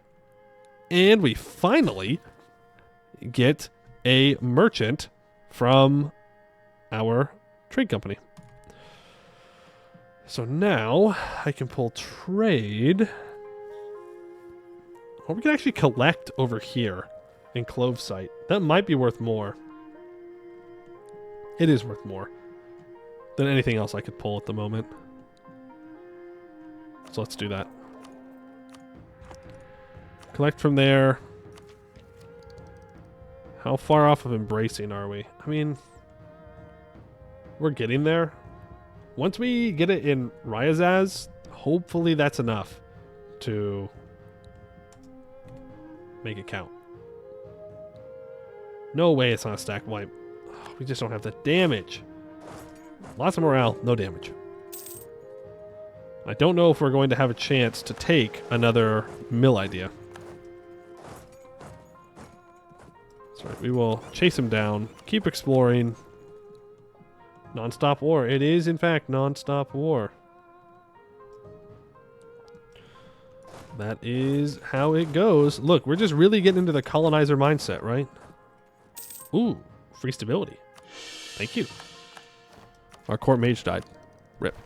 And we finally get a merchant from our trade company. So now I can pull trade. Or we can actually collect over here in Clove Site. That might be worth more. It is worth more than anything else I could pull at the moment. So let's do that. Collect from there. How far off of embracing are we? I mean, we're getting there. Once we get it in Ryazaz, hopefully that's enough to make it count. No way it's not a stack wipe. We just don't have the damage. Lots of morale, no damage. I don't know if we're going to have a chance to take another mill idea. Sorry, we will chase him down, keep exploring. Non-stop war. It is, in fact, non-stop war. That is how it goes. Look, we're just really getting into the colonizer mindset, right? Ooh, free stability. Thank you. Our court mage died. Rip.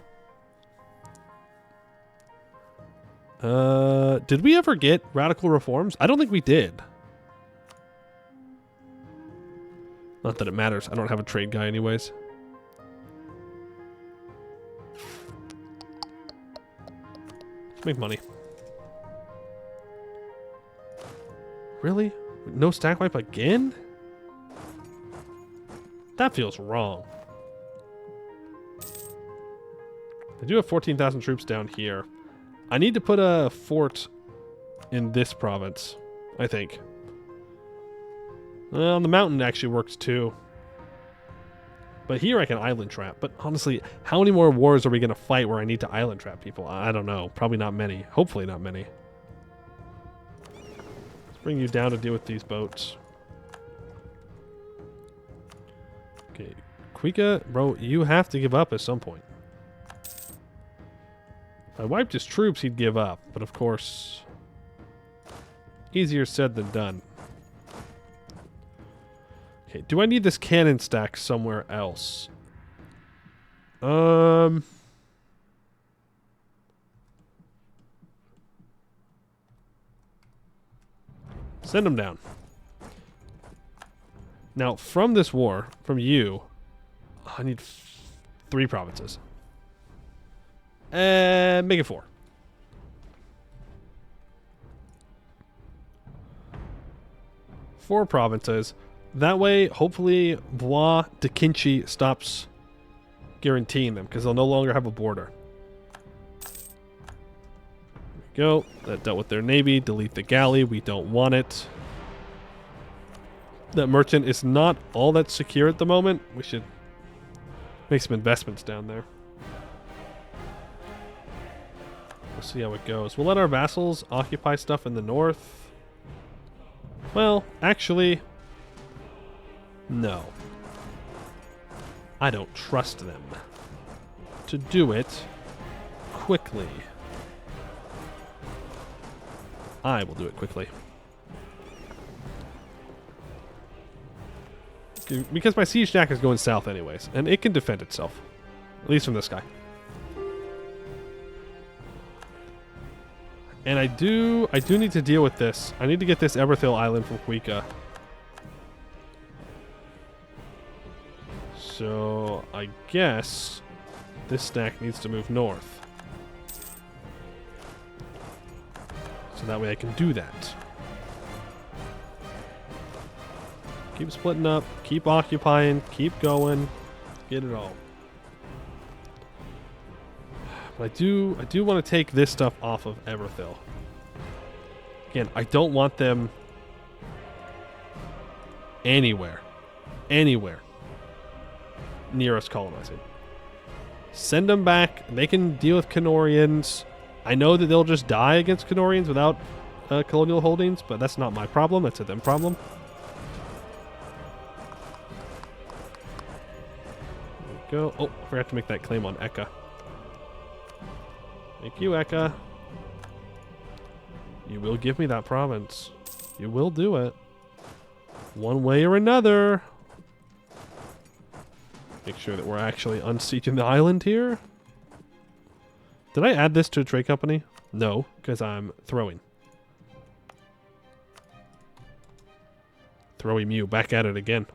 Did we ever get radical reforms? I don't think we did. Not that it matters. I don't have a trade guy anyways. Let's make money. Really? No stack wipe again? That feels wrong. I do have 14,000 troops down here. I need to put a fort in this province, I think. Well, the mountain actually works too. But here I can island trap. But honestly, how many more wars are we going to fight where I need to island trap people? I don't know. Probably not many. Hopefully not many. Let's bring you down to deal with these boats. Okay. Khugra, bro, you have to give up at some point. If I wiped his troops, he'd give up. But of course, easier said than done. Okay, do I need this cannon stack somewhere else? Send them down. Now, from this war, from you, I need 3 provinces. And make it 4. Four provinces. That way, hopefully, Blois de Kinchi stops guaranteeing them, because they'll no longer have a border. There we go. That dealt with their navy. Delete the galley. We don't want it. That merchant is not all that secure at the moment. We should make some investments down there. We'll see how it goes. We'll let our vassals occupy stuff in the north. Well, actually, no. I don't trust them to do it quickly. I will do it quickly. Because my siege stack is going south anyways, and it can defend itself. At least from this guy. And I do need to deal with this. I need to get this Everthil island from Khugra. So I guess this stack needs to move north. So that way I can do that. Keep splitting up, keep occupying, keep going, get it all. But I do want to take this stuff off of Everthil. Again, I don't want them anywhere near us colonizing. Send them back. They can deal with Canorians. I know that they'll just die against Canorians without colonial holdings, but that's not my problem. That's a them problem. There we go. Oh, I forgot to make that claim on Eka. Thank you, Eka. You will give me that province. You will do it. One way or another. Make sure that we're actually unsieging the island here. Did I add this to a trade company? No, because I'm throwing. Throwing Mew back at it again.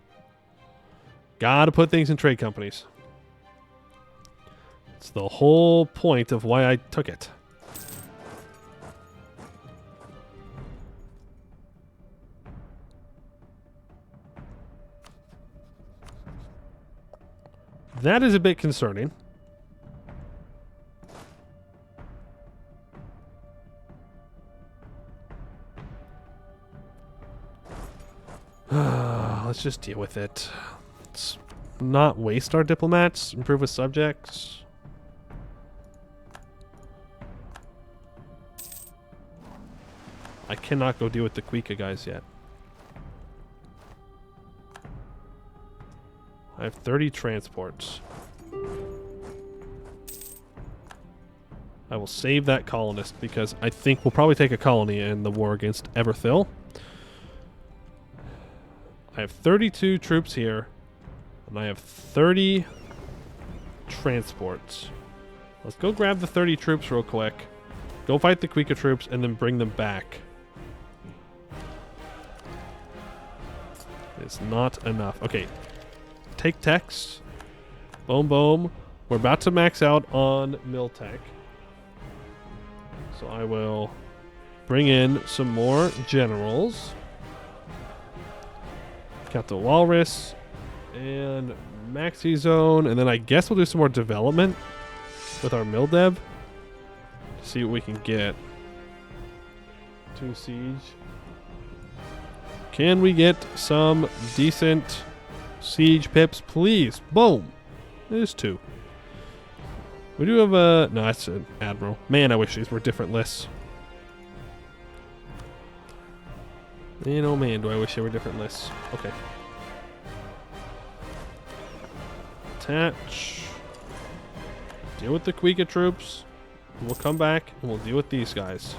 Gotta put things in trade companies. It's the whole point of why I took it. That is a bit concerning. Let's just deal with it. Let's not waste our diplomats. Improve with subjects. I cannot go deal with the Khugra guys yet. I have 30 transports. I will save that colonist because I think we'll probably take a colony in the war against Everthil. I have 32 troops here, and I have 30 transports. Let's go grab the 30 troops real quick. Go fight the Khugra troops, and then bring them back. It's not enough. Okay. Take techs. Boom, boom. We're about to max out on mill tech. So I will bring in some more generals. Got the Walrus and Maxi Zone. And then I guess we'll do some more development with our mill dev. See what we can get. 2 siege. Can we get some decent Siege pips, please. Boom. There's 2. We do have a... No, that's an admiral. Man, I wish these were different lists. Man, oh man, do I wish they were different lists. Okay. Attach. Deal with the Khugra troops. We'll come back and we'll deal with these guys.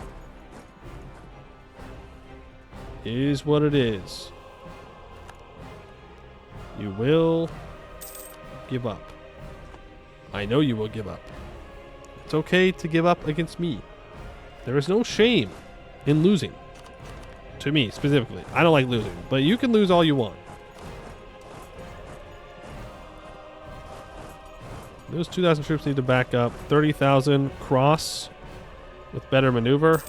Is what it is. You will give up. I know you will give up. It's okay to give up against me. There is no shame in losing. To me, specifically. I don't like losing, but you can lose all you want. Those 2,000 troops need to back up. 30,000 cross with better maneuver.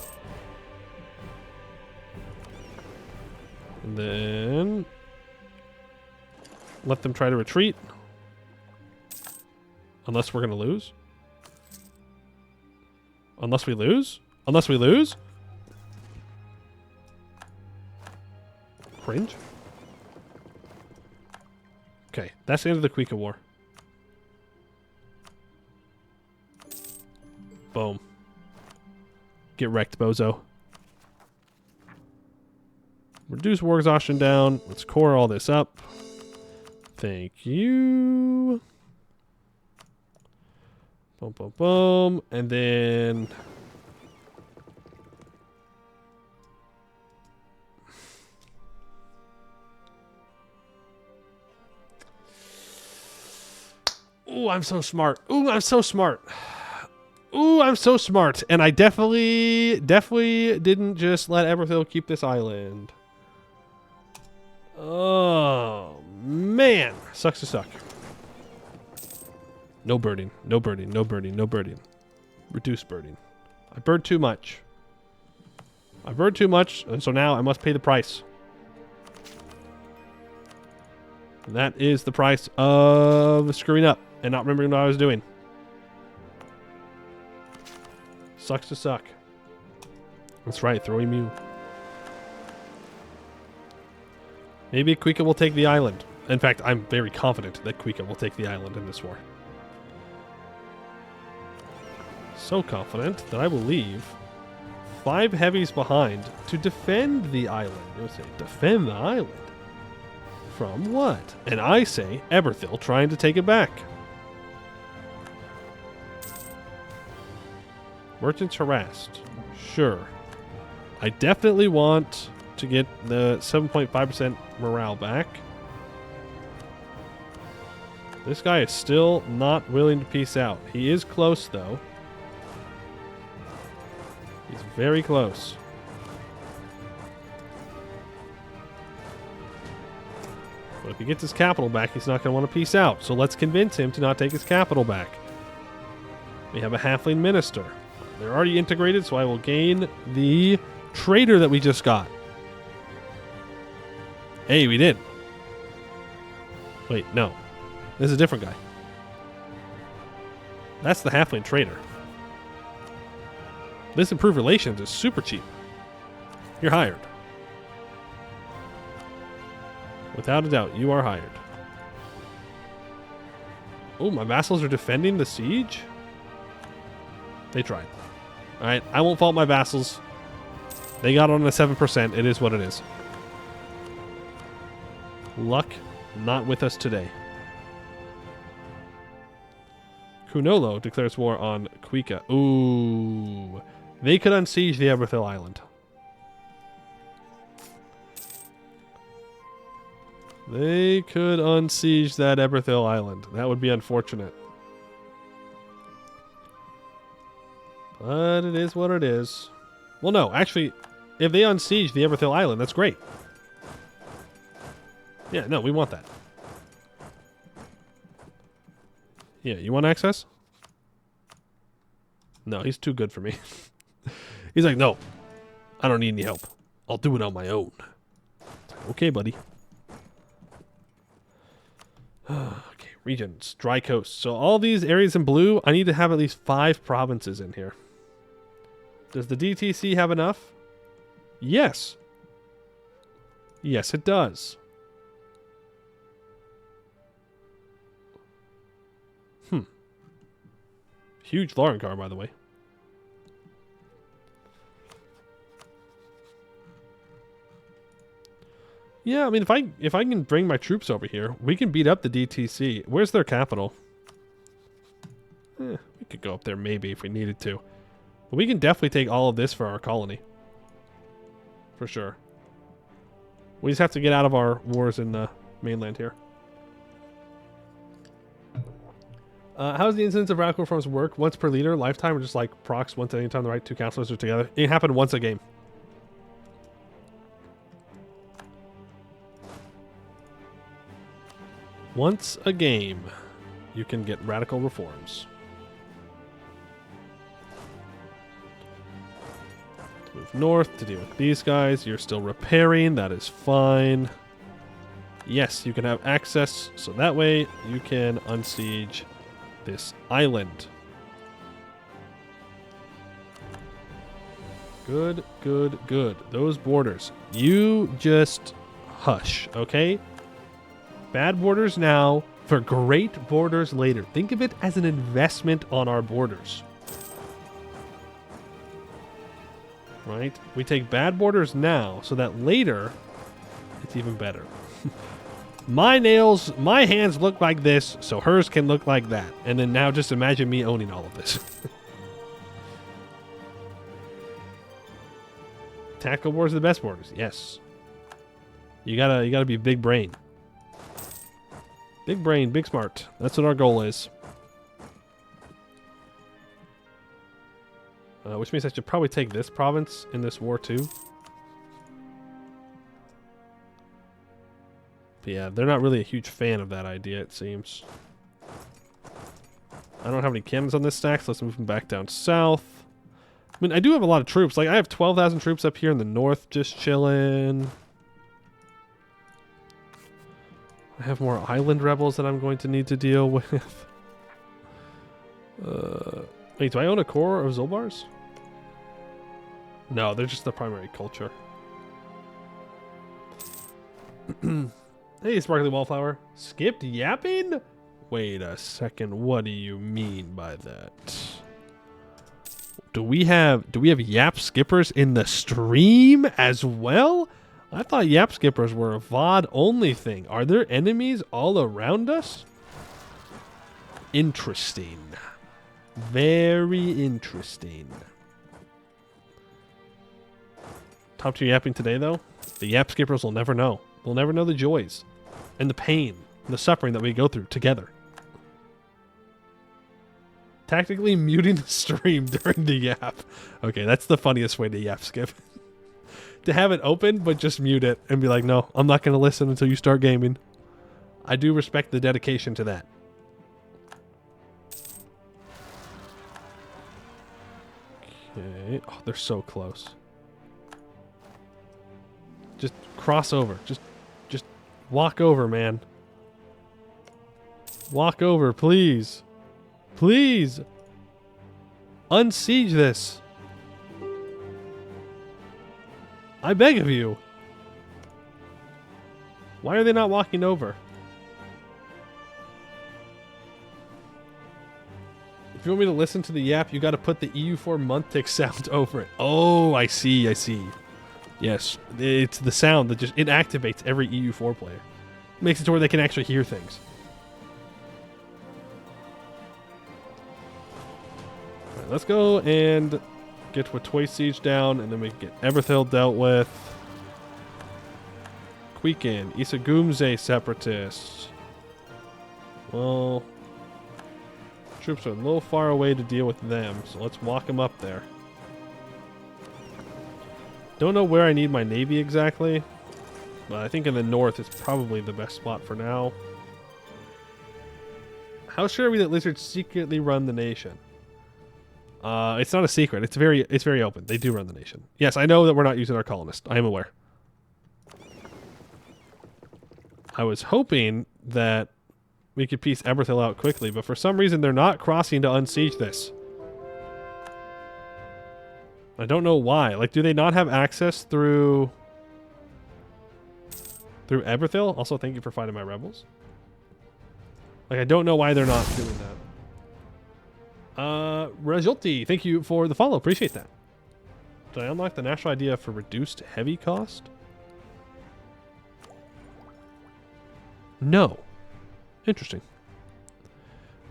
And then let them try to retreat. Unless we're going to lose. Unless we lose? Unless we lose? Cringe. Okay, that's the end of the Khugra War. Boom. Get wrecked, bozo. Reduce war exhaustion down. Let's core all this up. Thank you. Boom, boom, boom. And then... Ooh, I'm so smart. Ooh, I'm so smart. Ooh, I'm so smart. And I definitely didn't just let Eberthil keep this island. Oh, man. Sucks to suck. No birding. No birding. No birding. No birding. Reduce birding. I bird too much. I bird too much, and so now I must pay the price. And that is the price of screwing up and not remembering what I was doing. Sucks to suck. That's right, throw immune. Maybe Khugra will take the island. In fact, I'm very confident that Khugra will take the island in this war. So confident that I will leave 5 heavies behind to defend the island. You say, defend the island? From what? And I say, Eberthil trying to take it back. Merchants harassed. Sure. I definitely want to get the 7.5% morale back. This guy is still not willing to peace out. He is close, though. He's very close. But if he gets his capital back, he's not going to want to peace out. So let's convince him to not take his capital back. We have a halfling minister. They're already integrated, so I will gain the trader that we just got. Hey, we did. Wait, no. This is a different guy. That's the halfling trader. This improved relations is super cheap. You're hired. Without a doubt, you are hired. Oh, my vassals are defending the siege? They tried. Alright, I won't fault my vassals. They got on a 7%. It is what it is. Luck not with us today. Kunolo declares war on Khugra. Ooh. They could unsiege the Eberthil Island. They could unsiege that Eberthil Island. That would be unfortunate. But it is what it is. Well, no. Actually, if they unsiege the Eberthil Island, that's great. Yeah, no, we want that. Yeah, you want access? No, he's too good for me. He's like, no, I don't need any help. I'll do it on my own. Okay, buddy. Okay, regions, dry coast. So all these areas in blue, I need to have at least 5 provinces in here. Does the DTC have enough? Yes. Yes, it does. Huge Lauren car, by the way. Yeah, I mean, if I can bring my troops over here, we can beat up the DTC. Where's their capital? We could go up there maybe if we needed to. But we can definitely take all of this for our colony. For sure. We just have to get out of our wars in the mainland here. How does the incidence of radical reforms work? Once per leader, lifetime, or just like procs once at any time the right two councilors are together? It happened once a game. Once a game, you can get radical reforms. Move north to deal with these guys. You're still repairing. That is fine. Yes, you can have access, so that way you can unsiege this island. Good, good, good. Those borders. You just hush, okay? Bad borders now for great borders later. Think of it as an investment on our borders. Right? We take bad borders now so that later it's even better. My nails, my hands look like this, so hers can look like that. And then now just imagine me owning all of this. Tactical borders are the best borders, yes. You gotta be big brain. Big brain, big smart. That's what our goal is. Which means I should probably take this province in this war too. But yeah, they're not really a huge fan of that idea, it seems. I don't have any cannons on this stack, so let's move them back down south. I mean, I do have a lot of troops. Like, I have 12,000 troops up here in the north just chilling. I have more island rebels that I'm going to need to deal with. Wait, do I own a core of Zolbars? No, they're just the primary culture. Hey, Sparkly Wallflower. Skipped yapping? Wait a second. What do you mean by that? Do we have yap skippers in the stream as well? I thought yap skippers were a VOD only thing. Are there enemies all around us? Interesting. Very interesting. Top 2 yapping today, though. The yap skippers will never know. They'll never know the joys and the pain and the suffering that we go through together. Tactically muting the stream during the yap. Okay, that's the funniest way to yap skip. To have it open, but just mute it and be like, no, I'm not going to listen until you start gaming. I do respect the dedication to that. Okay. Oh, they're so close. Just cross over. Just walk over, man. Walk over, please. Please. Unsiege this. I beg of you. Why are they not walking over? If you want me to listen to the yap, you got to put the EU4 month tick sound over it. Oh, I see, I see. Yes, it's the sound that it activates every EU4 player. Makes it to where they can actually hear things. All right, let's go and get Watoi Siege down, and then we can get Everthill dealt with. Kweekin, Isagumze Separatists. Well, troops are a little far away to deal with them, so let's walk them up there. Don't know where I need my navy exactly, but I think in the north is probably the best spot for now. How sure are we that lizards secretly run the nation? It's not a secret. It's very open. They do run the nation. Yes, I know that we're not using our colonist. I am aware. I was hoping that we could piece Everthill out quickly, but for some reason they're not crossing to unsiege this. I don't know why. Like, do they not have access through Everthill? Also, thank you for fighting my rebels. Like, I don't know why they're not doing Rajulti, thank you for the follow. Appreciate that. Did I unlock the national idea for reduced heavy cost? No. Interesting.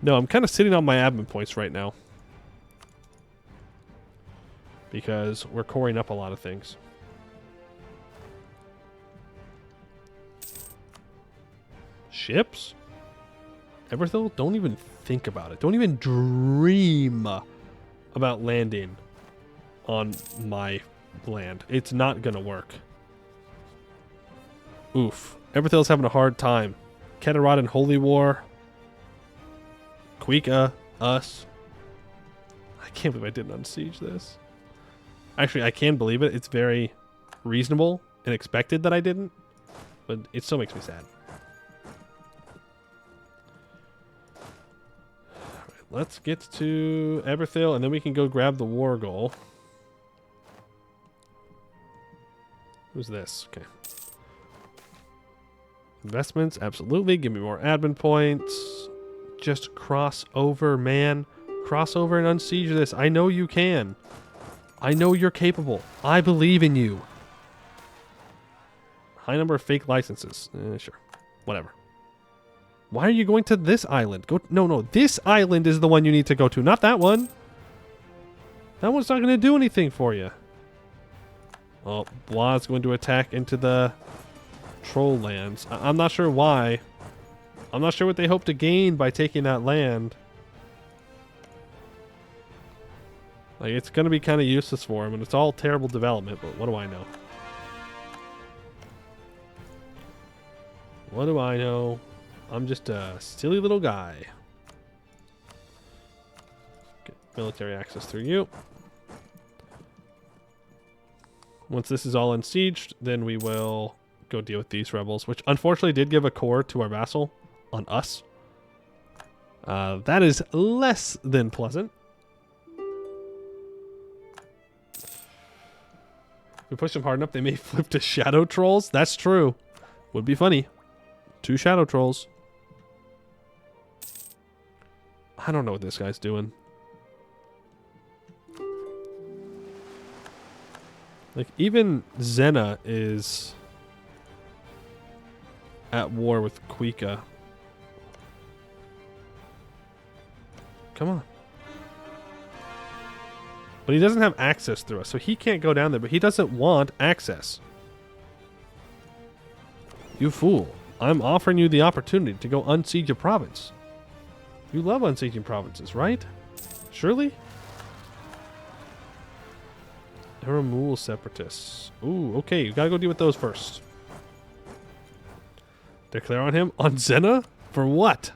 No, I'm kind of sitting on my admin points right now. Because we're coring up a lot of things. Ships? Everthil? Don't even think about it. Don't even dream about landing on my land. It's not gonna work. Oof. Everthil's having a hard time. Kedarod and Holy War. Khugra, us. I can't believe I didn't unsiege this. Actually, I can believe it. It's very reasonable and expected that I didn't. But it still makes me sad. Alright, let's get to Everthil, and then we can go grab the war goal. Who's this? Okay. Investments, absolutely. Give me more admin points. Just cross over, man. Cross over and unsiege this. I know you can. I know you're capable. I believe in you. High number of fake licenses. Sure. Whatever. Why are you going to this island? Go. No. This island is the one you need to go to, not that one. That one's not going to do anything for you. Well, Bla's going to attack into the troll lands. I'm not sure why. I'm not sure what they hope to gain by taking that land. Like, it's going to be kind of useless for him, and it's all terrible development, but what do I know? What do I know? I'm just a silly little guy. Get military access through you. Once this is all unsieged, then we will go deal with these rebels, which unfortunately did give a core to our vassal on us. That is less than pleasant. If we push them hard enough, they may flip to shadow trolls. That's true. Would be funny. 2 shadow trolls. I don't know what this guy's doing. Like, even Zena is at war with Khugra. Come on. But he doesn't have access through us, so he can't go down there, but he doesn't want access. You fool. I'm offering you the opportunity to go unsiege a province. You love unsieging provinces, right? Surely? Eramul separatists. Ooh, okay, you gotta go deal with those first. Declare on him? On Zena? For what?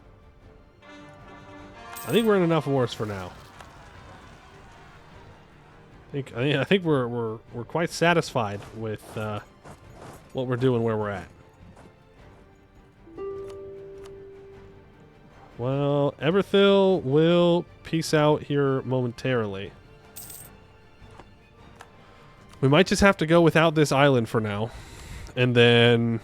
I think we're in enough wars for now. I think we're quite satisfied with what we're doing where we're at. Well, Everthil will peace out here momentarily. We might just have to go without this island for now. And then...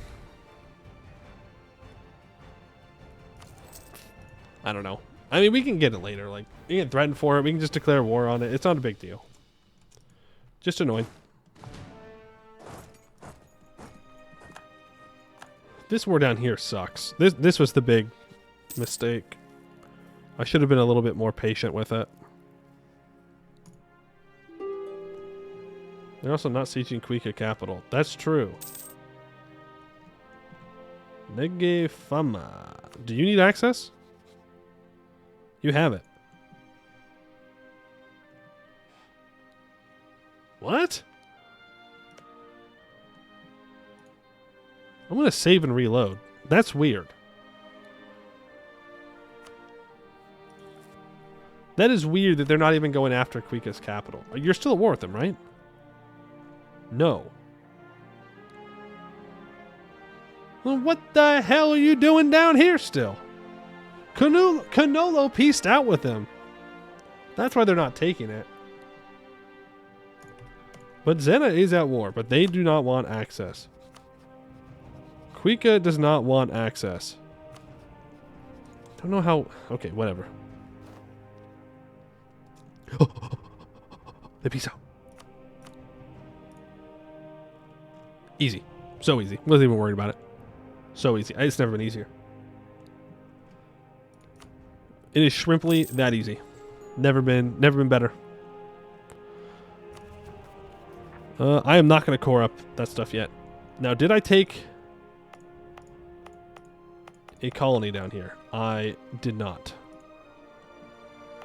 I don't know. I mean, we can get it later. Like, we can threaten for it. We can just declare war on it. It's not a big deal. Just annoying. This war down here sucks. This was the big mistake. I should have been a little bit more patient with it. They're also not sieging Khugra capital. That's true. Nege Fama. Do you need access? You have it. What? I'm going to save and reload. That's weird. That is weird that they're not even going after Khugra's capital. You're still at war with them, right? No. Well, what the hell are you doing down here still? Canolo pieced out with them. That's why they're not taking it. But Zena is at war, but they do not want access. Khugra does not want access. Don't know how... Okay, whatever. They peace out. Easy. So easy. Wasn't even worried about it. So easy. It's never been easier. It is shrimply that easy. Never been better. I am not going to core up that stuff yet. Now, did I take a colony down here? I did not.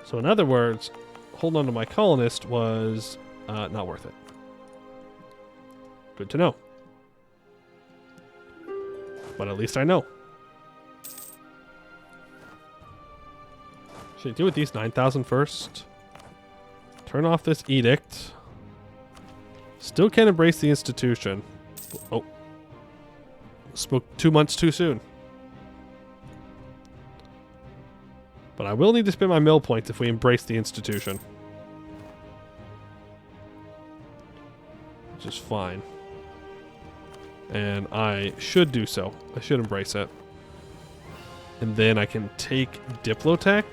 So in other words, holding on to my colonist was not worth it. Good to know. But at least I know. Should I do with these 9,000 first? Turn off this edict. Still can't embrace the institution. Oh. Spoke 2 months too soon. But I will need to spend my mill points if we embrace the institution. Which is fine. And I should do so. I should embrace it. And then I can take Diplotech.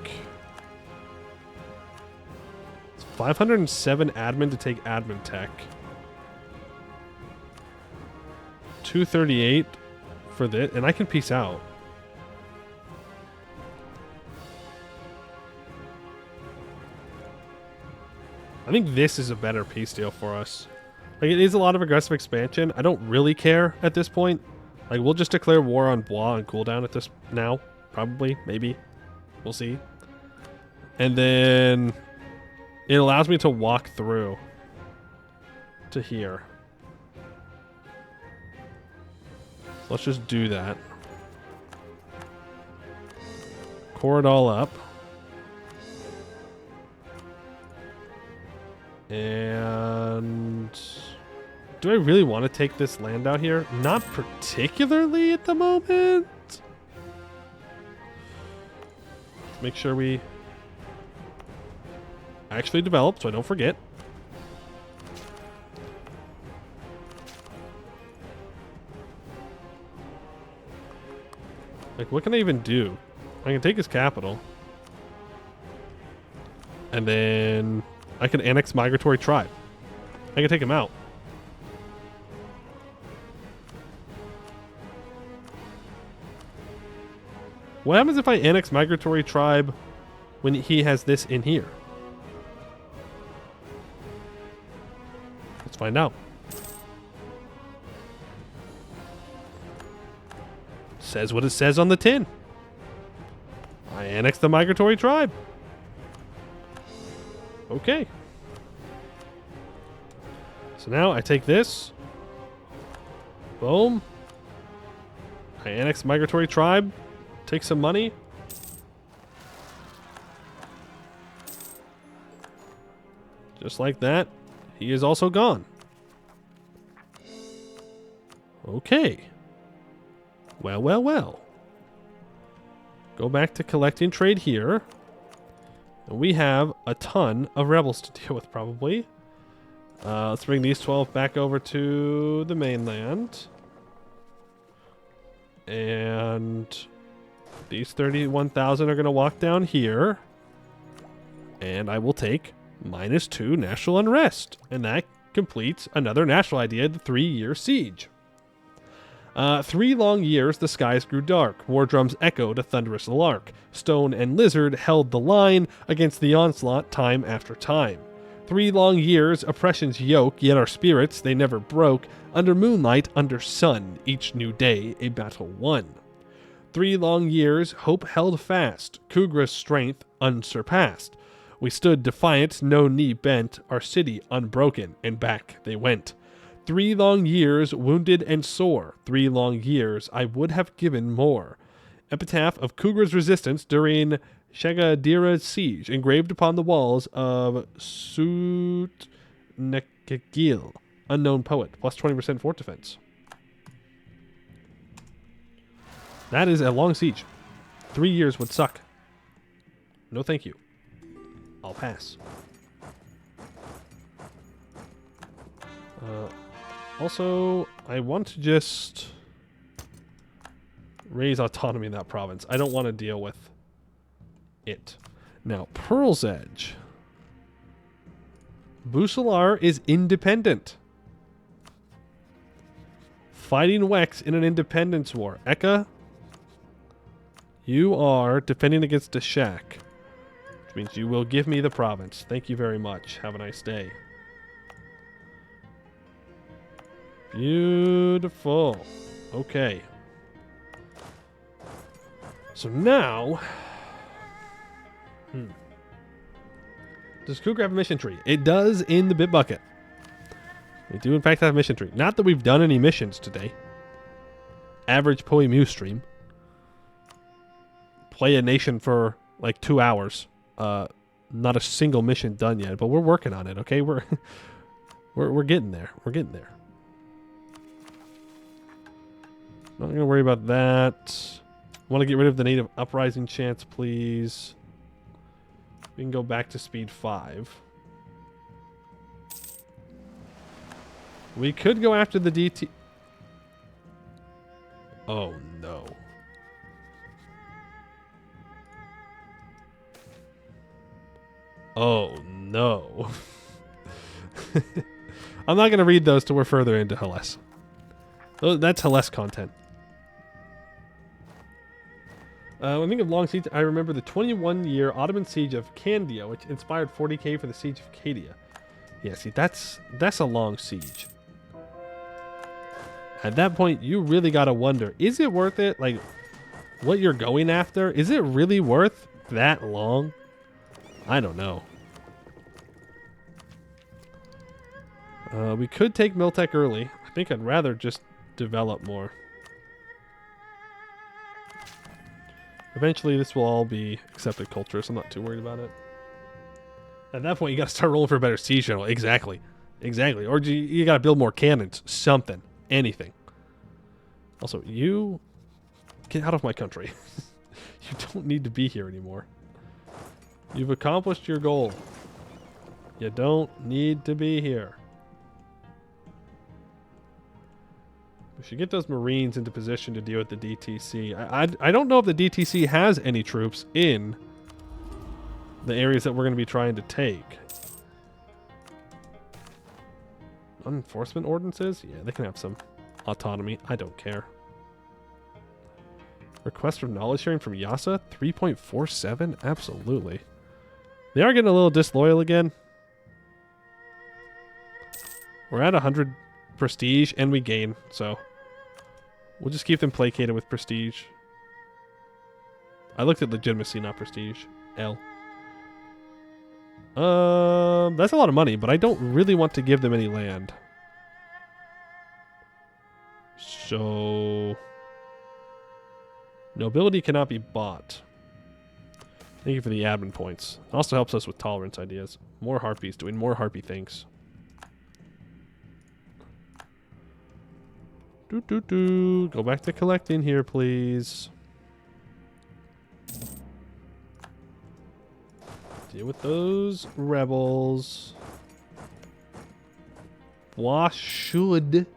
It's 507 admin to take admin tech. 238 for this. And I can peace out. I think this is a better peace deal for us. Like, it is a lot of aggressive expansion. I don't really care at this point. Like, we'll just declare war on Bois and cooldown at this now. Probably. Maybe. We'll see. And then it allows me to walk through to here. Let's just do that. Core it all up. And do I really want to take this land out here? Not particularly at the moment. Let's make sure we actually develop so I don't forget. Like, what can I even do? I can take his capital. And then I can annex Migratory Tribe. I can take him out. What happens if I annex Migratory Tribe when he has this in here? Let's find out. Says what it says on the tin. I annex the Migratory Tribe. Okay. So now I take this. Boom. I annex Migratory Tribe. Take some money. Just like that. He is also gone. Okay. Well, well, well. Go back to collecting trade here. And we have a ton of rebels to deal with, probably. Let's bring these 12 back over to the mainland. And these 31,000 are going to walk down here. And I will take -2 national unrest. And that completes another national idea, the 3-year siege. 3 long years, the skies grew dark. War drums echoed a thunderous lark. Stone and Lizard held the line against the onslaught time after time. 3 long years, oppression's yoke, yet our spirits, they never broke. Under moonlight, under sun, each new day a battle won. 3 long years, hope held fast. Khugra's strength unsurpassed. We stood defiant, no knee bent, our city unbroken, and back they went. 3 long years, wounded and sore. 3 long years, I would have given more. Epitaph of Khugra's resistance during Shagadira's siege, engraved upon the walls of Sut-Nekagil. Unknown poet, plus 20% fort defense. That is a long siege. 3 years would suck. No thank you. I'll pass. Also, I want to just raise autonomy in that province. I don't want to deal with it. Now, Pearl's Edge. Busalar is independent. Fighting Wex in an independence war. Eka, you are defending against Deshak, which means you will give me the province. Thank you very much. Have a nice day. Beautiful. Okay. So now... Does Khugra have a mission tree? It does in the bit bucket. We do in fact have a mission tree. Not that we've done any missions today. Average Poemu stream. Play a nation for like 2 hours. Not a single mission done yet, but we're working on it, okay? We're getting there. We're getting there. Not gonna worry about that. Want to get rid of the native uprising chance, please. We can go back to speed 5. We could go after the DT. Oh no. Oh no. I'm not going to read those till we're further into Hellas. That's Hellas content. When I think of long siege, I remember the 21-year Ottoman siege of Candia, which inspired 40k for the siege of Cadia. Yeah, see, that's a long siege. At that point, you really gotta wonder, is it worth it? Like, what you're going after, is it really worth that long? I don't know. We could take Miltech early. I think I'd rather just develop more. Eventually, this will all be accepted culture, so I'm not too worried about it. At that point, you gotta start rolling for a better siege general. Exactly. Exactly. Or you gotta build more cannons. Something. Anything. Also, you get out of my country. You don't need to be here anymore. You've accomplished your goal. You don't need to be here. We should get those Marines into position to deal with the DTC. I don't know if the DTC has any troops in the areas that we're going to be trying to take. Enforcement ordinances? Yeah, they can have some autonomy. I don't care. Request for knowledge sharing from Yasa? 3.47? Absolutely. They are getting a little disloyal again. We're at 100 prestige and we gain, so we'll just keep them placated with prestige. I looked at legitimacy, not prestige. L. That's a lot of money, but I don't really want to give them any land. So nobility cannot be bought. Thank you for the admin points. It also helps us with tolerance ideas. More harpies doing more harpy things. Go back to collecting here, please. Deal with those rebels. Bois should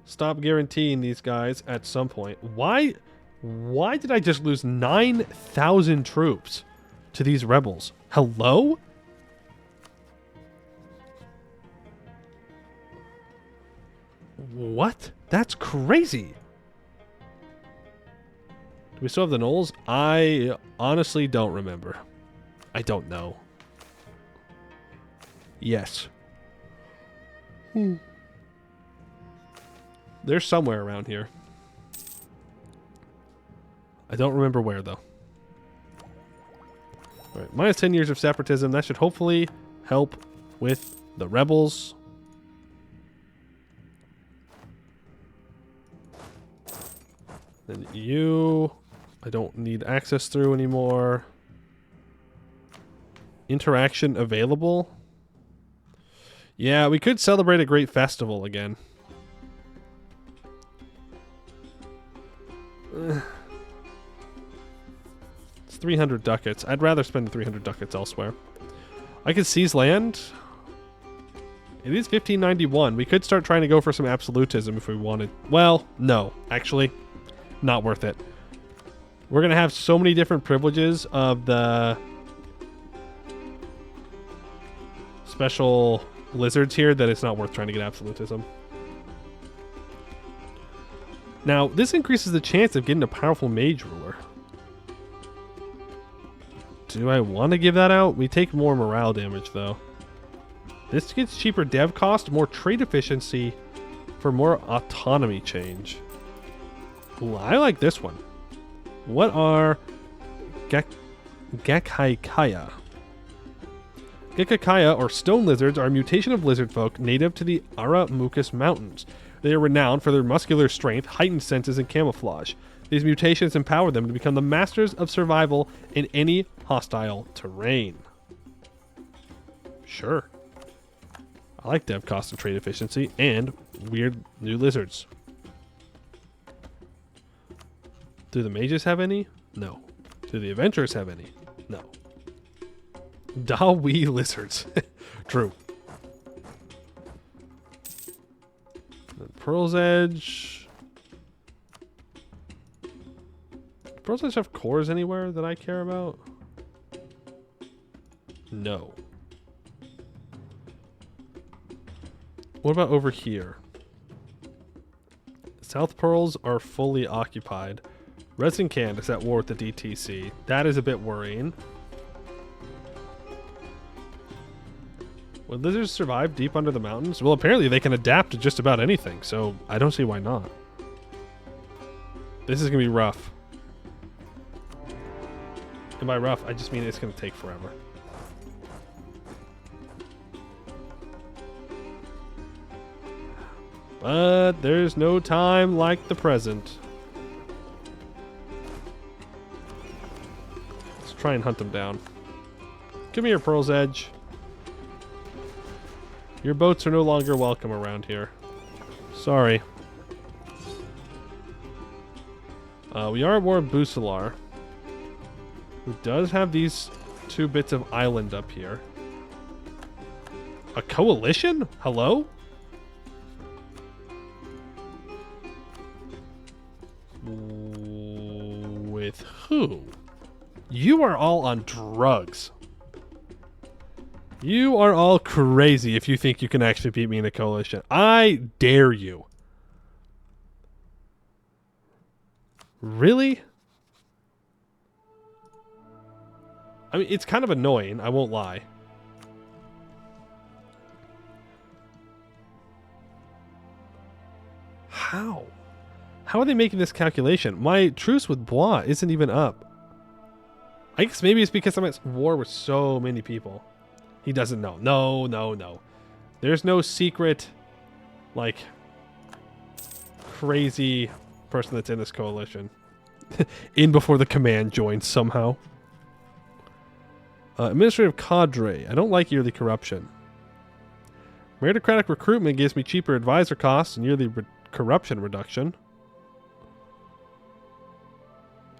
stop guaranteeing these guys at some point. Why did I just lose 9,000 troops to these rebels? Hello? What? That's crazy. Do we still have the Knolls? I honestly don't remember. I don't know. Yes. They're somewhere around here. I don't remember where, though. Alright, minus 10 years of separatism. That should hopefully help with the rebels. Then you... I don't need access through anymore. Interaction available. Yeah, we could celebrate a great festival again. It's 300 ducats. I'd rather spend the 300 ducats elsewhere. I could seize land. It is 1591. We could start trying to go for some absolutism if we wanted. Well, no. Actually, not worth it. We're going to have so many different privileges of the... special lizards here that it's not worth trying to get absolutism. Now, this increases the chance of getting a powerful mage ruler. Do I want to give that out? We take more morale damage, though. This gets cheaper dev cost, more trade efficiency, for more autonomy change. Ooh, I like this one. What are Gekhaikaya? Gekhaikaya, or stone lizards, are a mutation of lizard folk native to the Aramukas Mountains. They are renowned for their muscular strength, heightened senses, and camouflage. These mutations empower them to become the masters of survival in any hostile terrain. Sure. I like dev cost and trade efficiency, and weird new lizards. Do the mages have any? No. Do the adventurers have any? No. Dawi lizards. True. Pearl's Edge. Pearl's Edge have cores anywhere that I care about? No. What about over here? South Pearls are fully occupied. Resin Can is at war with the DTC. That is a bit worrying. Would lizards survive deep under the mountains? Well, apparently they can adapt to just about anything, so I don't see why not. This is going to be rough. And by rough, I just mean it's going to take forever. But there's no time like the present. Let's try and hunt them down. Give me your Pearl's Edge. Your boats are no longer welcome around here. Sorry. We are at war with Busalar, who does have these 2 bits of island up here. A coalition? Hello? With who? You are all on drugs. You are all crazy if you think you can actually beat me in a coalition. I dare you. Really? I mean, it's kind of annoying, I won't lie. How? How are they making this calculation? My truce with Bois isn't even up. I guess maybe it's because I'm at war with so many people. He doesn't know. No, no, no. There's no secret, like, crazy person that's in this coalition. In before the command joins somehow. Administrative cadre. I don't like yearly corruption. Meritocratic recruitment gives me cheaper advisor costs and yearly corruption reduction.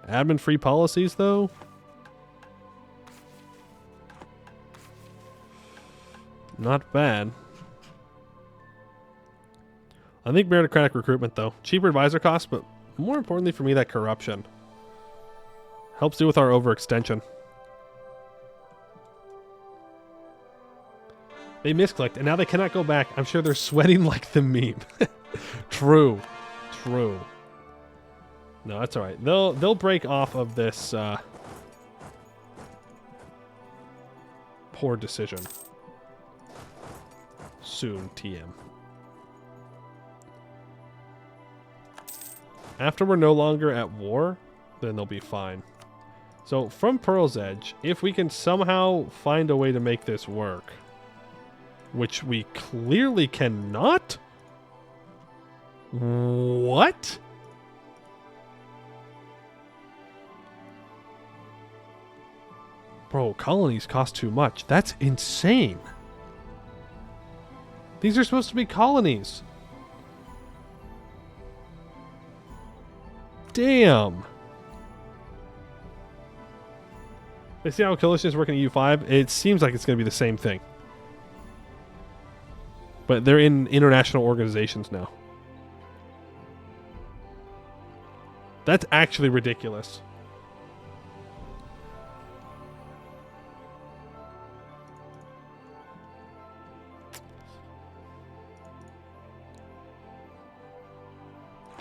Admin-free policies, though? Not bad. I think meritocratic recruitment, though. Cheaper advisor costs, but more importantly for me, that corruption. Helps do with our overextension. They misclicked, and now they cannot go back. I'm sure they're sweating like the meme. True. True. No, that's alright. They'll break off of this poor decision. Soon, TM. After we're no longer at war, then they'll be fine. So, from Pearl's Edge, if we can somehow find a way to make this work, which we clearly cannot? What? Bro, colonies cost too much. That's insane. These are supposed to be colonies. Damn. They see how coalitions working at U5? It seems like it's going to be the same thing. But they're in international organizations now. That's actually ridiculous.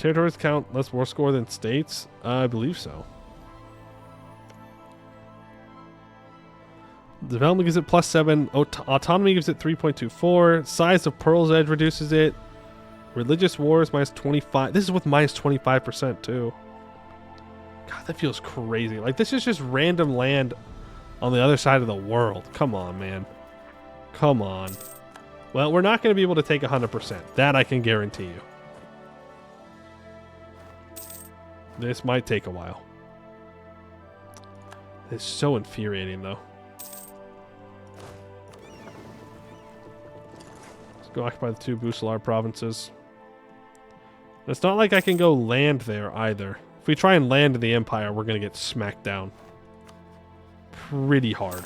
Territories count less war score than states? I believe so. Development gives it +7. Autonomy gives it 3.24. Size of Pearl's Edge reduces it. Religious Wars -25. This is with -25% too. God, that feels crazy. Like, this is just random land on the other side of the world. Come on, man. Come on. Well, we're not going to be able to take 100%. That I can guarantee you. This might take a while. It's so infuriating, though. Let's go occupy the 2 Busalar provinces. It's not like I can go land there, either. If we try and land in the Empire, we're going to get smacked down. Pretty hard.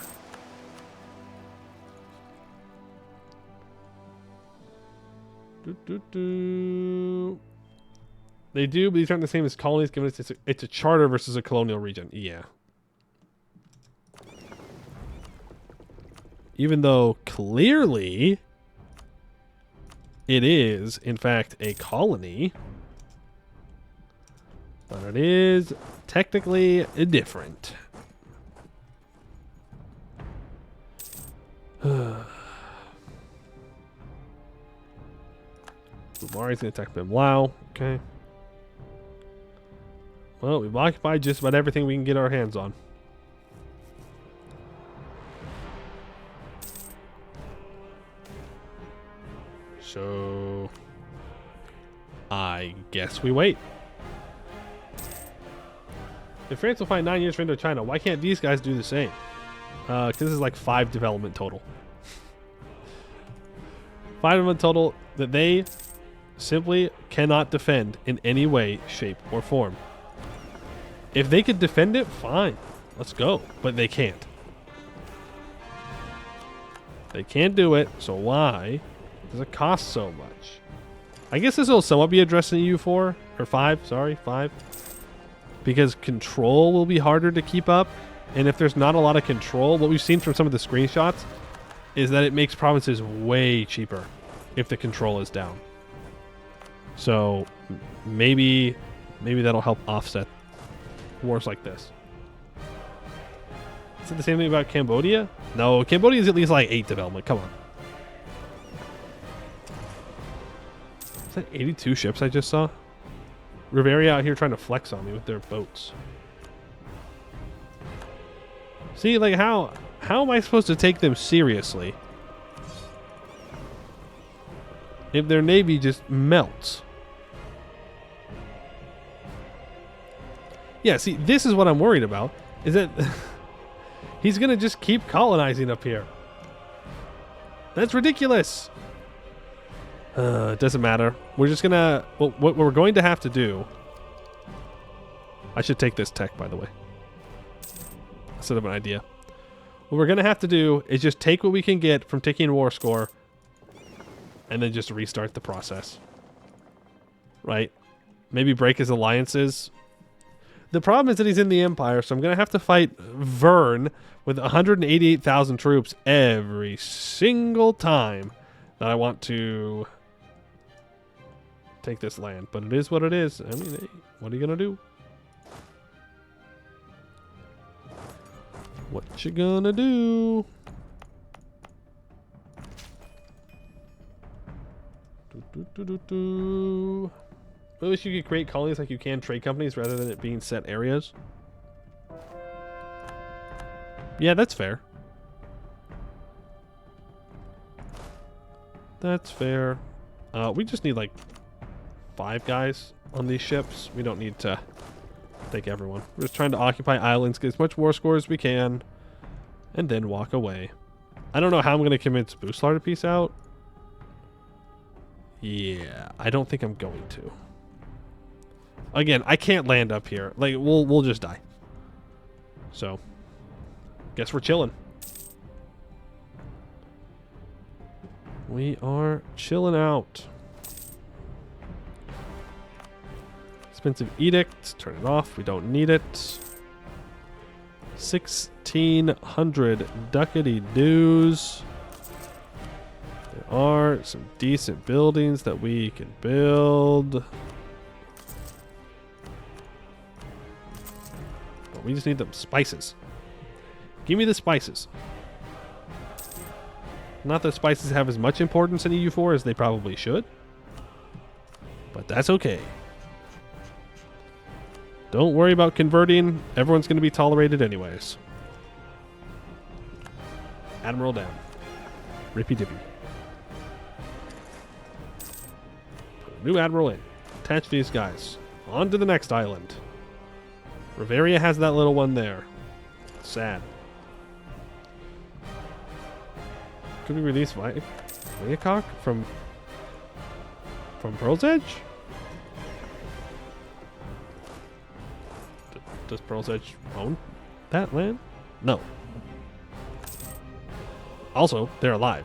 They do, but these aren't the same as colonies, given it's a charter versus a colonial region. Yeah. Even though clearly it is, in fact, a colony, but it is technically different. Mari's gonna attack Bimlao. Okay. Well, we've occupied just about everything we can get our hands on. So I guess we wait. If France will find 9 years for Indochina, why can't these guys do the same? Because this is like 5 development total. 5 development total that they simply cannot defend in any way, shape, or form. If they could defend it, fine. Let's go. But they can't. They can't do it, so why does it cost so much? I guess this will somewhat be addressed in EU4, or 5, sorry, 5. Because control will be harder to keep up, and if there's not a lot of control, what we've seen from some of the screenshots is that it makes provinces way cheaper if the control is down. So maybe that'll help offset wars like this. Is it the same thing about Cambodia? No, Cambodia is at least like 8 development. Come on. Is that 82 ships I just saw? Riveria out here trying to flex on me with their boats. See, like, how am I supposed to take them seriously if their navy just melts? Yeah, see, this is what I'm worried about, is that he's going to just keep colonizing up here. That's ridiculous. It doesn't matter. We're just going to... Well, what we're going to have to do... I should take this tech, by the way. Instead of an idea. What we're going to have to do is just take what we can get from taking war score and then just restart the process. Right? Maybe break his alliances. The problem is that he's in the Empire, so I'm going to have to fight Vern with 188,000 troops every single time that I want to take this land. But it is what it is. I mean, hey, what are you going to do? What you gonna do? I wish you could create colonies like you can trade companies rather than it being set areas. Yeah, that's fair. That's fair. We just need like 5 guys on these ships. We don't need to take everyone. We're just trying to occupy islands, get as much war score as we can, and then walk away. I don't know how I'm going to convince Buslar to peace out. Yeah, I don't think I'm going to. Again, I can't land up here. Like, we'll just die. So, guess we're chilling. We are chilling out. Expensive edict. Turn it off. We don't need it. 1,600 ducati dues. There are some decent buildings that we can build. We just need the spices. Give me the spices. Not that spices have as much importance in EU4 as they probably should. But that's okay. Don't worry about converting. Everyone's going to be tolerated anyways. Admiral down. Rippy dippy. Put a new admiral in. Attach these guys. On to the next island. Riveria has that little one there. Sad. Could we release Viacock from Pearl's Edge? Does Pearl's Edge own that land? No. Also, they're alive.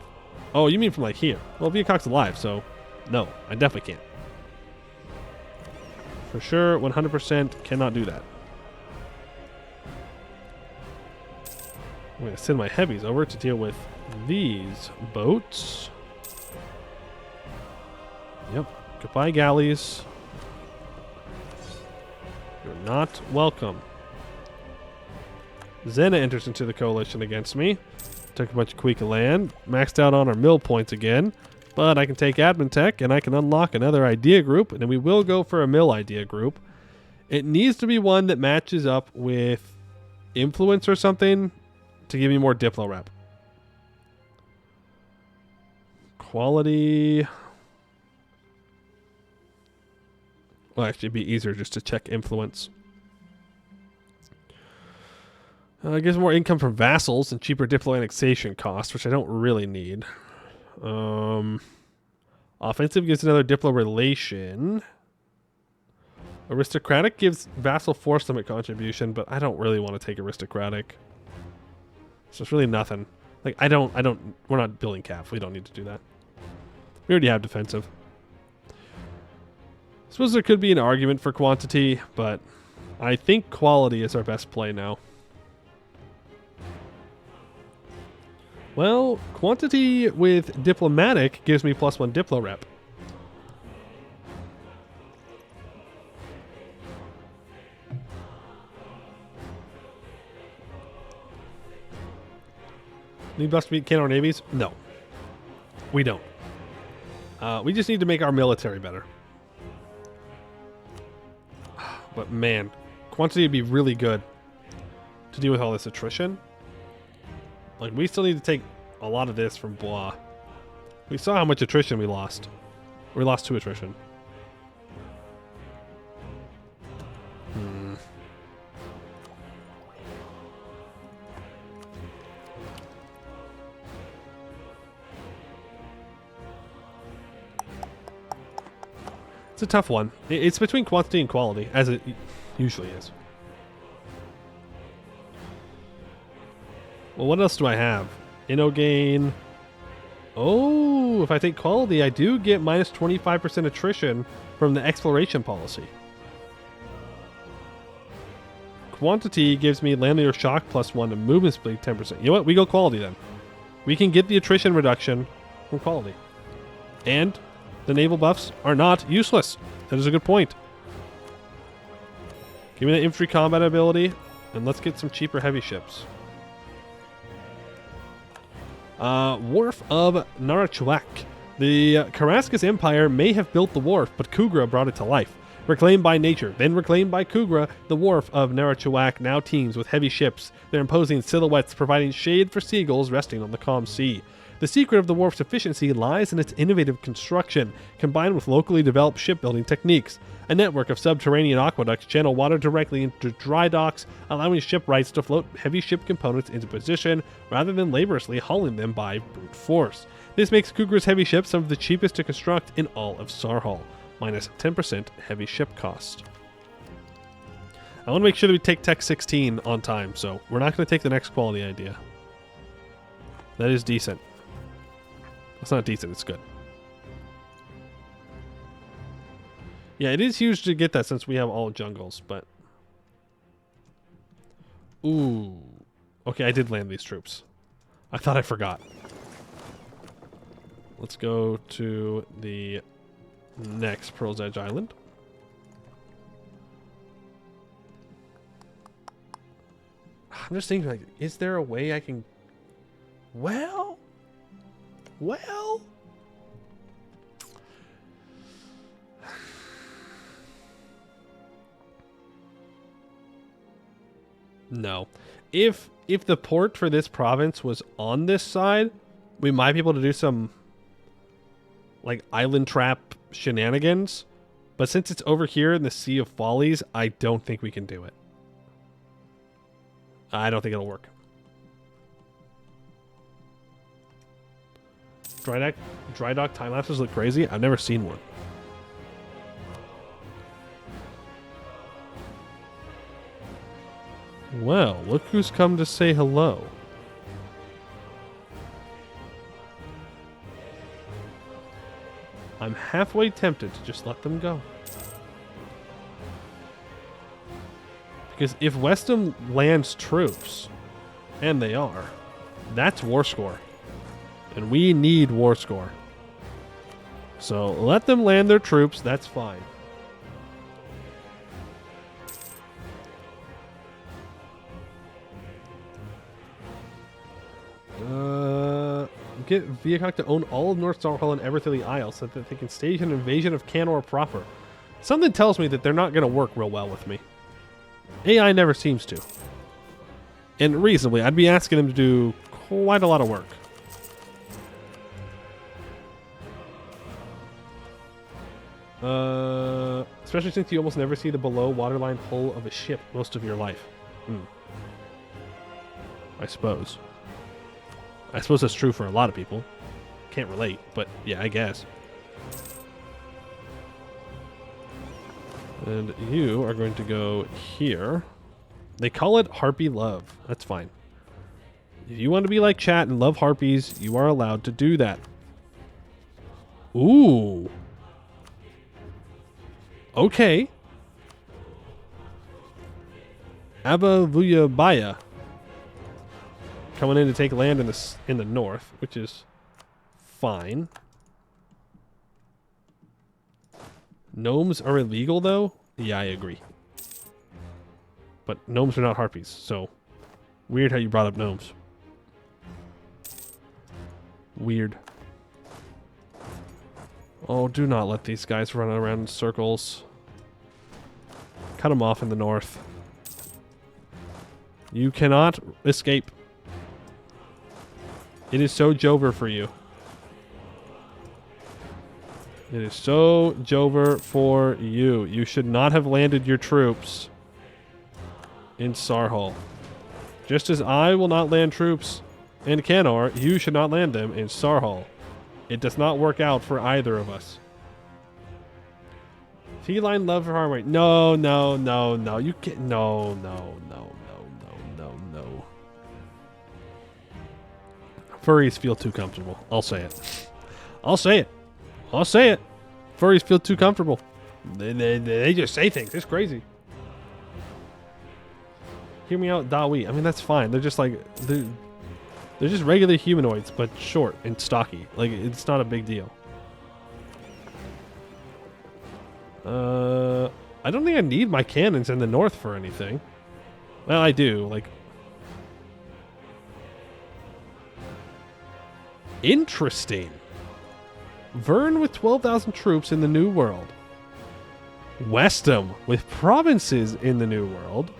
Oh, you mean from like here? Well, Viacock's alive, so no, I definitely can't. For sure, 100% cannot do that. I'm going to send my heavies over to deal with these boats. Yep. Goodbye, galleys. You're not welcome. Zena enters into the coalition against me. Took a bunch of Kuika land. Maxed out on our mill points again. But I can take admin tech and I can unlock another idea group. And then we will go for a mill idea group. It needs to be one that matches up with influence or something to give me more Diplo rep. Quality. Well, actually, it'd be easier just to check influence. It gives more income from vassals and cheaper Diplo annexation costs, which I don't really need. Offensive gives another Diplo relation. Aristocratic gives vassal force limit contribution, but I don't really want to take aristocratic. So it's really nothing. Like, we're not building cap. We don't need to do that. We already have defensive. I suppose there could be an argument for quantity, but I think quality is our best play now. Well, quantity with diplomatic gives me +1 Diplo rep. Need us to beat Canada navies? No. We don't. We just need to make our military better. But man, quantity would be really good to deal with all this attrition. Like, we still need to take a lot of this from Blois. We saw how much attrition we lost. We lost 2 attrition. It's a tough one. It's between quantity and quality, as it usually is. Well, what else do I have? Inno gain. Oh, if I take quality, I do get minus 25% attrition from the exploration policy. Quantity gives me land leader shock +1 and movement speed 10%. You know what? We go quality then. We can get the attrition reduction from quality. And the naval buffs are not useless. That is a good point. Give me the infantry combat ability, and let's get some cheaper heavy ships. Wharf of Narachuak. The Carrascus Empire may have built the wharf, but Khugra brought it to life. Reclaimed by nature, then reclaimed by Khugra, the wharf of Narachuak now teems with heavy ships, their imposing silhouettes providing shade for seagulls resting on the calm sea. The secret of the wharf's efficiency lies in its innovative construction, combined with locally developed shipbuilding techniques. A network of subterranean aqueducts channel water directly into dry docks, allowing shipwrights to float heavy ship components into position rather than laboriously hauling them by brute force. This makes Khugra's heavy ships some of the cheapest to construct in all of Sarhal, minus 10% heavy ship cost. I want to make sure that we take Tech 16 on time, so we're not going to take the next quality idea. That is decent. It's not decent, it's good. Yeah, it is huge to get that since we have all jungles, but... Ooh. Okay, I did land these troops. I thought I forgot. Let's go to the next Pearl's Edge Island. I'm just thinking, like, is there a way I can... Well... No. If the port for this province was on this side, we might be able to do some, like, island trap shenanigans. But since it's over here in the Sea of Follies, I don't think we can do it. I don't think it'll work. Dry dock time lapses look crazy. I've never seen one. Well, look who's come to say hello. I'm halfway tempted to just let them go. Because if Westham lands troops, and they are, that's war score. And we need war score. So let them land their troops, that's fine. Get Viacok to own all of North Sarhal and Everthilly Isles so that they can stage an invasion of Canor proper. Something tells me that they're not going to work real well with me. AI never seems to. And reasonably, I'd be asking them to do quite a lot of work. Especially since you almost never see the below waterline hull of a ship most of your life. I suppose. I suppose that's true for a lot of people. Can't relate, but yeah, I guess. And you are going to go here. They call it Harpy Love. That's fine. If you want to be like chat and love harpies, you are allowed to do that. Ooh. Okay. Abba Vuyabaya. Coming in to take land in the north, which is fine. Gnomes are illegal, though? Yeah, I agree. But gnomes are not harpies, so... Weird how you brought up gnomes. Weird. Oh, do not let these guys run around in circles. Cut them off in the north. You cannot escape. It is so Jover for you. It is so Jover for you. You should not have landed your troops in Sarhal. Just as I will not land troops in Canor, you should not land them in Sarhal. It does not work out for either of us. Feline love for harmony. No. You can't. No. Furries feel too comfortable. I'll say it. Furries feel too comfortable. They just say things. It's crazy. Hear me out, Dawi. I mean, that's fine. They're just like... They're just regular humanoids, but short and stocky. Like, it's not a big deal. I don't think I need my cannons in the north for anything. Well, I do. Like... Interesting. Vern with 12,000 troops in the New World. Westham with provinces in the New World.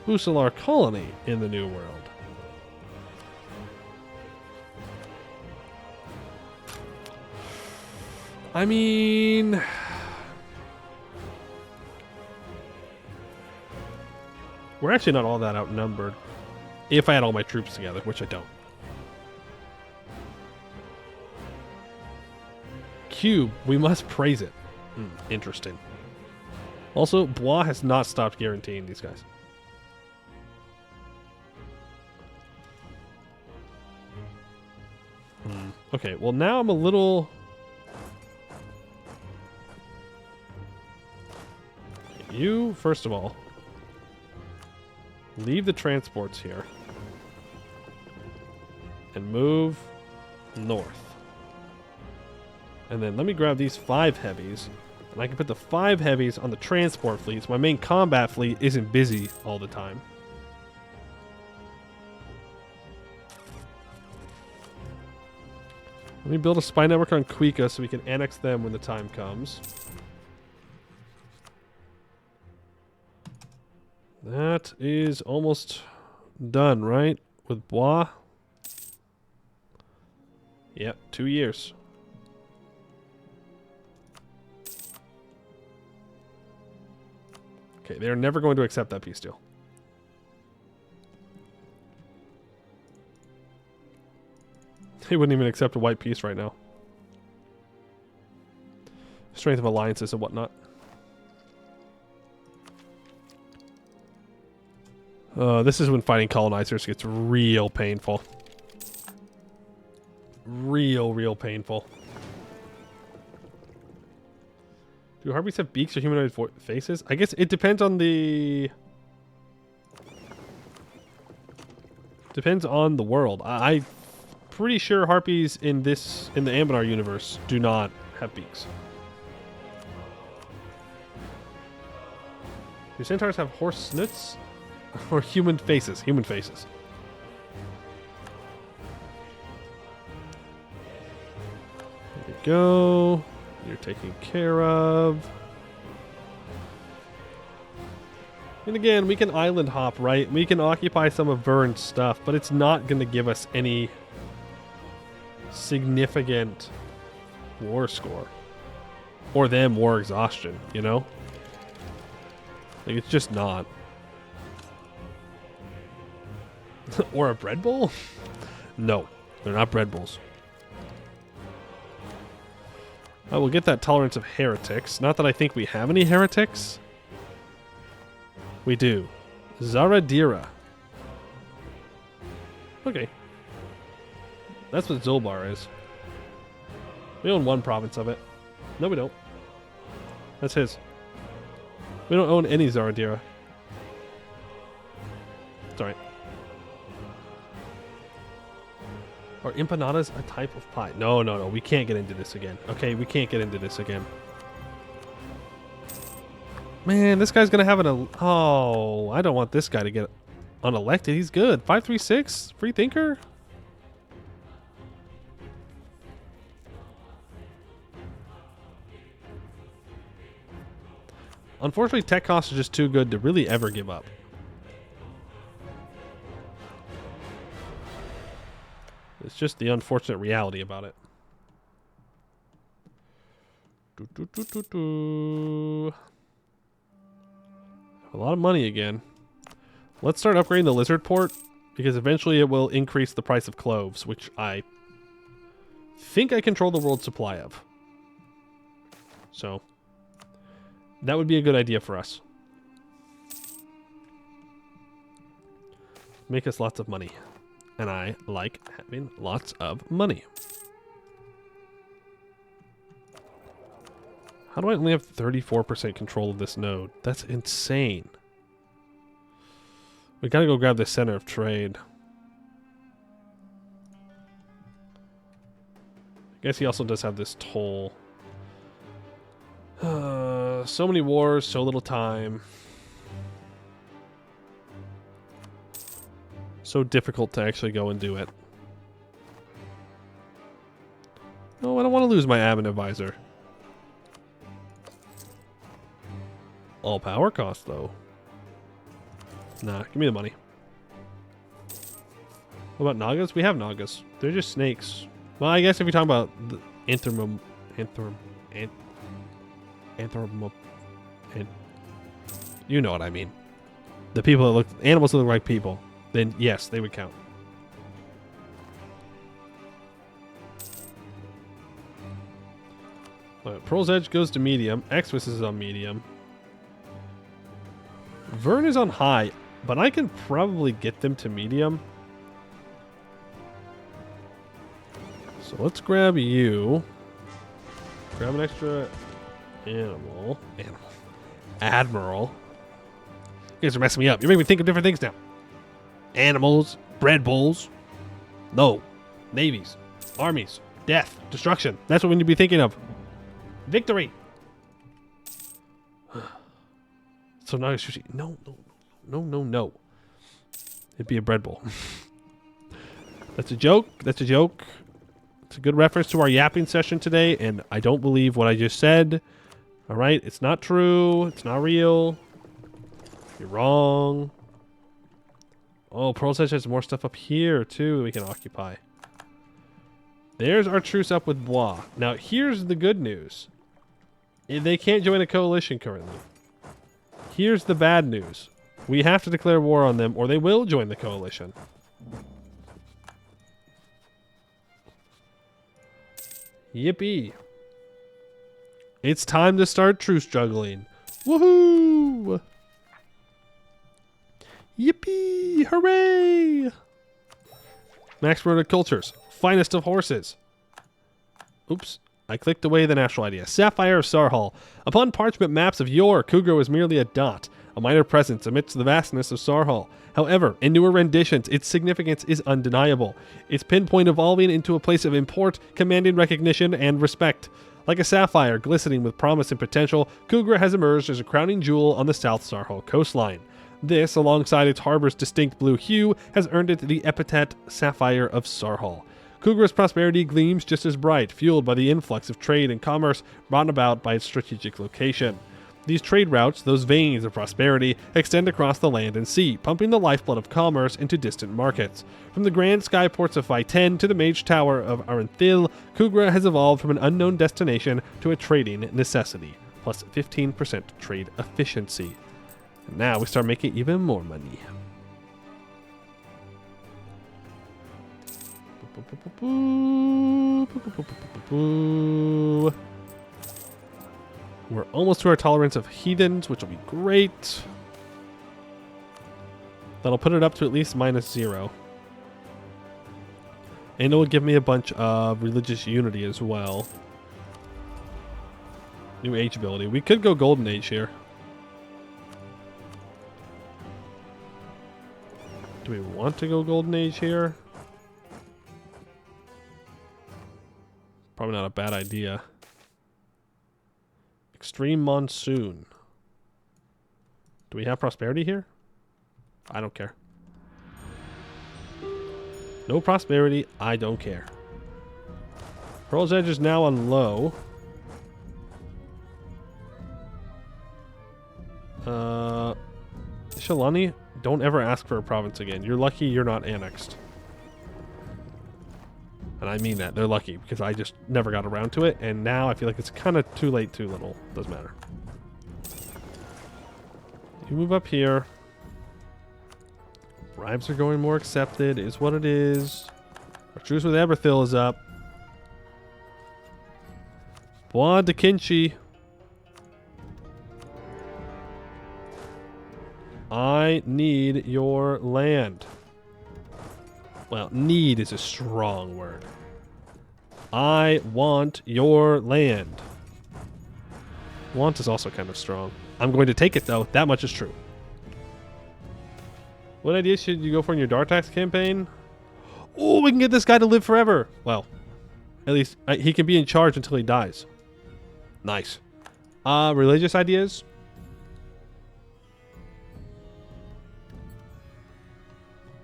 Usalar Colony in the New World. I mean... We're actually not all that outnumbered. If I had all my troops together, which I don't. Cube, we must praise it. Interesting. Also, Blois has not stopped guaranteeing these guys. Okay, well now I'm a little... You, first of all, leave the transports here and move north. And then let me grab these 5 heavies, and I can put the 5 heavies on the transport fleet so my main combat fleet isn't busy all the time. Let me build a spy network on Khugra so we can annex them when the time comes. That is almost done, right? With Bois? Yep, 2 years. Okay, they're never going to accept that peace deal. They wouldn't even accept a white peace right now. Strength of alliances and whatnot. This is when fighting colonizers gets real painful. Real painful. Do harpies have beaks or humanoid faces? I guess it depends on the... Depends on the world. I'm pretty sure harpies in the Anbennar universe do not have beaks. Do centaurs have horse snoots? Or human faces? Human faces. There you go. You're taken care of. And again, we can island hop, right? We can occupy some of Vern's stuff, but it's not going to give us any significant war score. Or them war exhaustion, you know? Like, it's just not. Or a bread bowl? No, they're not bread bowls. I will get that tolerance of heretics. Not that I think we have any heretics. We do. Zaradira. Okay. That's what Zolbar is. We own one province of it. No, we don't. That's his. We don't own any Zaradira. It's alright. Are empanadas a type of pie? No. We can't get into this again. Okay, we can't get into this again. Man, this guy's gonna have an... Oh, I don't want this guy to get unelected. He's good. 536? Free thinker? Unfortunately, tech costs are just too good to really ever give up. It's just the unfortunate reality about it. A lot of money again. Let's start upgrading the lizard port, because eventually it will increase the price of cloves, which I think I control the world supply of. So, that would be a good idea for us. Make us lots of money. And I like having lots of money. How do I only have 34% control of this node? That's insane. We gotta go grab the center of trade. I guess he also does have this toll. So many wars, so little time. So difficult to actually go and do it. No, I don't want to lose my admin advisor. All power cost, though. Nah, give me the money. What about Nagas? We have Nagas. They're just snakes. Well, I guess if you're talking about the you know what I mean. The people that look, animals that look like people. Then yes, they would count. Right, Pearl's Edge goes to medium. Xmas is on medium. Vern is on high, but I can probably get them to medium. So let's grab you. Grab an extra animal. Admiral. You guys are messing me up. You're making me think of different things now. Animals, bread bowls. No. Navies. Armies. Death. Destruction. That's what we need to be thinking of. Victory. So now sushi. No. It'd be a bread bowl. That's a joke. It's a good reference to our yapping session today, and I don't believe what I just said. All right, it's not true. It's not real. You're wrong. Oh, Pearl's Edge has more stuff up here, too, that we can occupy. There's our truce up with Bois. Now, here's the good news. They can't join a coalition currently. Here's the bad news. We have to declare war on them, or they will join the coalition. Yippee. It's time to start truce juggling. Woohoo! Yippee! Hooray! Max promoted cultures. Finest of horses. Oops. I clicked away the national idea. Sapphire of Sarhal. Upon parchment maps of yore, Khugra was merely a dot, a minor presence amidst the vastness of Sarhal. However, in newer renditions, its significance is undeniable, its pinpoint evolving into a place of import, commanding recognition and respect. Like a sapphire glistening with promise and potential, Khugra has emerged as a crowning jewel on the South Sarhal coastline. This, alongside its harbor's distinct blue hue, has earned it the epithet Sapphire of Sarhal. Khugra's prosperity gleams just as bright, fueled by the influx of trade and commerce brought about by its strategic location. These trade routes, those veins of prosperity, extend across the land and sea, pumping the lifeblood of commerce into distant markets. From the grand skyports of Faiten to the Mage Tower of Aranthil, Khugra has evolved from an unknown destination to a trading necessity, plus 15% trade efficiency. And now we start making even more money. We're almost to our tolerance of heathens, which will be great. That'll put it up to at least -0. And it will give me a bunch of religious unity as well. New age ability. We could go golden age here. Do we want to go golden age here? Probably not a bad idea. Extreme monsoon. Do we have prosperity here? I don't care. No prosperity. I don't care. Pearl's Edge is now on low. Shalani, don't ever ask for a province again. You're lucky you're not annexed. And I mean that. They're lucky because I just never got around to it. And now I feel like it's kind of too late, too little. Doesn't matter. You move up here. Bribes are going more accepted. Is what it is. Our truce with Eberthil is up. Bois de Kinchi. I need your land. Well, need is a strong word. I want your land. Want is also kind of strong. I'm going to take it, though. That much is true. What idea should you go for in your Dartax campaign? Oh, we can get this guy to live forever. Well, at least he can be in charge until he dies. Nice. Religious ideas?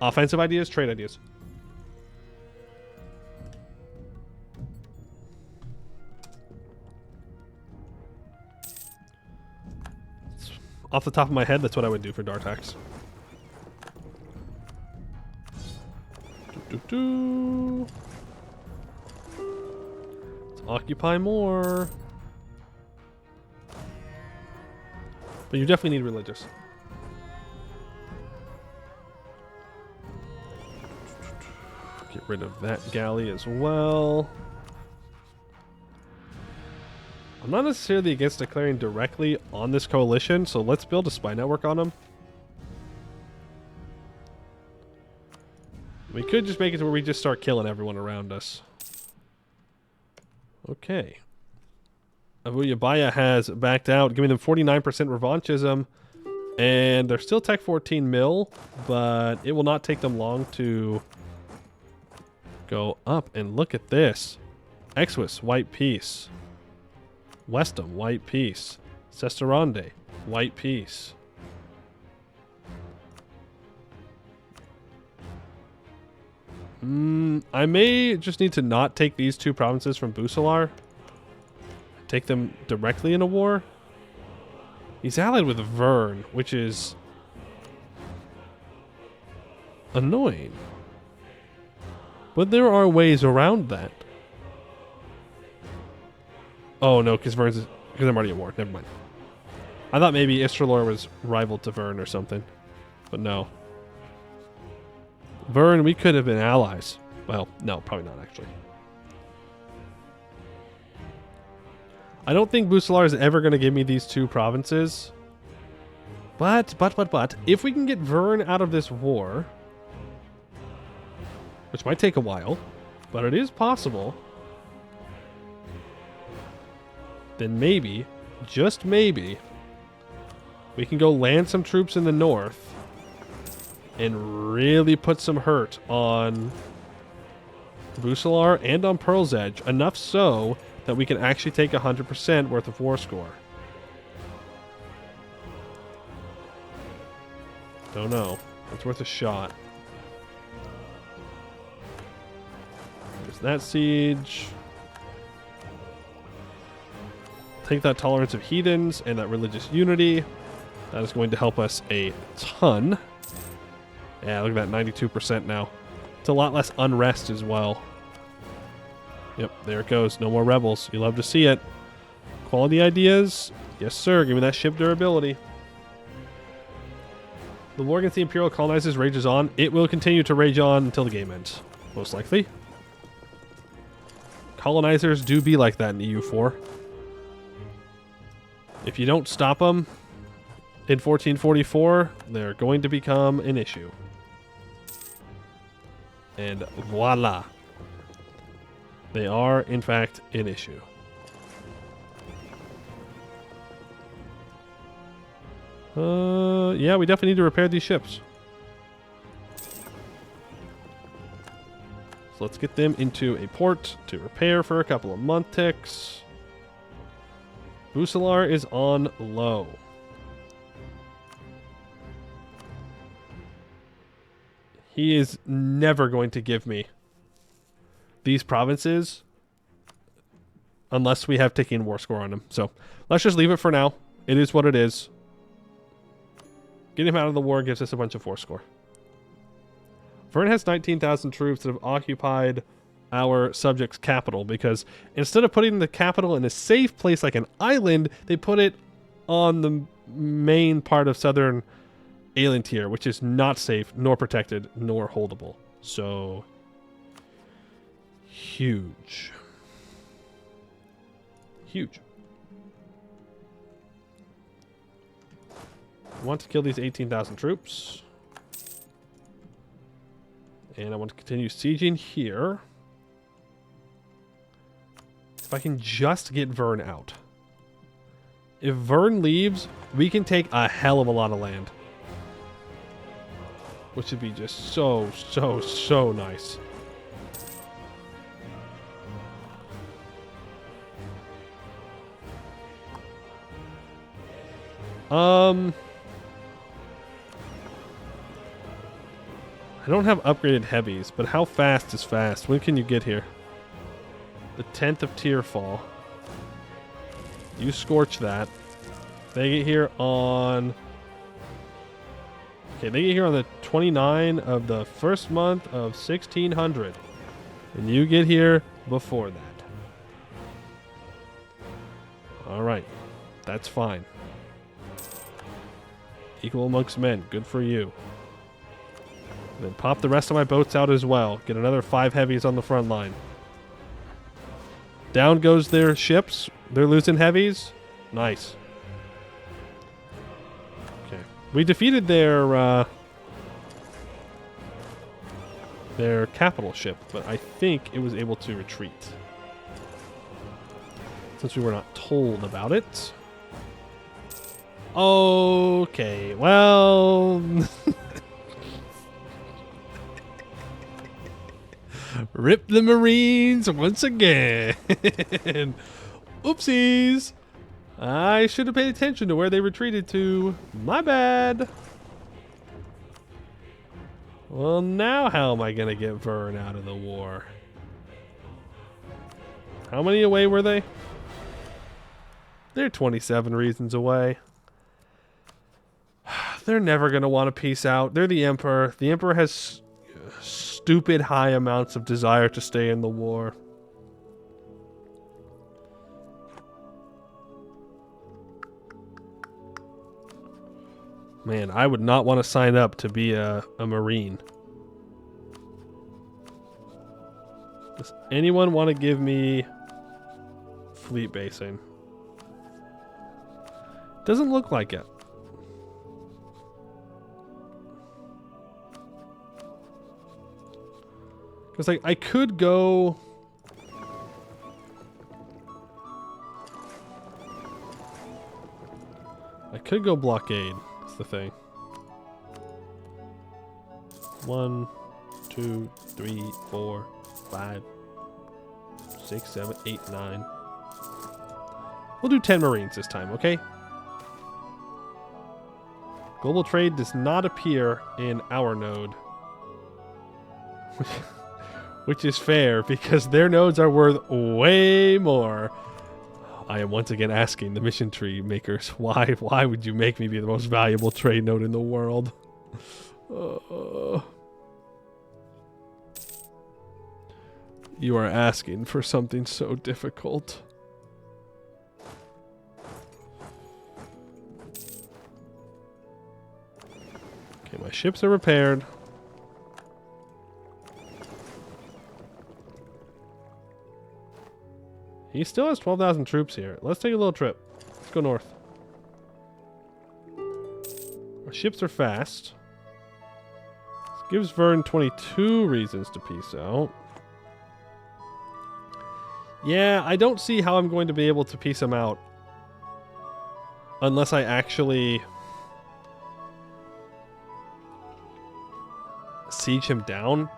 Offensive ideas? Trade ideas? Off the top of my head, that's what I would do for Dartax. Let's occupy more. But you definitely need religious. Get rid of that galley as well. I'm not necessarily against declaring directly on this coalition, so let's build a spy network on them. We could just make it to where we just start killing everyone around us. Okay. Abuyabaya has backed out, giving them 49% revanchism. And they're still tech 14 mil, but it will not take them long to go up. And look at this. Exwis, white peace. Westham, white peace. Cesterande, white peace. I may just need to not take these two provinces from Busalar. Take them directly in a war. He's allied with Vern, which is annoying. But there are ways around that. Oh no, because I'm already at war. Never mind. I thought maybe Istralor was rival to Vern or something. But no. Vern, we could have been allies. Well, no, probably not actually. I don't think Busalar is ever going to give me these two provinces. But, if we can get Vern out of this war, which might take a while, but it is possible, then maybe, just maybe, we can go land some troops in the north and really put some hurt on Busalar and on Pearl's Edge, enough so that we can actually take 100% worth of war score. Don't know. It's worth a shot. There's that siege. Take that tolerance of heathens and that religious unity. That is going to help us a ton. Yeah, look at that, 92% now. It's a lot less unrest as well. Yep, there it goes. No more rebels. You love to see it. Quality ideas? Yes, sir. Give me that ship durability. The war against the Imperial colonizers rages on. It will continue to rage on until the game ends. Most likely. Colonizers do be like that in EU4. If you don't stop them in 1444, they're going to become an issue. And voila. They are, in fact, an issue. Yeah, we definitely need to repair these ships. So let's get them into a port to repair for a couple of month ticks. Busalar is on low. He is never going to give me these provinces unless we have ticking war score on him. So let's just leave it for now. It is what it is. Getting him out of the war gives us a bunch of war score. Vern has 19,000 troops that have occupied our subject's capital because instead of putting the capital in a safe place like an island, they put it on the main part of southern Alien Tier, which is not safe, nor protected, nor holdable. So, huge. Huge. I want to kill these 18,000 troops. And I want to continue sieging here. If I can just get Vern out. If Vern leaves, we can take a hell of a lot of land. Which would be just so, so, so nice. I don't have upgraded heavies, but how fast is fast? When can you get here? The 10th of Tierfall. You scorch that. They get here on... Okay, they get here on the 29 of the first month of 1600. And you get here before that. Alright. That's fine. Equal amongst men. Good for you. And then pop the rest of my boats out as well. Get another 5 heavies on the front line. Down goes their ships. They're losing heavies. Nice. Okay. We defeated their capital ship, but I think it was able to retreat. Since we were not told about it. Okay, well... Rip the Marines once again. Oopsies. I should have paid attention to where they retreated to. My bad. Well, now how am I going to get Vern out of the war? How many away were they? They're 27 reasons away. They're never going to want to peace out. They're the Emperor. The Emperor has stupid high amounts of desire to stay in the war. Man, I would not want to sign up to be a Marine. Does anyone want to give me fleet basing? Doesn't look like it. Because like I could go. I could go blockade. That's the thing. 1, 2, 3, 4, 5, 6, 7, 8, 9. We'll do 10 Marines this time, okay? Global trade does not appear in our node. Which is fair, because their nodes are worth way more. I am once again asking the mission tree makers, why would you make me be the most valuable trade node in the world? You are asking for something so difficult. Okay, my ships are repaired. He still has 12,000 troops here. Let's take a little trip. Let's go north. Our ships are fast. This gives Vern 22 reasons to peace out. Yeah, I don't see how I'm going to be able to peace him out unless I actually siege him down.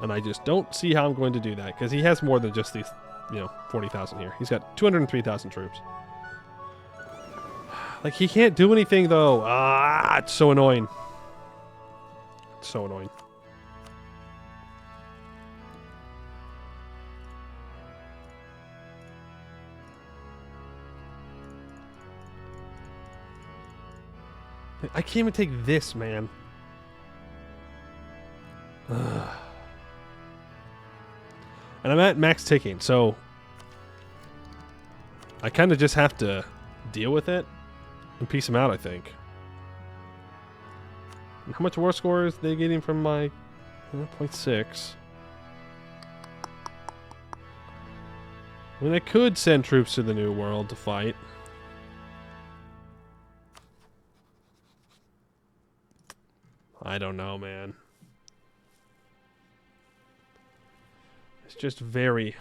And I just don't see how I'm going to do that, because he has more than just these, 40,000 here. He's got 203,000 troops. Like, he can't do anything, though. Ah, it's so annoying. It's so annoying. I can't even take this, man. Ugh. And I'm at max ticking, so I kind of just have to deal with it and piece them out, I think. And how much war score is they getting from my 0.6? I mean, I could send troops to the New World to fight. I don't know, man. It's just very,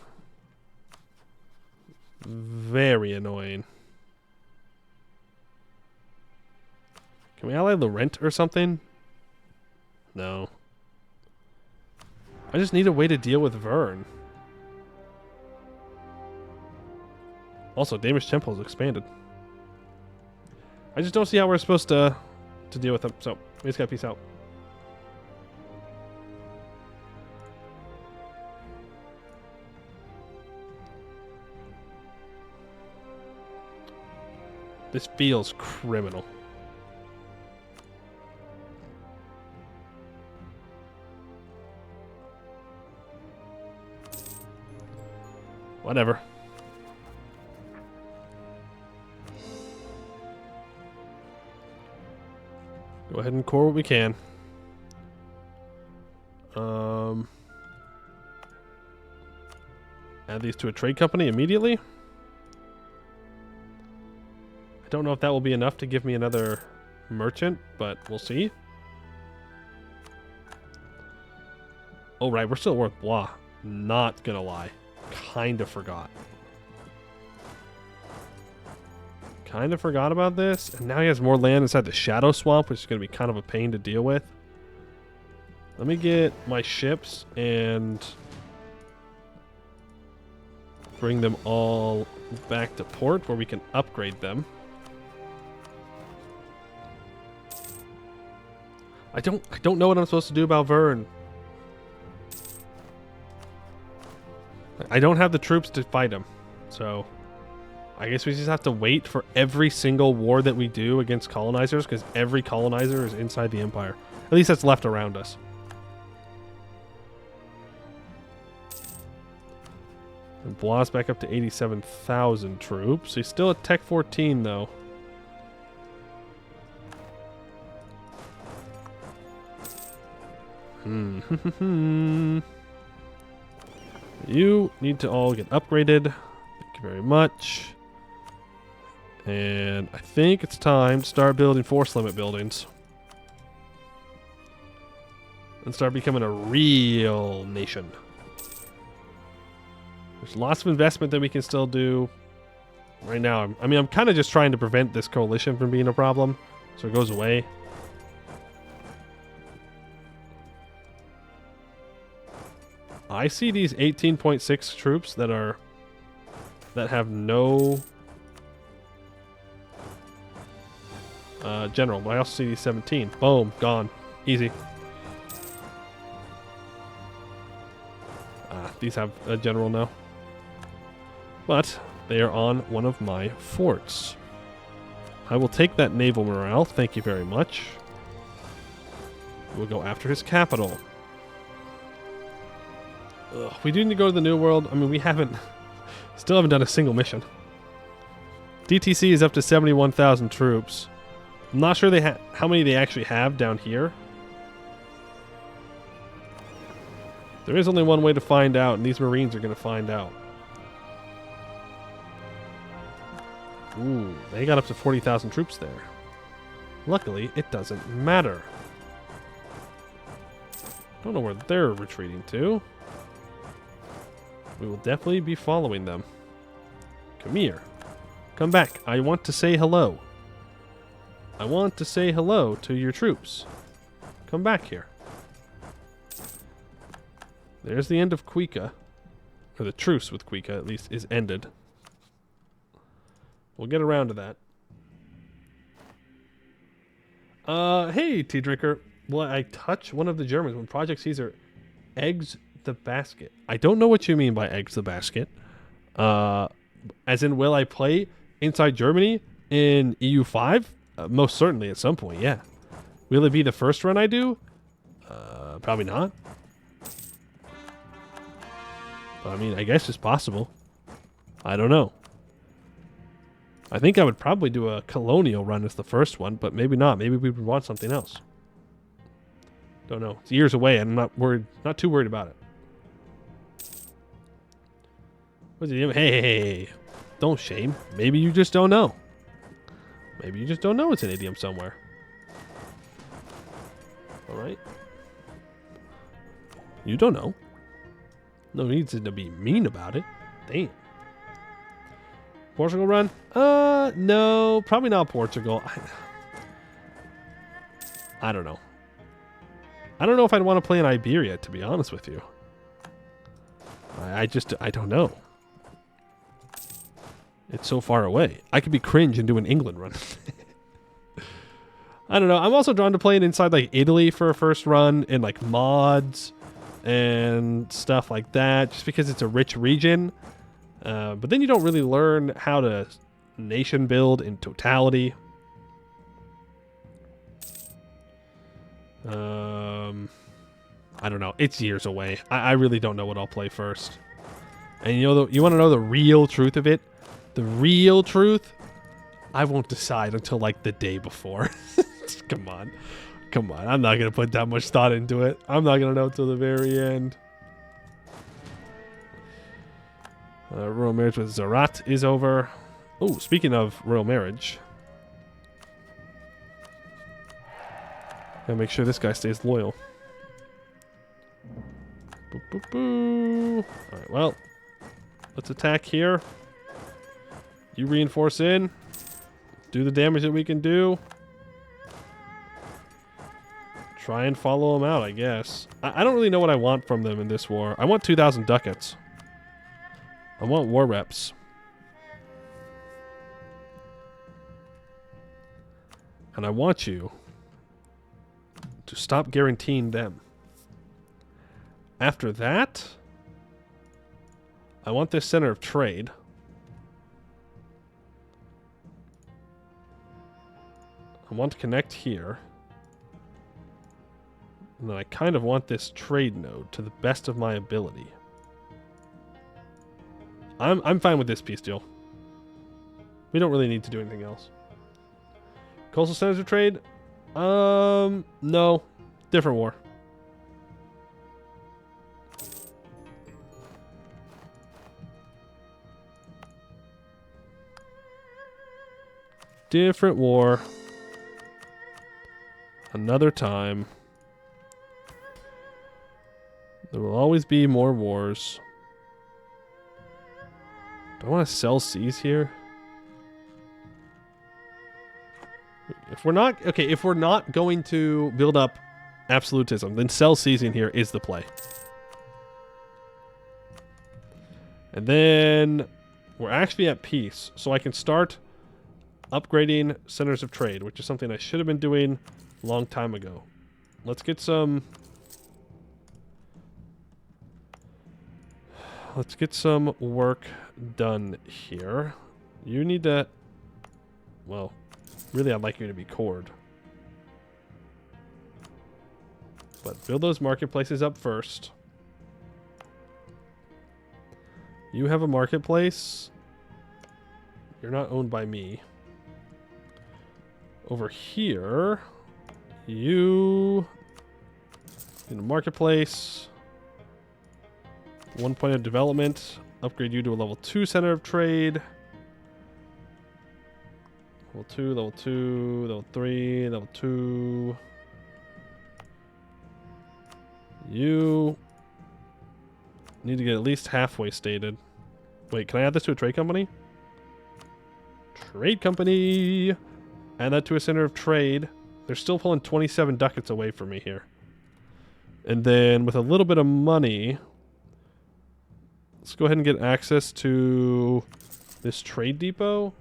very annoying. Can we ally Laurent or something? No. I just need a way to deal with Vern. Also, Danish Temple has expanded. I just don't see how we're supposed to deal with them. So, we just gotta peace out. This feels criminal. Whatever. Go ahead and core what we can. Add these to a trade company immediately. I don't know if that will be enough to give me another merchant, but we'll see. Oh, right, we're still worth blah. Not gonna lie. Kind of forgot. Kind of forgot about this. And now he has more land inside the Shadow Swamp, which is going to be kind of a pain to deal with. Let me get my ships and bring them all back to port where we can upgrade them. I don't know what I'm supposed to do about Vern. I don't have the troops to fight him. So I guess we just have to wait for every single war that we do against colonizers, because every colonizer is inside the Empire. At least that's left around us. And Blois back up to 87,000 troops. He's still at Tech 14, though. You need to all get upgraded. Thank you very much. And I think it's time to start building force limit buildings. And start becoming a real nation. There's lots of investment that we can still do. Right now, I'm kind of just trying to prevent this coalition from being a problem, so it goes away. I see these 18.6 troops that have no general, but I also see these 17. Boom, gone, easy. These have a general now. But they are on one of my forts. I will take that naval morale. Thank you very much. We'll go after his capital. Ugh, we do need to go to the New World. I mean, we still haven't done a single mission. DTC is up to 71,000 troops. I'm not sure how many they actually have down here. There is only one way to find out, and these Marines are going to find out. Ooh, they got up to 40,000 troops there. Luckily, it doesn't matter. Don't know where they're retreating to. We will definitely be following them. Come here. Come back. I want to say hello. I want to say hello to your troops. Come back here. There's the end of Khugra. Or the truce with Khugra, at least, is ended. We'll get around to that. Hey, Tea Drinker. Will I touch one of the Germans when Project Caesar eggs the basket? I don't know what you mean by eggs the basket. As in, will I play inside Germany in EU5? Most certainly at some point, yeah. Will it be the first run I do? Probably not. But I mean, I guess it's possible. I don't know. I think I would probably do a colonial run as the first one, but maybe not. Maybe we would want something else. Don't know. It's years away, and I'm not worried. Not too worried about it. What's the idiom? Hey, don't shame. Maybe you just don't know. Maybe you just don't know it's an idiom somewhere. All right. You don't know. No need to be mean about it. Damn. Portugal run? No, probably not Portugal. I don't know. I don't know if I'd want to play in Iberia, to be honest with you. I don't know. It's so far away. I could be cringe and do an England run. I don't know. I'm also drawn to playing inside like Italy for a first run and like mods and stuff like that, just because it's a rich region. But then you don't really learn how to nation build in totality. I don't know. It's years away. I really don't know what I'll play first. And you know, you want to know the real truth of it? The real truth? I won't decide until like the day before. Come on. Come on. I'm not going to put that much thought into it. I'm not going to know until the very end. Royal marriage with Zarat is over. Oh, speaking of royal marriage. Gotta make sure this guy stays loyal. Boo, boo, boo. Alright, well. Let's attack here. You reinforce in. Do the damage that we can do. Try and follow them out, I guess. I don't really know what I want from them in this war. I want 2,000 ducats. I want war reps. And I want you to stop guaranteeing them. After that, I want this center of trade. I want to connect here. And then I kind of want this trade node to the best of my ability. I'm fine with this peace deal. We don't really need to do anything else. Coastal centers of trade? No. Different war. Different war. Another time. There will always be more wars. Do I want to sell seas here? If we're not... Okay, if we're not going to build up absolutism, then sell seizing here is the play. And then we're actually at peace, so I can start upgrading centers of trade, which is something I should have been doing a long time ago. Let's get some... Let's get some work done here. You need to... Well, really I'd like you to be cored. But build those marketplaces up first. You have a marketplace. You're not owned by me. Over here, you... in a marketplace... 1 point of development. Upgrade you to a level 2 center of trade. Level 2, level 2, level 3, level 2. You need to get at least halfway stated. Wait, can I add this to a trade company? Trade company! Add that to a center of trade. They're still pulling 27 ducats away from me here. And then with a little bit of money... Let's go ahead and get access to this trade depot.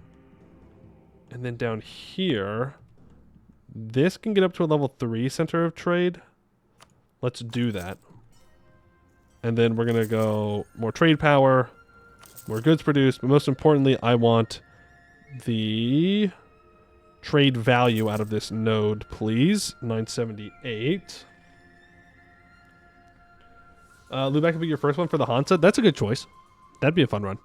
And then down here, this can get up to a level 3 center of trade. Let's do that. And then we're going to go more trade power, more goods produced. But most importantly, I want the trade value out of this node, please. 978. Lubeck will be your first one for the Hansa. That's a good choice. That'd be a fun run.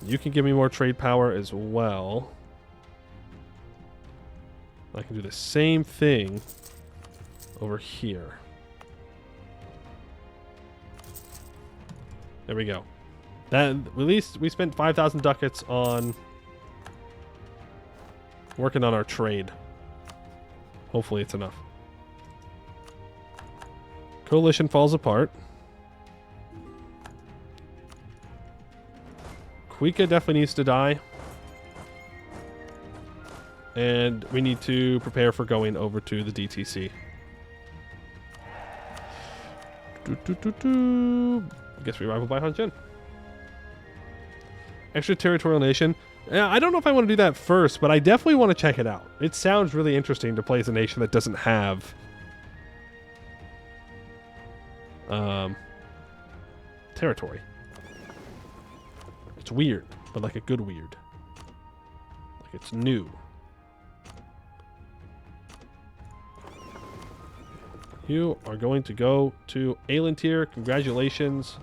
You can give me more trade power as well. I can do the same thing over here. There we go. That, at least we spent 5,000 ducats on working on our trade. Hopefully it's enough. Coalition falls apart. Khugra definitely needs to die. And we need to prepare for going over to the DTC. I guess we rival by Hanjin. Extraterritorial nation. Yeah, I don't know if I want to do that first, but I definitely want to check it out. It sounds really interesting to play as a nation that doesn't have territory. It's weird, but like a good weird. Like it's new. You are going to go to Aelintir. Congratulations.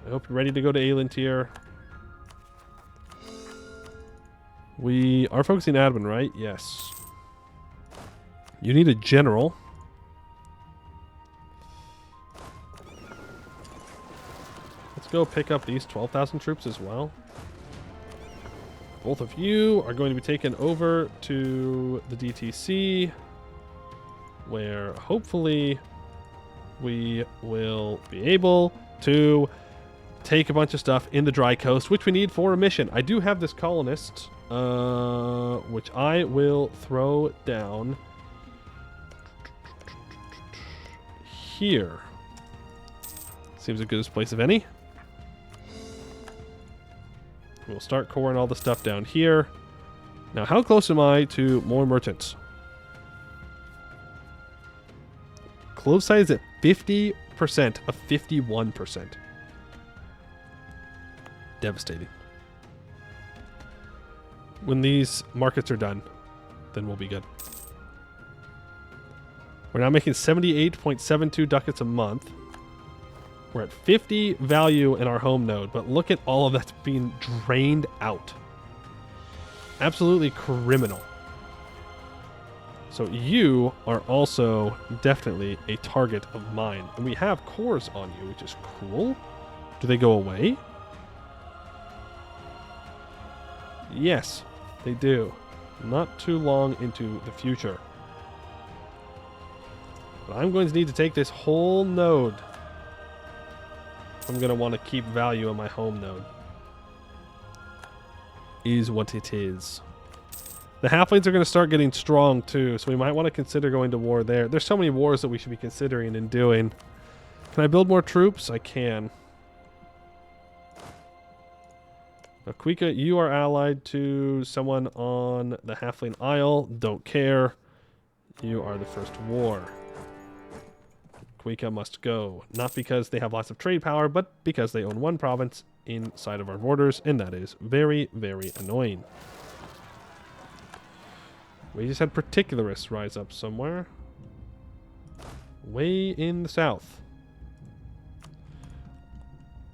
I hope you're ready to go to Aelintir. We are focusing admin, right? Yes. You need a general. Let's go pick up these 12,000 troops as well. Both of you are going to be taken over to the DTC, where hopefully we will be able to take a bunch of stuff in the dry coast, which we need for a mission. I do have this colonist, which I will throw down here. Seems the goodest place of any. We'll start coring all the stuff down here. Now, how close am I to more merchants? Clove side is at 50% of 51%. Devastating. When these markets are done, then we'll be good. We're now making 78.72 ducats a month. We're at 50 value in our home node, but look at all of that's being drained out. Absolutely criminal. So you are also definitely a target of mine. And we have cores on you, which is cool. Do they go away? Yes, they do. Not too long into the future. But I'm going to need to take this whole node. I'm going to want to keep value in my home node. Is what it is. The halflings are going to start getting strong too, so we might want to consider going to war there. There's so many wars that we should be considering and doing. Can I build more troops? I can. Now, Khugra, you are allied to someone on the Halfling Isle. Don't care. You are the first war. Khugra must go. Not because they have lots of trade power, but because they own one province inside of our borders, and that is very, very annoying. We just had particularists rise up somewhere. Way in the south.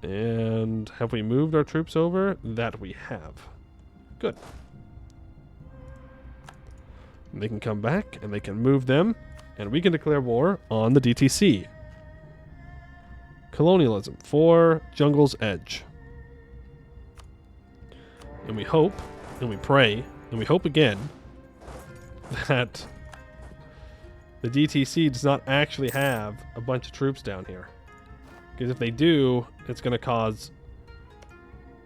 And have we moved our troops over? That we have. Good. And they can come back, and they can move them, and we can declare war on the DTC. Colonialism for Jungle's Edge. And we hope, and we pray, and we hope again that the DTC does not actually have a bunch of troops down here. Because if they do, it's going to cause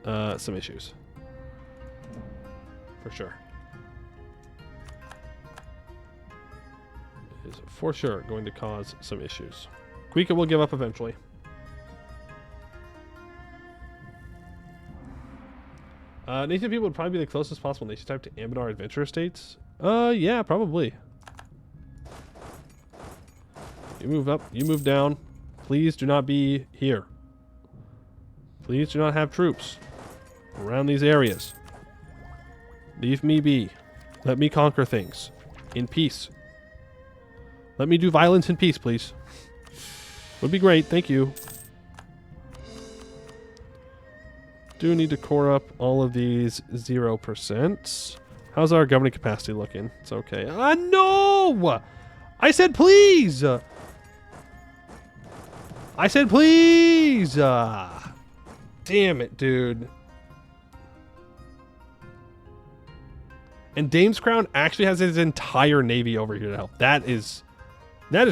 some issues. For sure. It is for sure going to cause some issues. Khugra will give up eventually. Nation people would probably be the closest possible nation type to Anbennar adventure estates. Yeah, probably. You move up, you move down. Please do not be here. Please do not have troops around these areas. Leave me be. Let me conquer things in peace. Let me do violence in peace, please. Would be great, thank you. Do need to core up all of these 0%. How's our governing capacity looking? It's okay. No! I said please! I said please! Damn it, dude. And Dame's Crown actually has his entire navy over here to help. That is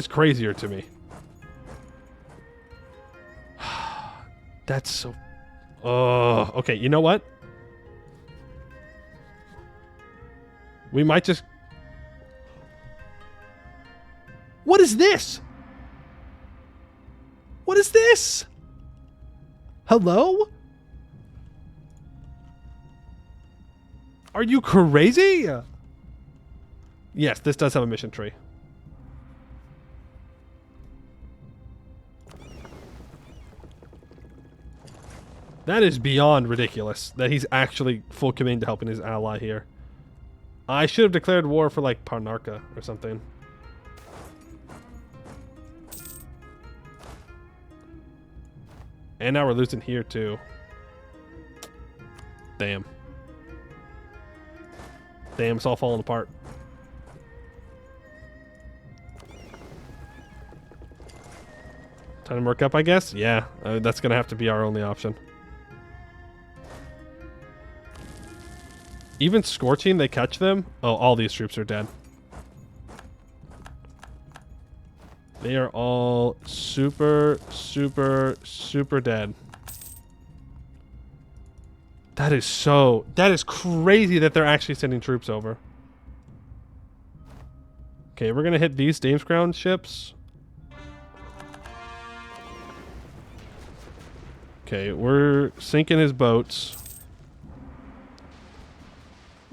crazier to me. That's so... Oh, okay, you know what? We might just... What is this? What is this? Hello? Are you crazy? Yes, this does have a mission tree. That is beyond ridiculous that he's actually full command to helping his ally here. I should have declared war for like Parnarka or something. And now we're losing here too. Damn. Damn, it's all falling apart. Time to work up, I guess? Yeah, that's going to have to be our only option. Even Scorching, they catch them? Oh, all these troops are dead. They are all super, super, super dead. That is crazy that they're actually sending troops over. Okay, we're going to hit these Dame's Crown ships. Okay, we're sinking his boats.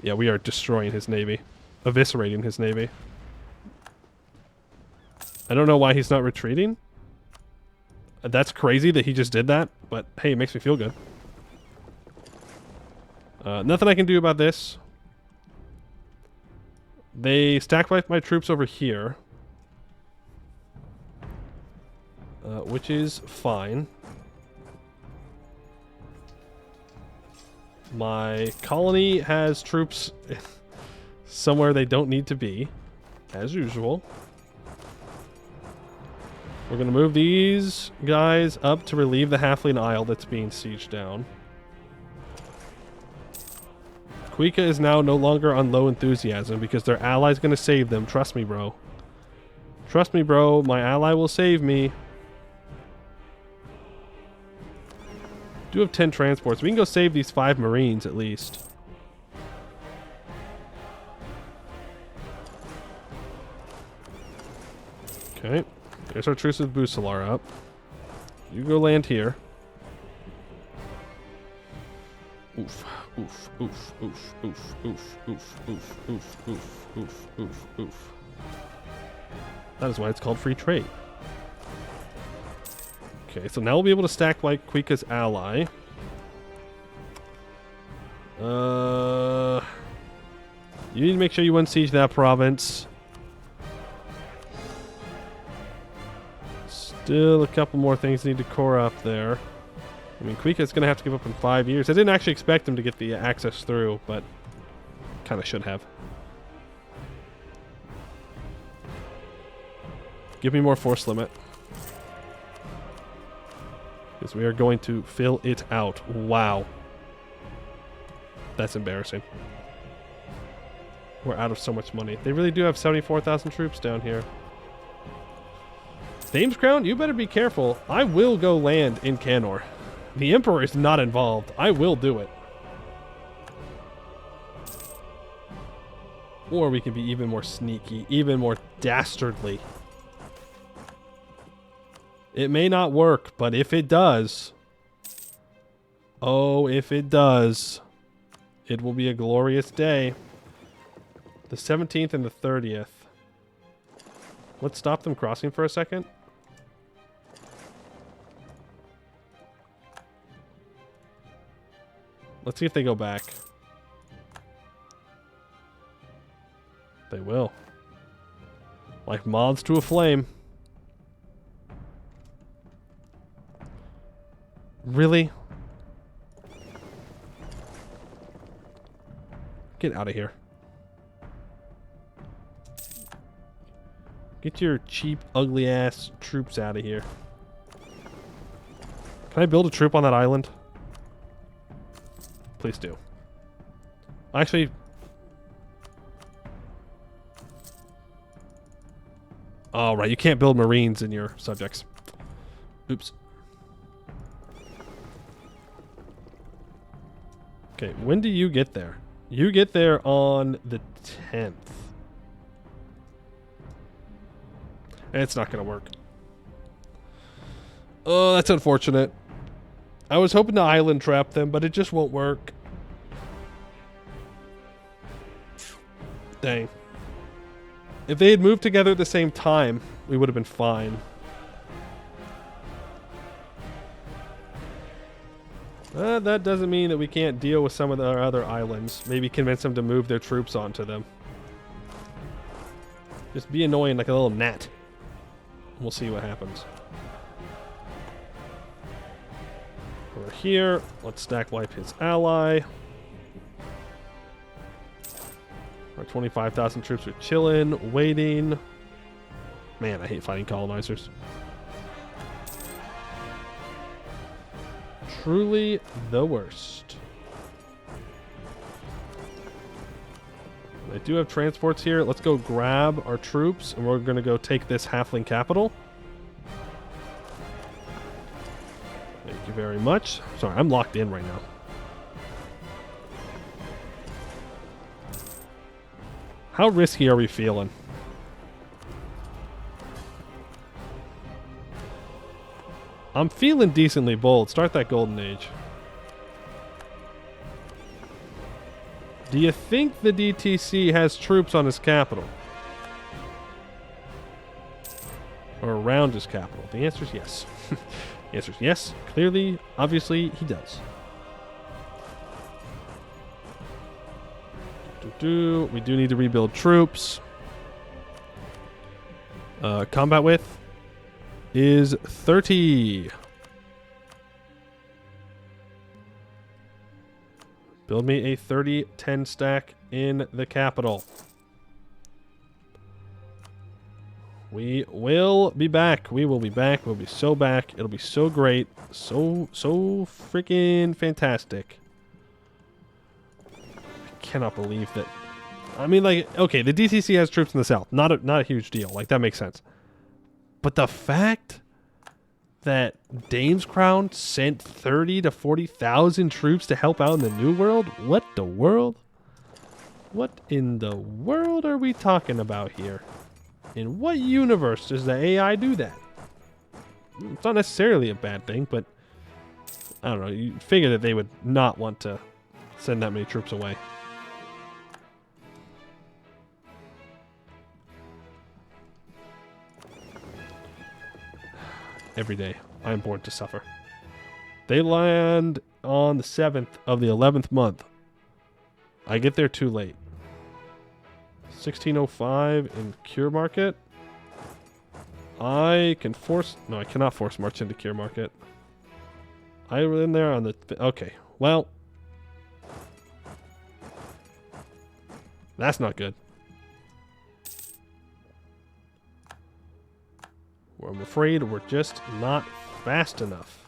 Yeah, we are destroying his navy. Eviscerating his navy. I don't know why he's not retreating. That's crazy that he just did that, but hey, it makes me feel good. Nothing I can do about this. They stack my troops over here. Which is fine. My colony has troops somewhere they don't need to be, as usual. We're going to move these guys up to relieve the Halfling Isle that's being sieged down. Khugra is now no longer on low enthusiasm because their ally's going to save them. Trust me, bro. Trust me, bro. My ally will save me. Do have 10 transports. We can go save these 5 Marines at least. Okay. There's our truce with Busalar up. You go land here. Oof, oof, oof, oof, oof, oof, oof, oof, oof, oof, oof, oof, oof. That is why it's called free trade. Okay, so now we'll be able to stack like Khugra's ally. You need to make sure you unsiege that province. Still a couple more things need to core up there. I mean, Khugra's going to have to give up in 5 years. I didn't actually expect him to get the access through, but kind of should have. Give me more force limit. Because we are going to fill it out. Wow. That's embarrassing. We're out of so much money. They really do have 74,000 troops down here. Thames Crown, you better be careful. I will go land in Canor. The Emperor is not involved. I will do it. Or we can be even more sneaky, even more dastardly. It may not work, but if it does... Oh, if it does... It will be a glorious day. The 17th and the 30th. Let's stop them crossing for a second. Let's see if they go back. They will. Like moths to a flame. Really? Get out of here. Get your cheap, ugly ass troops out of here. Can I build a troop on that island? Please do. Actually... Oh, right. You can't build Marines in your subjects. Oops. Okay, when do you get there? You get there on the 10th. It's not going to work. Oh, that's unfortunate. I was hoping to island trap them, but it just won't work. Dang. If they had moved together at the same time, we would have been fine. That doesn't mean that we can't deal with some of our other islands. Maybe convince them to move their troops onto them. Just be annoying like a little gnat. We'll see what happens. Over here, let's stack wipe his ally. Our 25,000 troops are chilling, waiting. Man, I hate fighting colonizers. Truly the worst. I do have transports here. Let's go grab our troops, and we're going to go take this halfling capital. Thank you very much. Sorry, I'm locked in right now. How risky are we feeling? I'm feeling decently bold. Start that golden age. Do you think the DTC has troops on his capital? Or around his capital? The answer is yes. The answer is yes. Clearly, obviously, he does. We do need to rebuild troops. Combat width is 30. Build me a 30-10 stack in the capital. We will be back. We will be back. We'll be so back. It'll be so great. So freaking fantastic. I cannot believe that. I mean, like, okay, the DTC has troops in the south. Not a huge deal. Like, that makes sense. But the fact that Dame's Crown sent 30 to 40,000 troops to help out in the New World? What the world? What in the world are we talking about here? In what universe does the AI do that? It's not necessarily a bad thing, but I don't know. You figure that they would not want to send that many troops away. Every day, I am born to suffer. They land on the 7th of the 11th month. I get there too late. 1605 in Cure Market. I can force... No, I cannot force march into Cure Market. I was in there on the... Okay, well... That's not good. Well, I'm afraid we're just not fast enough.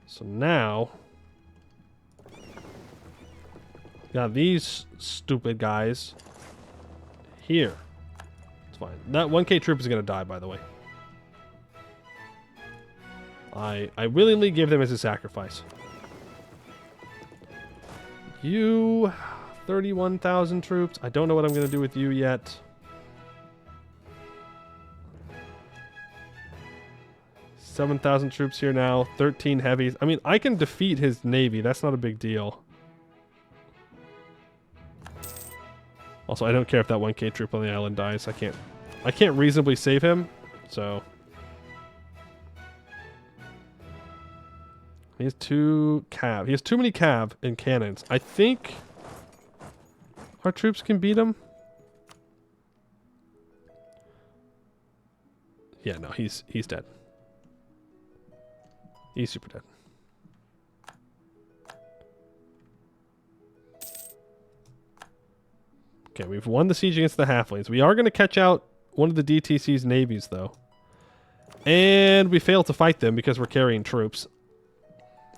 So now... Got these stupid guys here. It's fine. That 1k troop is going to die, by the way. I willingly give them as a sacrifice. You... 31,000 troops. I don't know what I'm going to do with you yet. 7,000 troops here now. 13 heavies. I mean, I can defeat his navy. That's not a big deal. Also, I don't care if that 1k troop on the island dies. I can't reasonably save him, so... He has 2 cav. He has too many cav and cannons. I think our troops can beat him. Yeah, no, he's dead. He's super dead. Okay, we've won the siege against the halflings. We are going to catch out one of the DTC's navies, though. And we failed to fight them because we're carrying troops.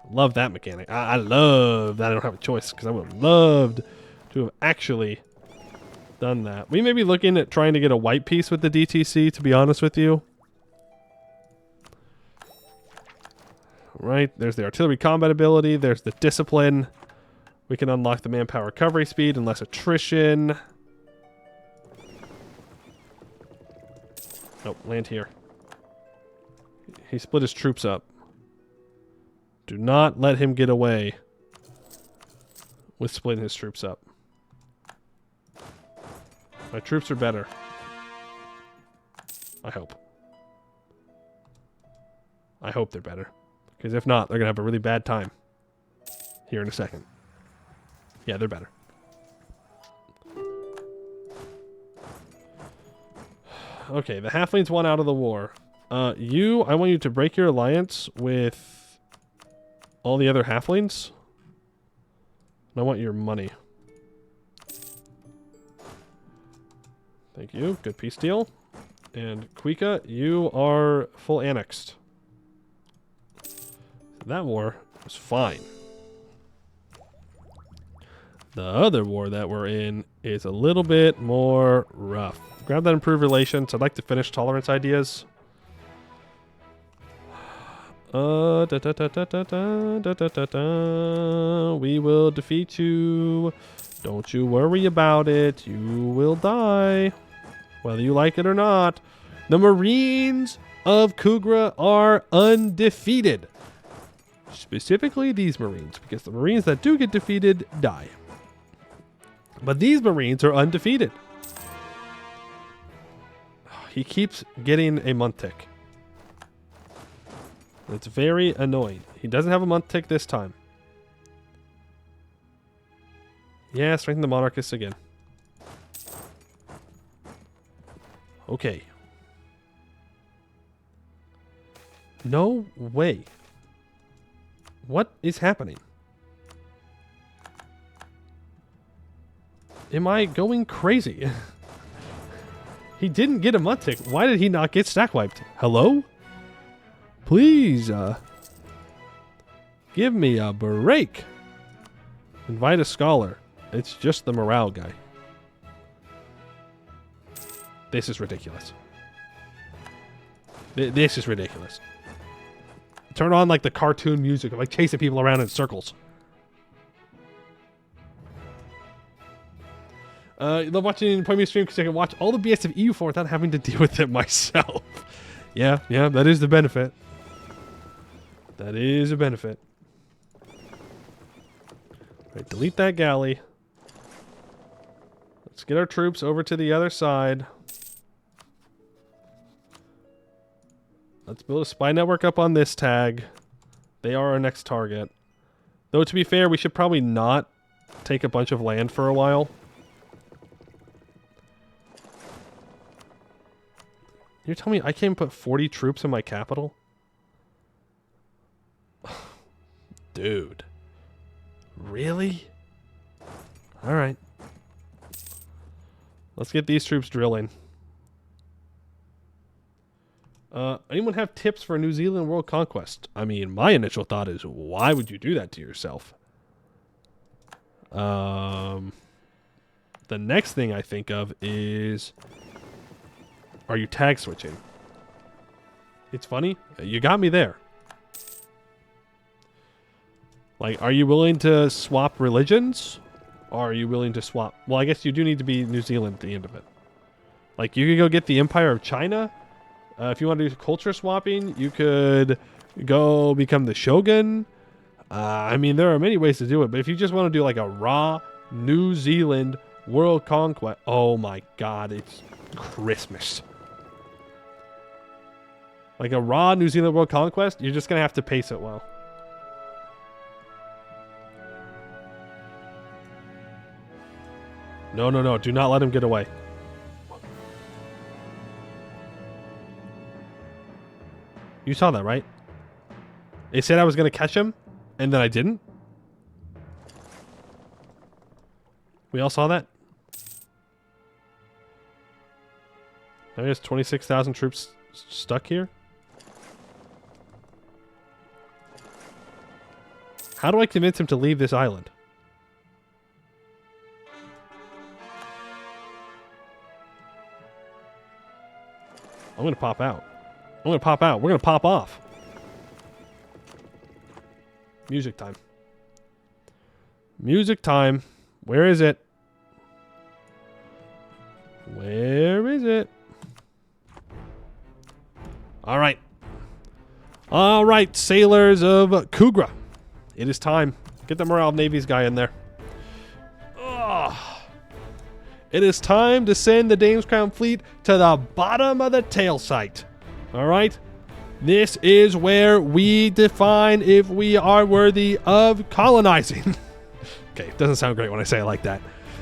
Love that mechanic. I love that I don't have a choice, because I would have loved to have actually done that. We may be looking at trying to get a white piece with the DTC, to be honest with you. Right, there's the artillery combat ability. There's the discipline. We can unlock the manpower recovery speed and less attrition. Nope, land here. He split his troops up. Do not let him get away with splitting his troops up. My troops are better. I hope. I hope they're better. Because if not, they're going to have a really bad time. Here in a second. Yeah, they're better. Okay, the halflings won out of the war. I want you to break your alliance with all the other halflings. And I want your money. Thank you. Good peace deal. And Khugra, you are full annexed. That war was fine. The other war that we're in is a little bit more rough. Grab that improved relations. I'd like to finish tolerance ideas. We will defeat you. Don't you worry about it. You will die. Whether you like it or not. The Marines of Khugra are undefeated. Specifically these Marines, because the Marines that do get defeated die. But these Marines are undefeated. He keeps getting a month tick. It's very annoying. He doesn't have a month tick this time. Yeah, strengthen the monarchists again. Okay. No way. What is happening? Am I going crazy? He didn't get a month tick. Why did he not get stack wiped? Hello? Please, give me a break. Invite a scholar. It's just the morale guy. This is ridiculous. This is ridiculous. Turn on like the cartoon music of like chasing people around in circles. You love watching Point Me stream because I can watch all the BS of EU4 without having to deal with it myself. Yeah, that is the benefit. That is a benefit. Right, delete that galley. Let's get our troops over to the other side. Let's build a spy network up on this tag. They are our next target. Though, to be fair, we should probably not take a bunch of land for a while. You're telling me I can't put 40 troops in my capital? Dude. Really? Alright. Let's get these troops drilling. Anyone have tips for New Zealand world conquest? I mean, my initial thought is, why would you do that to yourself? The next thing I think of is, are you tag switching? It's funny. You got me there. Like, are you willing to swap religions? Or are you willing to swap? Well, I guess you do need to be New Zealand at the end of it. Like, you could go get the Empire of China. If you want to do culture swapping, you could go become the Shogun. I mean, there are many ways to do it. But if you just want to do like a raw New Zealand world conquest. Oh my God, it's Christmas. Like a raw New Zealand world conquest, you're just going to have to pace it well. No. Do not let him get away. You saw that, right? They said I was going to catch him, and then I didn't. We all saw that? Now he has 26,000 troops stuck here. How do I convince him to leave this island? I'm going to pop out. We're going to pop off. Music time. Music time. Where is it? Where is it? All right. All right, sailors of Khugra. It is time. Get the Morale Navy's guy in there. Ugh. It is time to send the Dame's Crown fleet to the bottom of the tail sight. All right? This is where we define if we are worthy of colonizing. Okay, it doesn't sound great when I say it like that.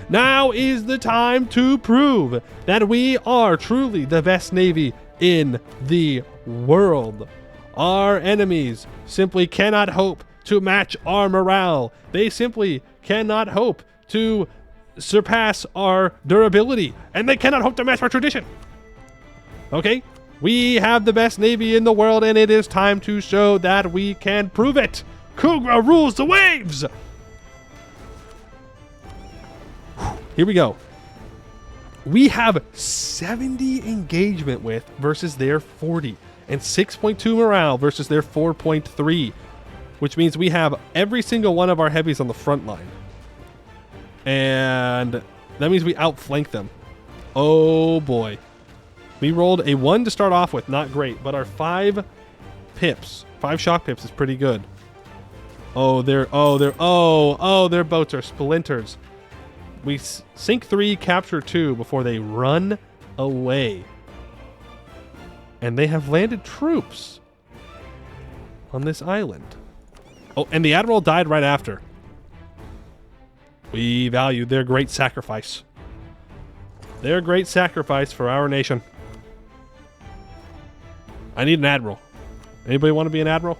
Now is the time to prove that we are truly the best navy in the world. Our enemies simply cannot hope to match our morale. They simply cannot hope to surpass our durability, and they cannot hope to match our tradition. Okay? We have the best navy in the world, and it is time to show that we can prove it. Khugra rules the waves! Here we go. We have 70 engagement width versus their 40, and 6.2 morale versus their 4.3, which means we have every single one of our heavies on the front line. And that means we outflank them. Oh boy. We rolled a 1 to start off with, not great, but our 5 shock pips is pretty good. their boats are splinters. We sink 3, capture 2 before they run away. And they have landed troops on this island. Oh, and the admiral died right after. We value their great sacrifice. Their great sacrifice for our nation. I need an admiral. Anybody want to be an admiral?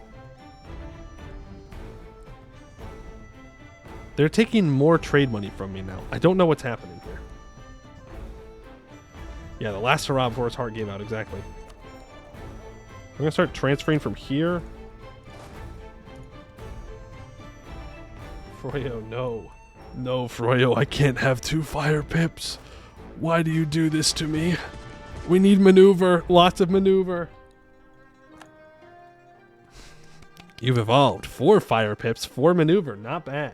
They're taking more trade money from me now. I don't know what's happening here. Yeah, the last hurrah before his heart gave out, exactly. I'm going to start transferring from here. Froyo, no. No, Froyo, I can't have 2 fire pips. Why do you do this to me? We need maneuver. Lots of maneuver. You've evolved 4 fire pips, 4 maneuver. Not bad.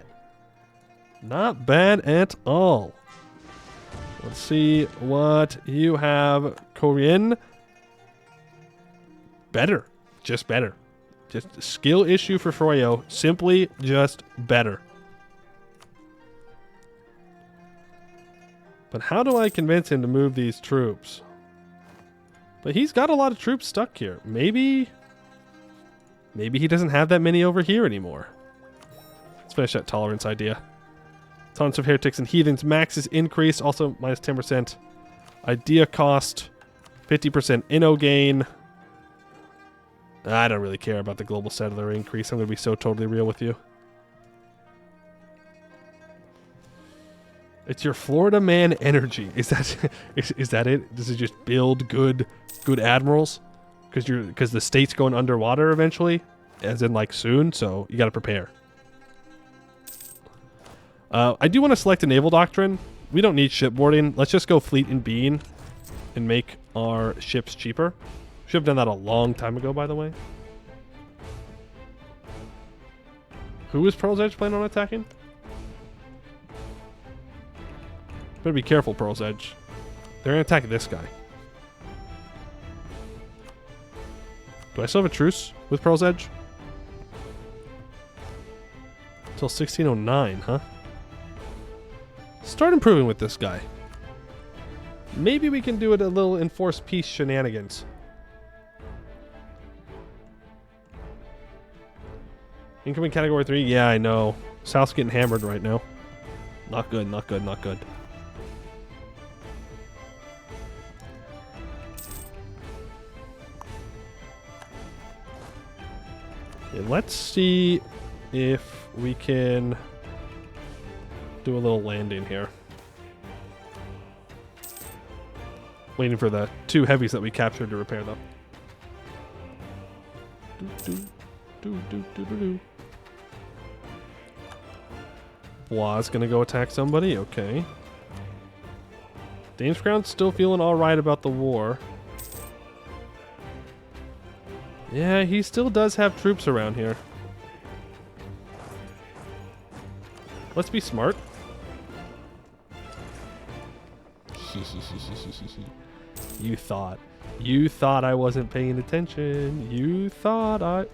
Not bad at all. Let's see what you have, Korean. Better. Just better. Just a skill issue for Froyo. Simply just better. But how do I convince him to move these troops? But he's got a lot of troops stuck here. Maybe he doesn't have that many over here anymore. Let's finish that tolerance idea. Tons of heretics and heathens. Max is increased. Also minus 10%. Idea cost. 50% inno gain. I don't really care about the global settler increase. I'm going to be so totally real with you. It's your Florida man energy. Is that is that it? Does it just build good admirals? Because the state's going underwater eventually, as in like soon. So you got to prepare. I do want to select a naval doctrine. We don't need shipboarding. Let's just go fleet and bean, and make our ships cheaper. Should have done that a long time ago, by the way. Who is Pearl's Edge planning on attacking? Better be careful, Pearl's Edge. They're going to attack this guy. Do I still have a truce with Pearl's Edge? Until 1609, huh? Start improving with this guy. Maybe we can do it a little enforced peace shenanigans. Incoming category 3? Yeah, I know. South's getting hammered right now. Not good, not good, not good. Okay, let's see if we can do a little landing here. Waiting for the 2 heavies that we captured to repair them. Bois gonna go attack somebody. Okay. Dame's Crown's still feeling alright about the war. Yeah, he still does have troops around here. Let's be smart. You thought I wasn't paying attention. You thought I...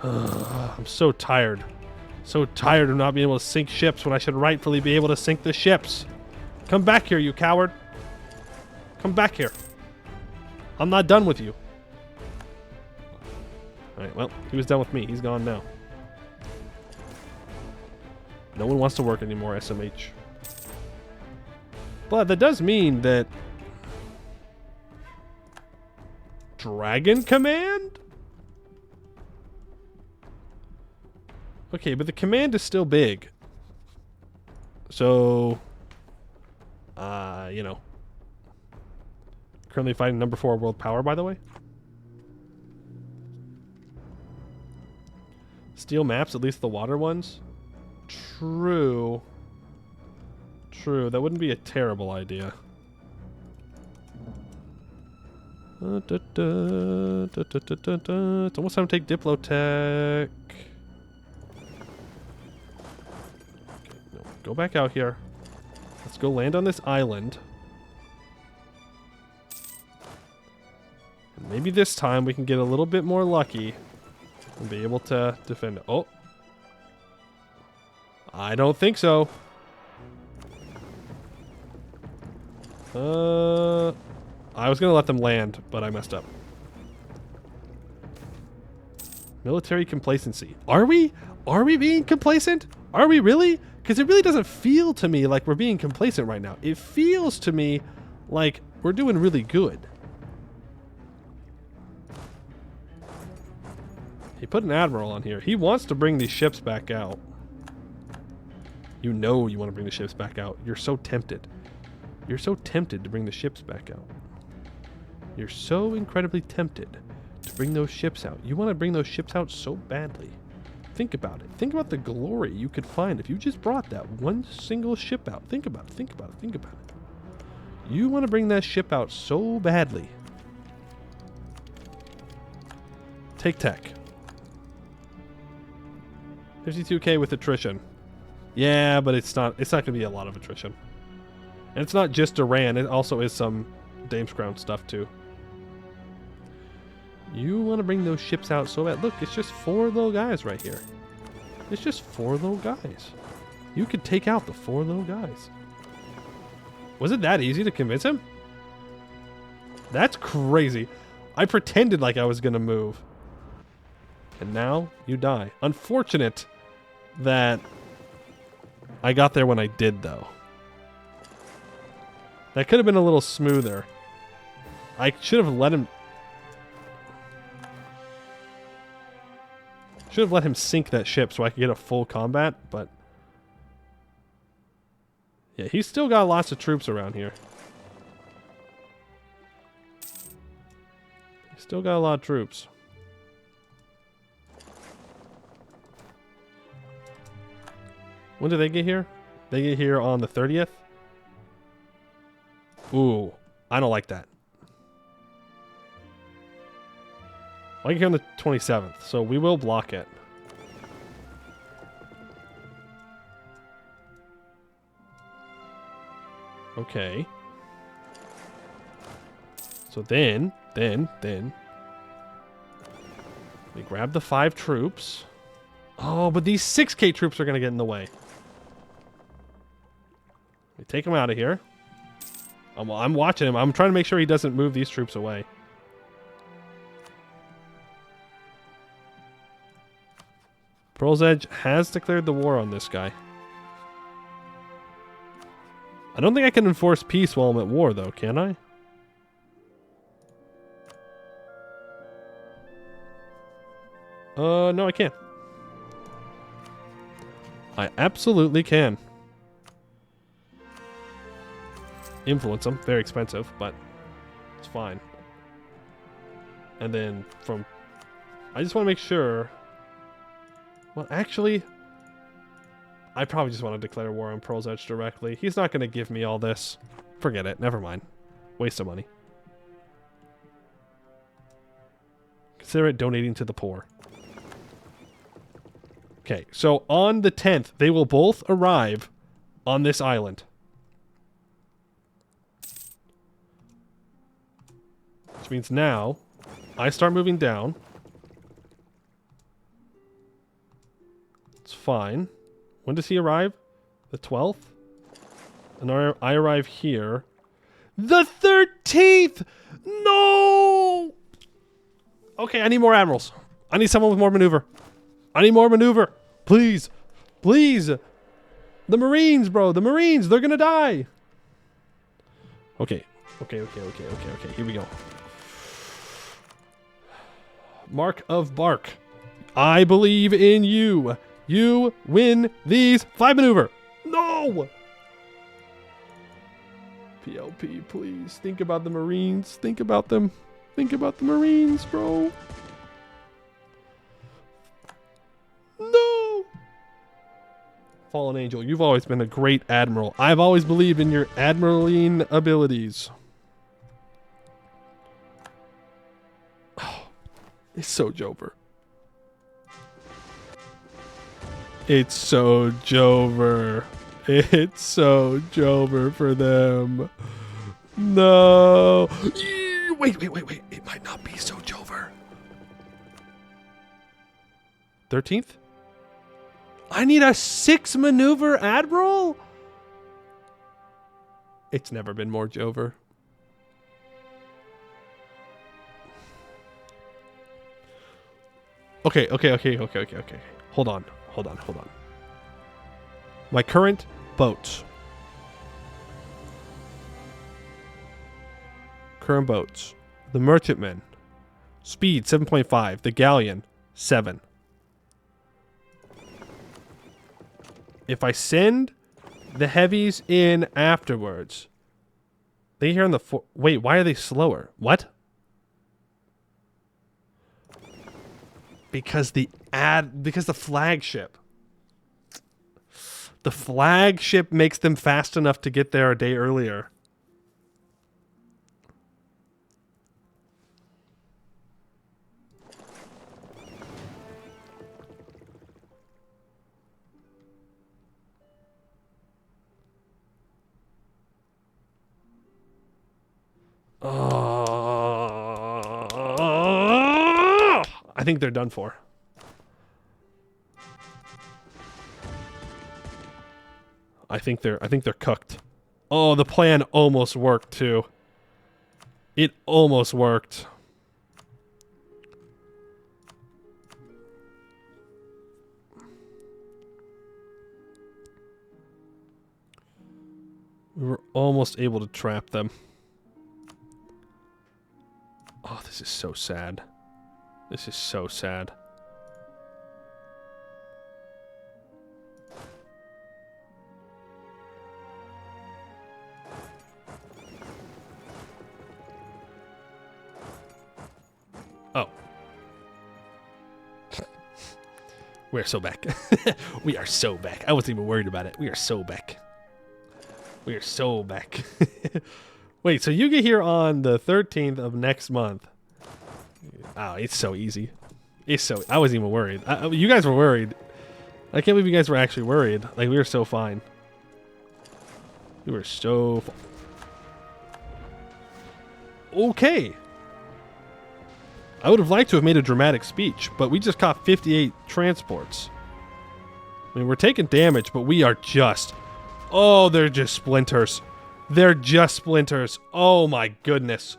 I'm so tired. So tired of not being able to sink ships when I should rightfully be able to sink the ships. Come back here, you coward. Come back here. I'm not done with you. Alright, well, he was done with me. He's gone now. No one wants to work anymore, SMH. But that does mean that... Dragon Command? Okay, but the command is still big. So... you know. Currently fighting number 4 world power, by the way. Steel maps, at least the water ones. True. True, that wouldn't be a terrible idea. It's almost time to take Diplotech. Okay, no, go back out here. Let's go land on this island. Maybe this time we can get a little bit more lucky and be able to defend it. Oh. I don't think so. I was going to let them land, but I messed up. Military complacency. Are we? Are we being complacent? Are we really? Because it really doesn't feel to me like we're being complacent right now. It feels to me like we're doing really good. He put an admiral on here. He wants to bring these ships back out. You know you want to bring the ships back out. You're so tempted. You're so tempted to bring the ships back out. You're so incredibly tempted to bring those ships out. You want to bring those ships out so badly. Think about it. Think about the glory you could find if you just brought that one single ship out. Think about it. Think about it. Think about it. You want to bring that ship out so badly. Take tech. 52k with attrition. Yeah, but it's not going to be a lot of attrition. And it's not just Iran. It also is some Dame's Crown stuff too. You want to bring those ships out so bad. Look, it's just 4 little guys right here. It's just 4 little guys. You could take out the 4 little guys. Was it that easy to convince him? That's crazy. I pretended like I was going to move. And now you die. Unfortunate that I got there when I did, though. That could have been a little smoother. I should have let him... Should have let him sink that ship so I could get a full combat, but... Yeah, he's still got lots of troops around here. He's still got a lot of troops. When do they get here? They get here on the 30th? Ooh, I don't like that. I get here on the 27th, so we will block it. Okay. So then we grab the 5 troops. Oh, but these 6k troops are going to get in the way. We take them out of here. I'm watching him. I'm trying to make sure he doesn't move these troops away. Pearl's Edge has declared the war on this guy. I don't think I can enforce peace while I'm at war, though, can I? No, I can't. I absolutely can. Influence them. Very expensive, but it's fine. And then from... I just want to make sure... Well, actually... I probably just want to declare war on Pearl's Edge directly. He's not going to give me all this. Forget it. Never mind. Waste of money. Consider it donating to the poor. Okay, so on the 10th, they will both arrive on this island. Which means now, I start moving down. It's fine. When does he arrive? The 12th? And I arrive here. The 13th! No! Okay, I need more admirals. I need someone with more maneuver. I need more maneuver. Please. Please. The Marines, bro. The Marines. They're gonna die. Okay. Okay. Here we go. Mark of Bark. I believe in you. You win these 5 maneuver. No! PLP, please. Think about the Marines. Think about them. Think about the Marines, bro. No! Fallen Angel, you've always been a great admiral. I've always believed in your admiraling abilities. Oh, it's so Jover. It's so Jover. It's so Jover for them. No. Wait. It might not be so Jover. 13th? I need a 6 maneuver admiral? It's never been more Jover. Okay. Hold on. My current boats. The merchantman. Speed 7.5. The galleon 7. If I send the heavies in afterwards, they here on the wait, why are they slower? What? Because the flagship. The flagship makes them fast enough to get there a day earlier. I think they're done for. I think they're cooked. Oh, the plan almost worked too. It almost worked. We were almost able to trap them. Oh, this is so sad. This is so sad. Oh. We're so back. We are so back. I wasn't even worried about it. We are so back. We are so back. Wait, so you get here on the 13th of next month. Oh, it's so easy. I wasn't even worried. You guys were worried. I can't believe you guys were actually worried. Like, we were so fine. We were so okay. I would have liked to have made a dramatic speech, but we just caught 58 transports. I mean, we're taking damage, but we are just... Oh, they're just splinters. They're just splinters. Oh, my goodness.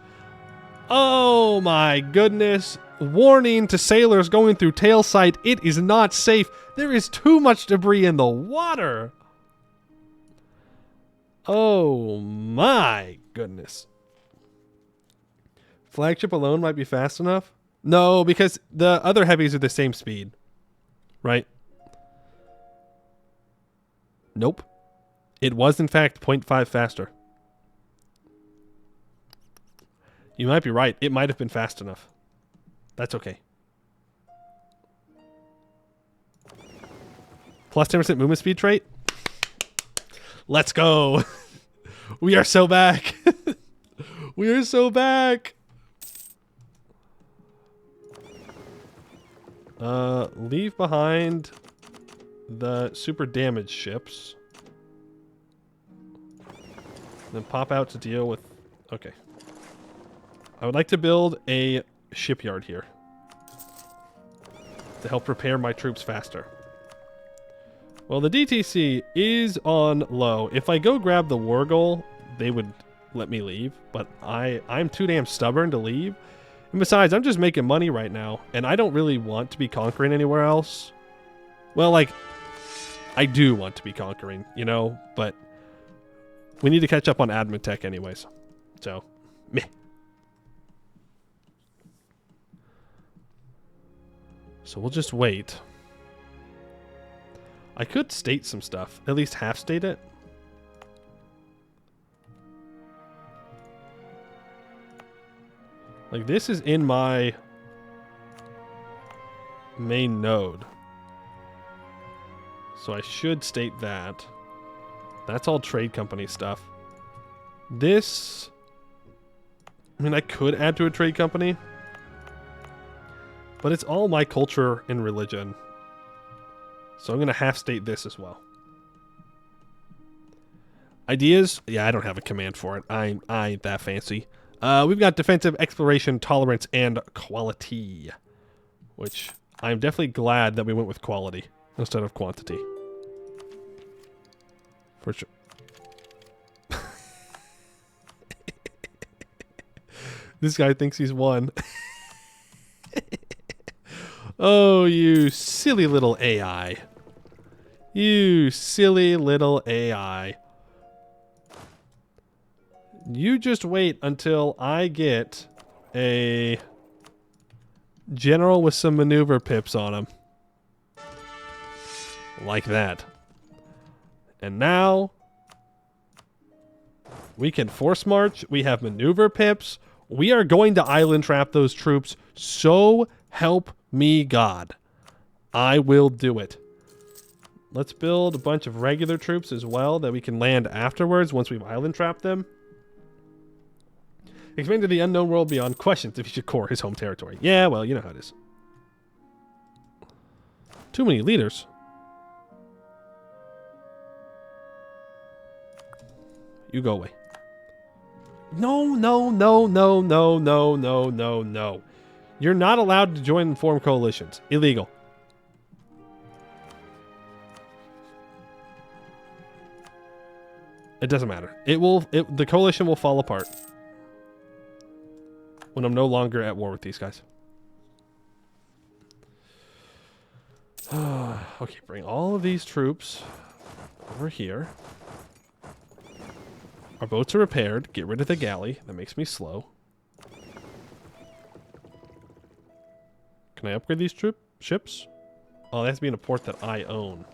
Oh, my goodness. Warning to sailors going through tail sight. It is not safe. There is too much debris in the water. Oh, my goodness. Flagship alone might be fast enough. No, because the other heavies are the same speed. Right? Nope. It was, in fact, 0.5 faster. You might be right. It might have been fast enough. That's okay. Plus 10% movement speed trait. Let's go. We are so back. We are so back. Leave behind the super damaged ships. Then pop out to deal with... Okay. I would like to build a shipyard here to help prepare my troops faster. Well, the DTC is on low. If I go grab the war goal, they would let me leave, but I'm too damn stubborn to leave. And besides, I'm just making money right now, and I don't really want to be conquering anywhere else. Well, like, I do want to be conquering, you know, but we need to catch up on admin tech anyways. So, meh. So we'll just wait. I could state some stuff. At least half state it. Like, this is in my main node. So I should state that. That's all trade company stuff. This... I mean, I could add to a trade company. But it's all my culture and religion. So I'm going to half state this as well. Ideas? Yeah, I don't have a command for it. I ain't that fancy. We've got defensive, exploration, tolerance, and quality. Which I'm definitely glad that we went with quality instead of quantity. For sure. This guy thinks he's won. Oh, you silly little AI. You silly little AI. You just wait until I get a general with some maneuver pips on him. Like that. And now we can force march. We have maneuver pips. We are going to island trap those troops. So help me God. I will do it. Let's build a bunch of regular troops as well that we can land afterwards once we've island trapped them. Expand to the unknown world beyond questions if you should core his home territory. Yeah, well, you know how it is. Too many leaders. You go away. No, no, no, no, no, no, no, no, no. You're not allowed to join and form coalitions. Illegal. It doesn't matter. The coalition will fall apart when I'm no longer at war with these guys. Okay, bring all of these troops over here. Our boats are repaired. Get rid of the galley. That makes me slow. Can I upgrade these ships? Oh, they have to be in a port that I own.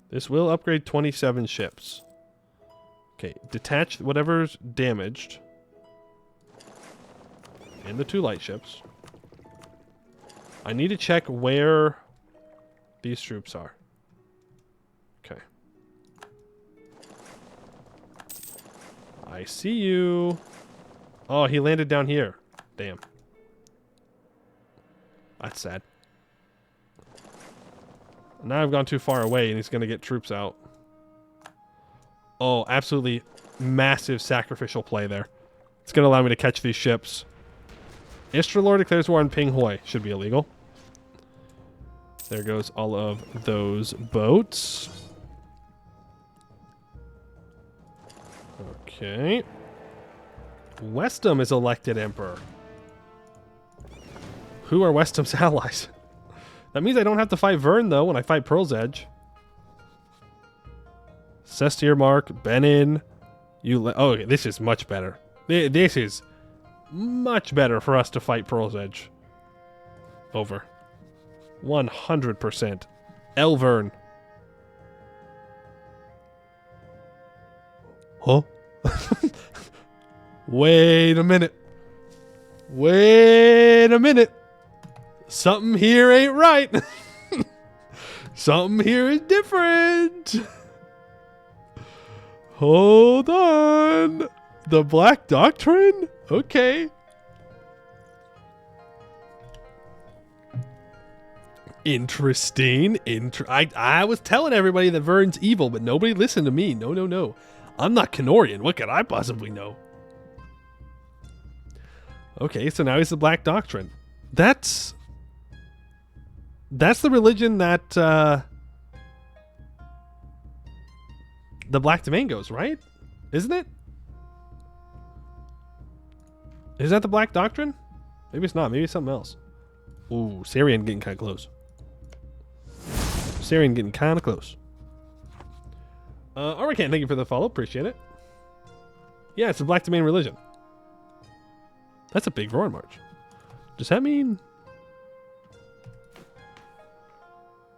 This will upgrade 27 ships. Okay, detach whatever's damaged. And the 2 light ships. I need to check where these troops are. Okay. I see you. Oh, he landed down here. Damn. That's sad. Now I've gone too far away and he's going to get troops out. Oh, absolutely massive sacrificial play there. It's going to allow me to catch these ships. Istralor declares war on Ping Hoi. Should be illegal. There goes all of those boats. Okay. Westham is elected emperor. Who are Westham's allies? That means I don't have to fight Vern, though, when I fight Pearl's Edge. Sestiermark, Benin. Oh, this is much better. This is much better for us to fight Pearl's Edge. Over. 100%. Elvern. Huh? Wait a minute. Wait a minute. Something here ain't right. Something here is different. Hold on. The Black Doctrine? Okay. Interesting. I was telling everybody that Vern's evil, but nobody listened to me. No, no, no. I'm not Canorian. What could I possibly know? Okay, so now he's the Black Doctrine. That's the religion that the Black Domain goes, right? Isn't it? Is that the Black Doctrine? Maybe it's not. Maybe it's something else. Ooh, Sarian getting kind of close. Sarian getting kind of close. Orican, thank you for the follow. Appreciate it. Yeah, it's the Black Domain religion. That's a big Roaring March. Does that mean...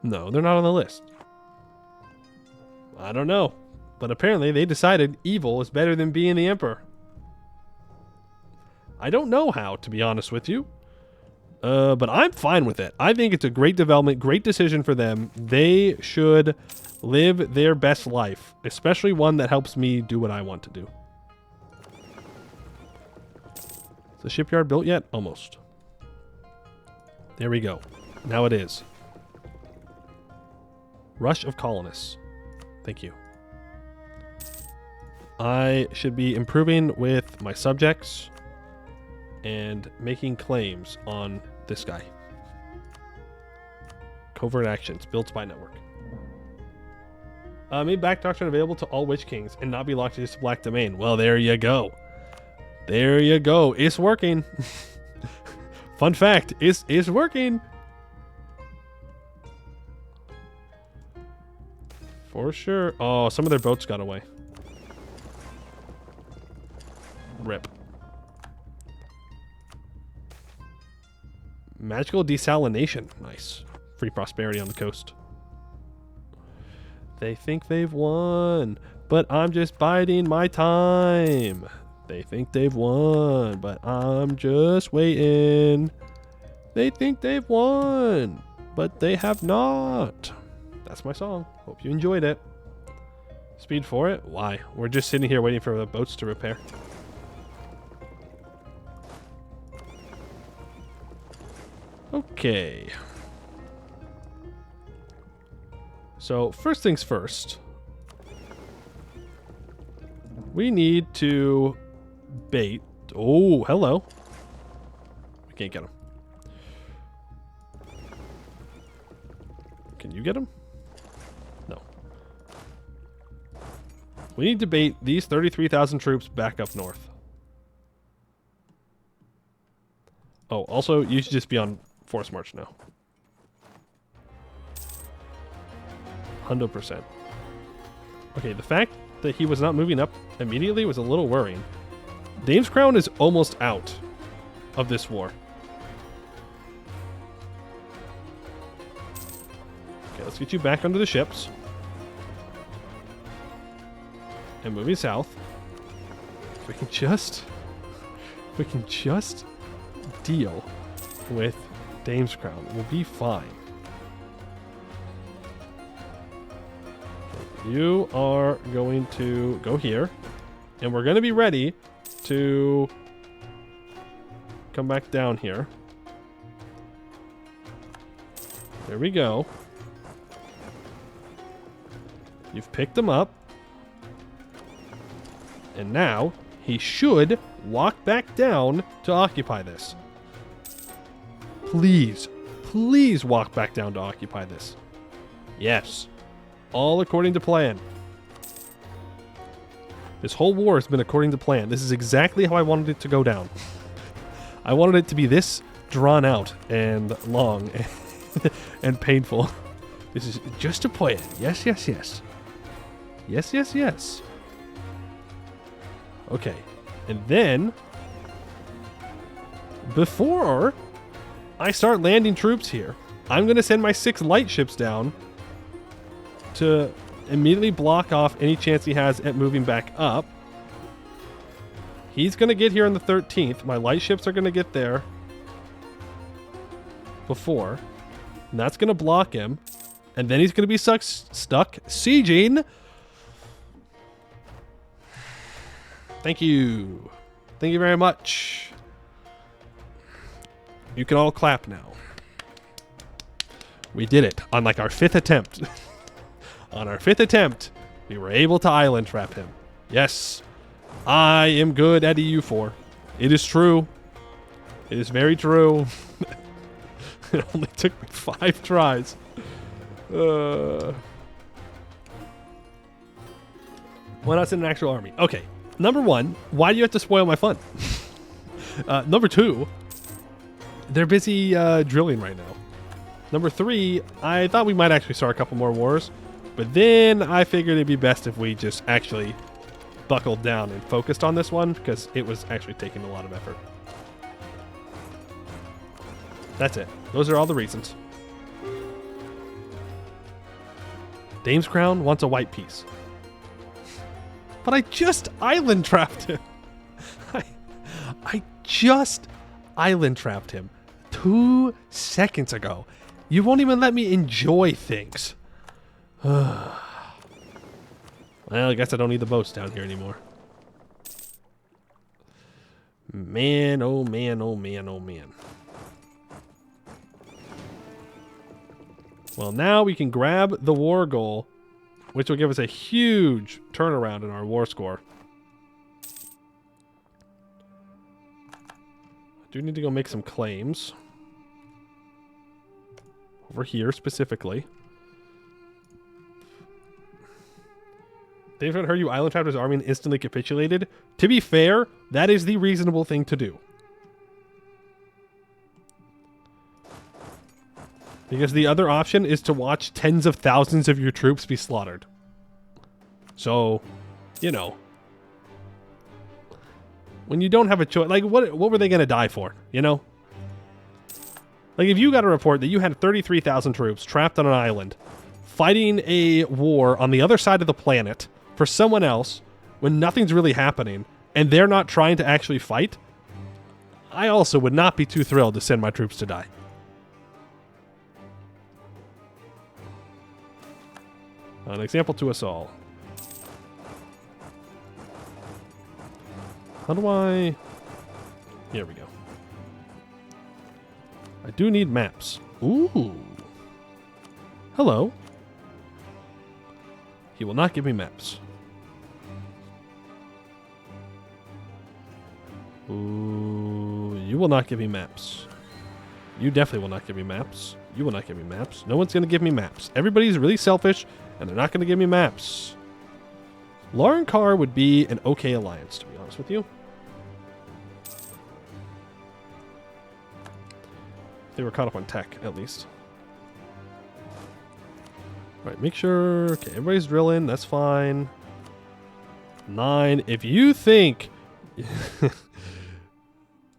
No, they're not on the list. I don't know. But apparently they decided evil is better than being the Emperor. I don't know how, to be honest with you. But I'm fine with it. I think it's a great development, great decision for them. They should live their best life, especially one that helps me do what I want to do. Is the shipyard built yet? Almost. There we go. Now it is. Rush of colonists. Thank you. I should be improving with my subjects and making claims on this guy. Covert actions, built spy network. Made back doctrine available to all Witch Kings and not be locked to just Black Domain. Well, there you go. There you go. It's working. Fun fact, it's working. For sure. Oh, some of their boats got away. Rip. Magical desalination. Nice. Free prosperity on the coast. They think they've won, but I'm just biding my time. They think they've won, but I'm just waiting. They think they've won, but they have not. That's my song. Hope you enjoyed it. Speed for it? Why? We're just sitting here waiting for the boats to repair. Okay. So, first things first. We need to bait. Oh, hello. We can't get him. Can you get him? No. We need to bait these 33,000 troops back up north. Oh, also, you should just be on force march now. 100%. Okay, the fact that he was not moving up immediately was a little worrying. Dame's Crown is almost out of this war. Okay, let's get you back onto the ships. And moving south. If we can just deal with Dame's Crown, we'll be fine. You are going to go here, and we're going to be ready to come back down here. There we go. You've picked him up. And now he should walk back down to occupy this. Please, please walk back down to occupy this. Yes. All according to plan. This whole war has been according to plan. This is exactly how I wanted it to go down. I wanted it to be this drawn out and long and painful. This is just a plan. Yes, yes, yes. Yes, yes, yes. Okay. And then, before I start landing troops here, I'm going to send my 6 light ships down to immediately block off any chance he has at moving back up. He's going to get here on the 13th. My light ships are going to get there before. And that's going to block him. And then he's going to be stuck sieging. Thank you. Thank you very much. You can all clap now. We did it on like our 5th attempt. On our 5th attempt, we were able to island trap him. Yes, I am good at EU4. It is true. It is very true. It only took me 5 tries. Why not send an actual army? Okay, number 1, why do you have to spoil my fun? Number 2, they're busy drilling right now. Number 3, I thought we might actually start a couple more wars. But then I figured it'd be best if we just actually buckled down and focused on this one, because it was actually taking a lot of effort. That's it. Those are all the reasons. Dame's Crown wants a white piece. But I just island trapped him. I just island trapped him 2 seconds ago. You won't even let me enjoy things. Well, I guess I don't need the boats down here anymore. Man, oh man, oh man, oh man. Well, now we can grab the war goal, which will give us a huge turnaround in our war score. Do need to go make some claims. Over here, specifically. They've heard you island trapped his army and instantly capitulated. To be fair, that is the reasonable thing to do. Because the other option is to watch tens of thousands of your troops be slaughtered. So, you know. When you don't have a choice, like what were they going to die for, you know? Like if you got a report that you had 33,000 troops trapped on an island fighting a war on the other side of the planet for someone else when nothing's really happening and they're not trying to actually fight, I also would not be too thrilled to send my troops to die. An example to us all. How do I... Here we go. I do need maps. Ooh. Hello. He will not give me maps. Ooh. You will not give me maps. You definitely will not give me maps. You will not give me maps. No one's going to give me maps. Everybody's really selfish, and they're not going to give me maps. Lauren Carr would be an okay alliance, to be honest with you. They were caught up on tech, at least. Right, make sure... Okay, everybody's drilling. That's fine. 9. If you think...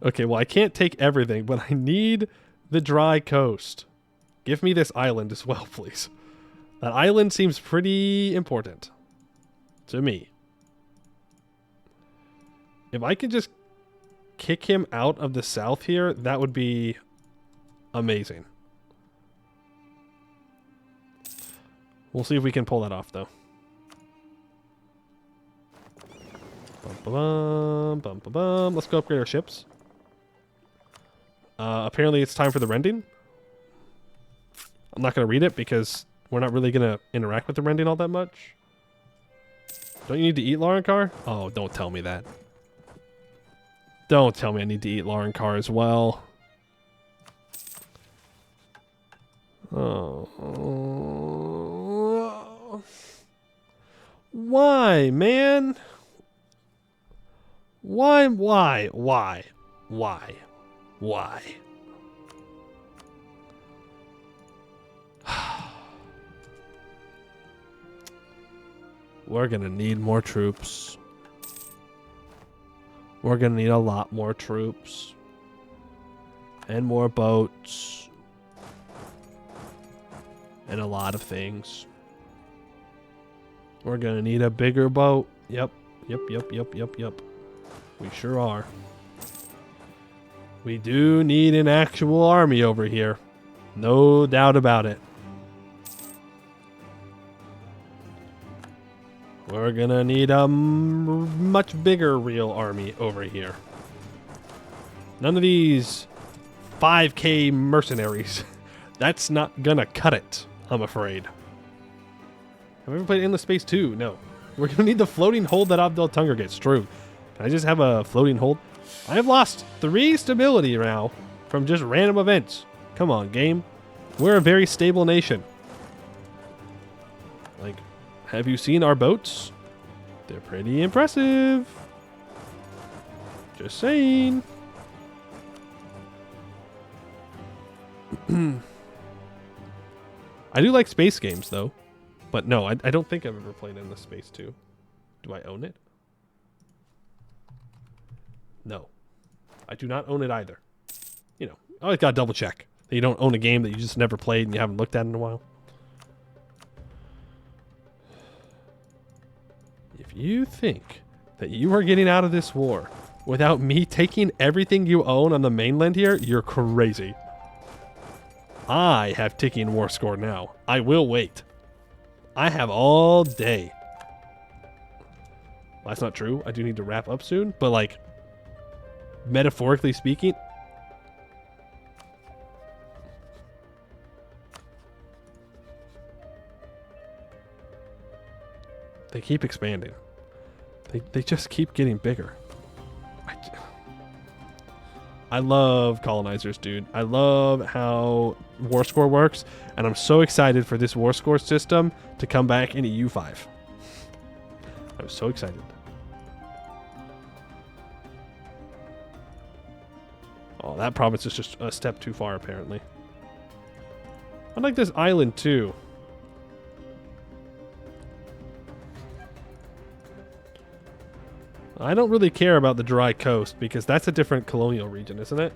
Okay, well, I can't take everything, but I need the dry coast. Give me this island as well, please. That island seems pretty important. To me. If I can just kick him out of the south here, that would be amazing. We'll see if we can pull that off, though. Bum, bum, bum, bum. Let's go upgrade our ships. Apparently it's time for the rending. I'm not going to read it because we're not really going to interact with the rending all that much. Don't you need to eat Lauren Carr? Oh, don't tell me that. Don't tell me I need to eat Lauren Carr as well. Oh. Why, man? Why? We're gonna need more troops. We're gonna need a lot more troops. And more boats. And a lot of things. We're gonna need a bigger boat. Yep. We sure are. We do need an actual army over here. No doubt about it. We're gonna need a much bigger real army over here. None of these 5K mercenaries. That's not gonna cut it, I'm afraid. Have I ever played Endless Space 2? No. We're gonna need the floating hold that Abdel Tunger gets. True. Can I just have a floating hold? I have lost 3 stability now from just random events. Come on, game. We're a very stable nation. Like, have you seen our boats? They're pretty impressive. Just saying. I do like space games, though. But no, I don't think I've ever played Endless Space 2. Do I own it? No. I do not own it either. You know, I always gotta double check that you don't own a game that you just never played and you haven't looked at in a while. If you think that you are getting out of this war without me taking everything you own on the mainland here, you're crazy. I have ticking war score now. I will wait. I have all day. Well, that's not true. I do need to wrap up soon, but like, metaphorically speaking, they keep expanding. I love colonizers, dude. I love how war score works, and I'm so excited for this war score system to come back in EU5. I'm so excited. Oh, that province is just a step too far, apparently. I like this island, too. I don't really care about the dry coast, because that's a different colonial region, isn't it?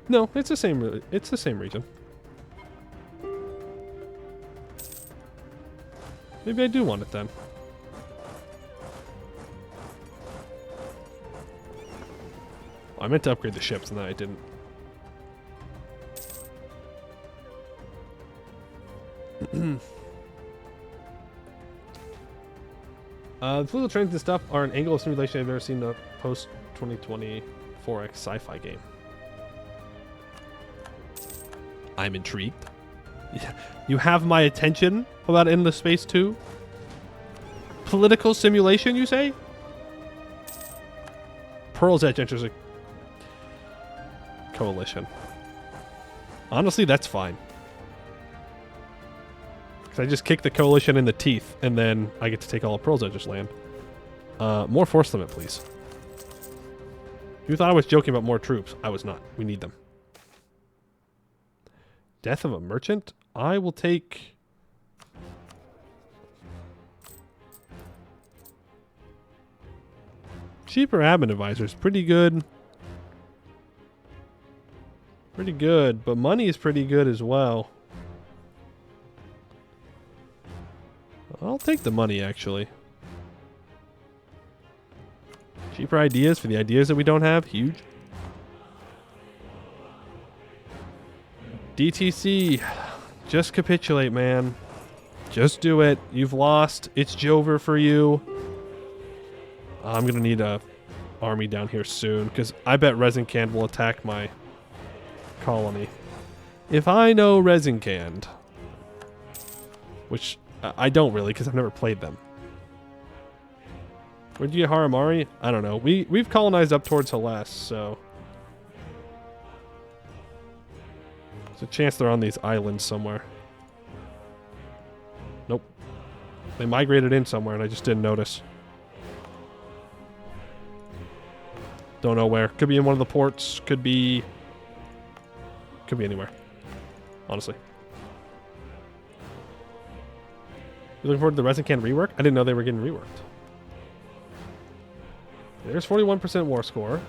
No, it's the same region. Maybe I do want it then. I meant to upgrade the ships and then I didn't. The political trends and stuff are an angle of simulation I've never seen in a post-2020 4X sci-fi game. I'm intrigued. Yeah. You have my attention about Endless Space 2? Political simulation, you say? Pearl's Edge enters a coalition. Honestly, that's fine. Because I just kick the coalition in the teeth, and then I get to take all of Pearl's Edge's land. More force limit, please. You thought I was joking about more troops. I was not. We need them. Death of a merchant? I will take... Cheaper admin advisors. Pretty good. Pretty good. But money is pretty good as well. I'll take the money, actually. Cheaper ideas for the ideas that we don't have. Huge. DTC. Just capitulate, man. Just do it. You've lost. It's Jover for you. I'm going to need a army down here soon, because I bet Rezincand will attack my colony. If I know Rezincand, which I don't really, because I've never played them. Where'd you get Haramari? I don't know. We've colonized up towards Hellas, so there's a chance they're on these islands somewhere. Nope. They migrated in somewhere, and I just didn't notice. Don't know where. Could be in one of the ports. Could be anywhere. Honestly. You looking forward to the Rezincand rework? I didn't know they were getting reworked. There's 41% war score.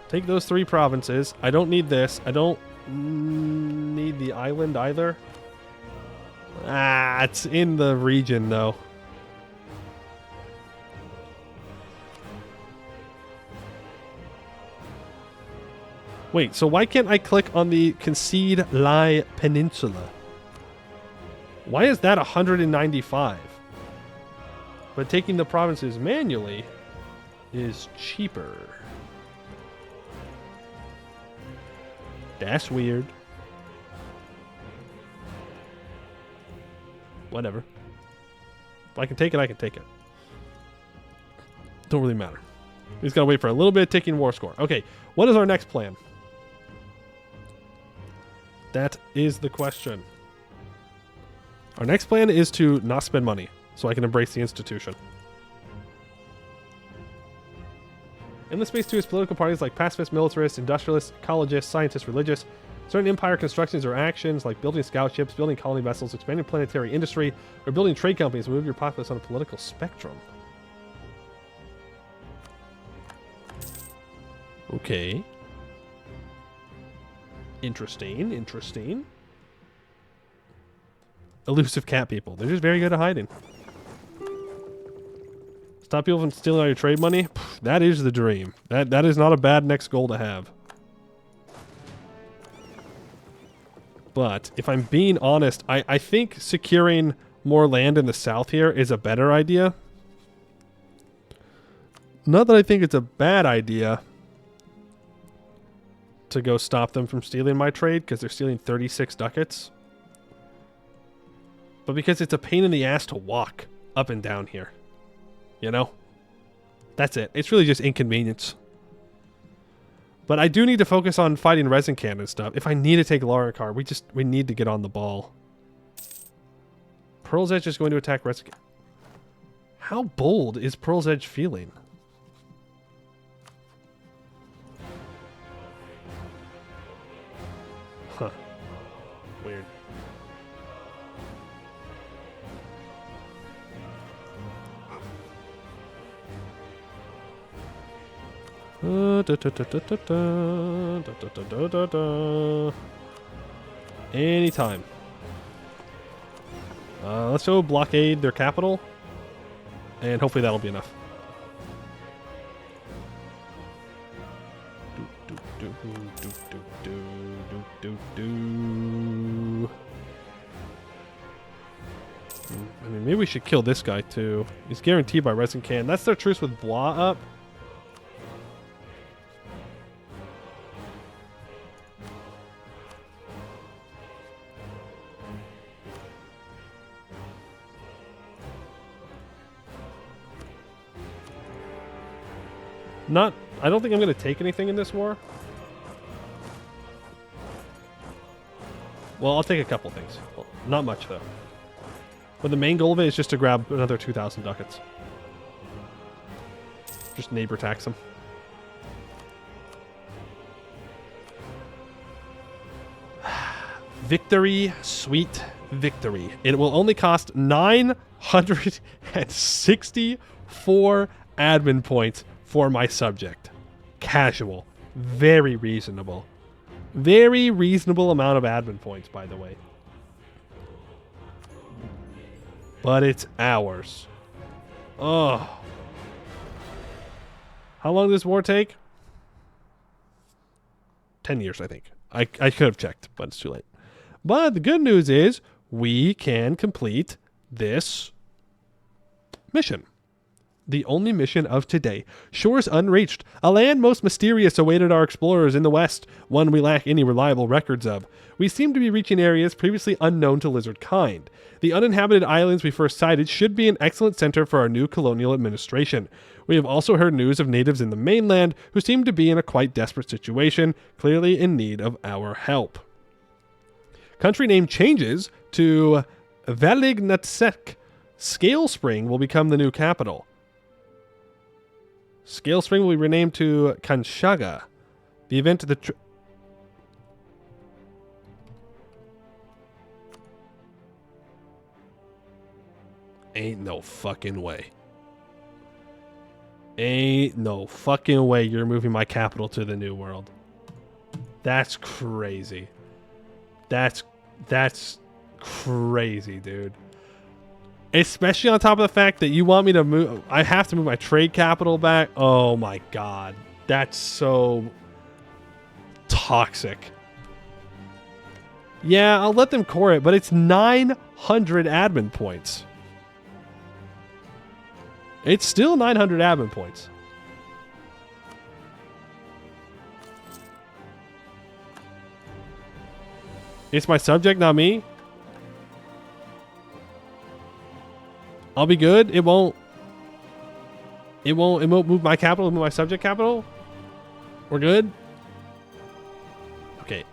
Take those 3 provinces. I don't need this. I don't need the island either. Ah, it's in the region though. Wait, so why can't I click on the Concede Lai Peninsula? Why is that 195? But taking the provinces manually is cheaper. That's weird. Whatever. If I can take it, I can take it. Don't really matter. We just gotta wait for a little bit of ticking war score. Okay, what is our next plan? That is the question. Our next plan is to not spend money, so I can embrace the institution. Endless Space 2 is political parties like pacifists, militarists, industrialists, ecologists, scientists, religious. Certain empire constructions or actions like building scout ships, building colony vessels, expanding planetary industry, or building trade companies will move your populace on a political spectrum. Okay. Interesting, interesting. Elusive cat people. They're just very good at hiding. Stop people from stealing all your trade money? That is the dream. That is not a bad next goal to have. But if I'm being honest, I think securing more land in the south here is a better idea. Not that I think it's a bad idea to go stop them from stealing my trade, because they're stealing 36 ducats. But because it's a pain in the ass to walk up and down here. You know? That's it. It's really just inconvenience. But I do need to focus on fighting resin cannon and stuff. If I need to take Larikar, we need to get on the ball. Pearl's Edge is going to attack resin. How bold is Pearl's Edge feeling? Huh. Weird. Anytime. Let's go blockade their capital, and hopefully that'll be enough. I mean, maybe we should kill this guy too. He's guaranteed by resin can. That's their truce with Blah up. I don't think I'm going to take anything in this war. Well, I'll take a couple things. Well, not much, though. But the main goal of it is just to grab another 2,000 ducats. Just neighbor tax them. Victory, sweet victory. It will only cost 964 admin points for my subject. Casual. Very reasonable. Very reasonable amount of admin points, by the way. But it's ours. Oh. How long does this war take? 10 years, I think. I could have checked, but it's too late. But the good news is we can complete this mission. The only mission of today. Shores unreached. A land most mysterious awaited our explorers in the west, one we lack any reliable records of. We seem to be reaching areas previously unknown to lizard kind. The uninhabited islands we first sighted should be an excellent center for our new colonial administration. We have also heard news of natives in the mainland who seem to be in a quite desperate situation, clearly in need of our help. Country name changes to Velignatsek. Scale Spring will become the new capital. Scale Spring will be renamed to Kanshaga. The event of the ain't no fucking way. Ain't no fucking way you're moving my capital to the new world. That's crazy. That's crazy, dude. Especially on top of the fact that you want me to move. I have to move my trade capital back. Oh my god. That's so toxic. Yeah, I'll let them core it, but it's 900 admin points. It's still 900 admin points. It's my subject, not me. I'll be good. It won't move my capital, move my subject capital. We're good. Okay.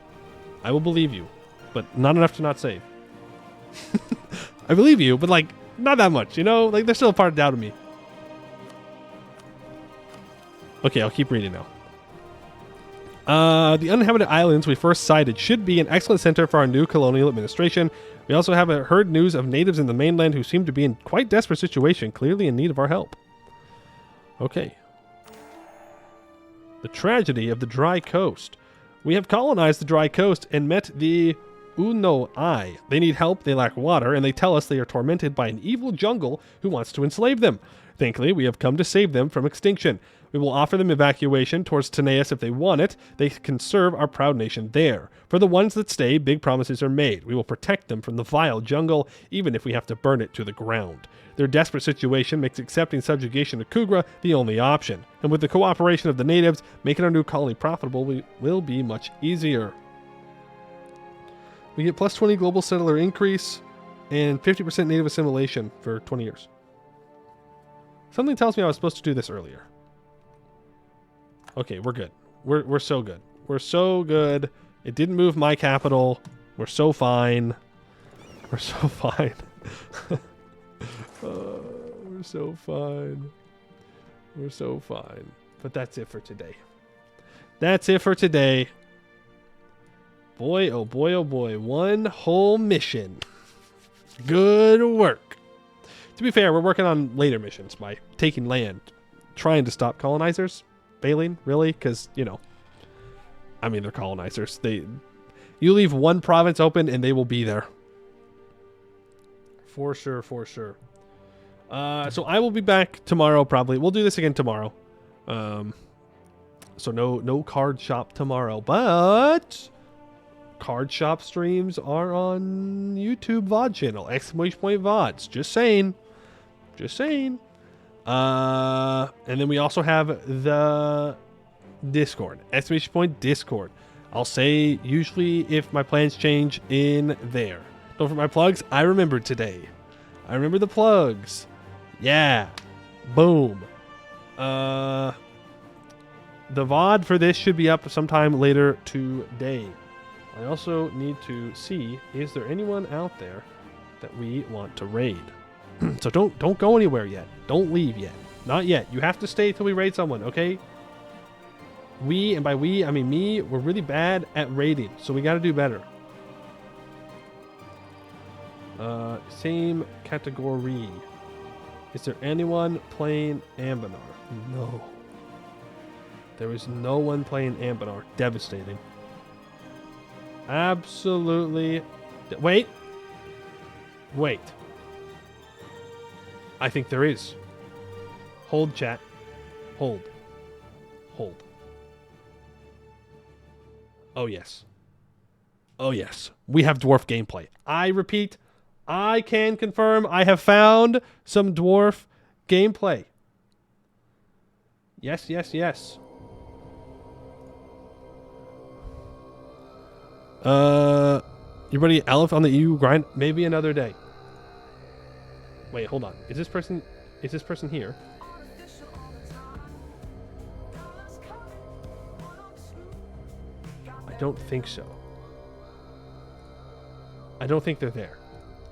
I will believe you, but not enough to not save. I believe you, but like not that much, you know? Like there's still a part of doubt in me. Okay, I'll keep reading now. The uninhabited islands we first sighted should be an excellent center for our new colonial administration. We also have heard news of natives in the mainland who seem to be in quite desperate situation, clearly in need of our help. Okay. The tragedy of the dry coast. We have colonized the dry coast and met the Uno-ai. They need help, they lack water, and they tell us they are tormented by an evil jungle who wants to enslave them. Thankfully, we have come to save them from extinction. We will offer them evacuation towards Tanais if they want it. They can serve our proud nation there. For the ones that stay, big promises are made. We will protect them from the vile jungle, even if we have to burn it to the ground. Their desperate situation makes accepting subjugation to Khugra the only option. And with the cooperation of the natives, making our new colony profitable will be much easier. We get plus 20 global settler increase and 50% native assimilation for 20 years. Something tells me I was supposed to do this earlier. Okay, we're good. We're so good. We're so good. It didn't move my capital. We're so fine. We're so fine. We're so fine. We're so fine. But that's it for today. That's it for today. Boy, oh boy, oh boy. One whole mission. Good work. To be fair, we're working on later missions by taking land. Trying to stop colonizers. Bailing, really? Because, you know. I mean, they're colonizers. You leave one province open and they will be there. For sure, for sure. So I will be back tomorrow, probably. We'll do this again tomorrow. So no card shop tomorrow, but card shop streams are on YouTube VOD channel, !VODs. Just saying. Just saying. And then we also have the Discord, !Discord. I'll say usually if my plans change in there. Don't forget my plugs. I remembered today. I remember the plugs. Yeah. Boom. The VOD for this should be up sometime later today. I also need to see, is there anyone out there that we want to raid? So don't go anywhere yet. Don't leave yet. Not yet. You have to stay till we raid someone, okay? We, and by we, I mean me, we're really bad at raiding, so we got to do better. Same category. Is there anyone playing Anbennar? No. There is no one playing Anbennar. Devastating. Absolutely. Wait. Wait. I think there is. Hold, chat. Hold. Hold. Oh, yes. Oh, yes. We have dwarf gameplay. I repeat, I can confirm I have found some dwarf gameplay. Yes, yes, yes. You ready, Aleph, on the EU grind? Maybe another day. Wait, hold on. Is this person here? I don't think so. I don't think they're there.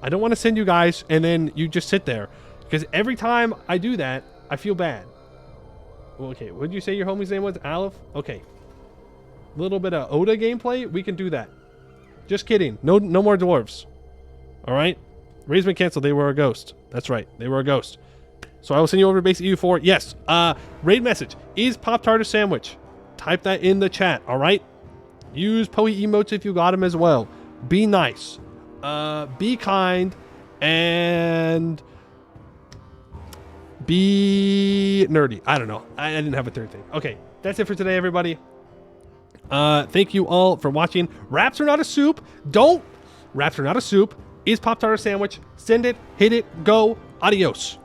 I don't want to send you guys and then you just sit there. Because every time I do that, I feel bad. Well, okay, what did you say your homie's name was? Aleph? Okay. A little bit of Oda gameplay? We can do that. Just kidding. No more dwarves. Alright? Raid's been canceled. They were a ghost. That's right. They were a ghost. So I will send you over to base EU4. Yes. Raid message. Is Pop-Tart a sandwich? Type that in the chat. Alright? Use Poe emotes if you got them as well. Be nice. Be kind. And be nerdy. I don't know. I didn't have a third thing. Okay. That's it for today, everybody. Thank you all for watching. Wraps are not a soup. Wraps are not a soup. Is Pop-Tart a sandwich? Send it. Hit it. Go. Adios.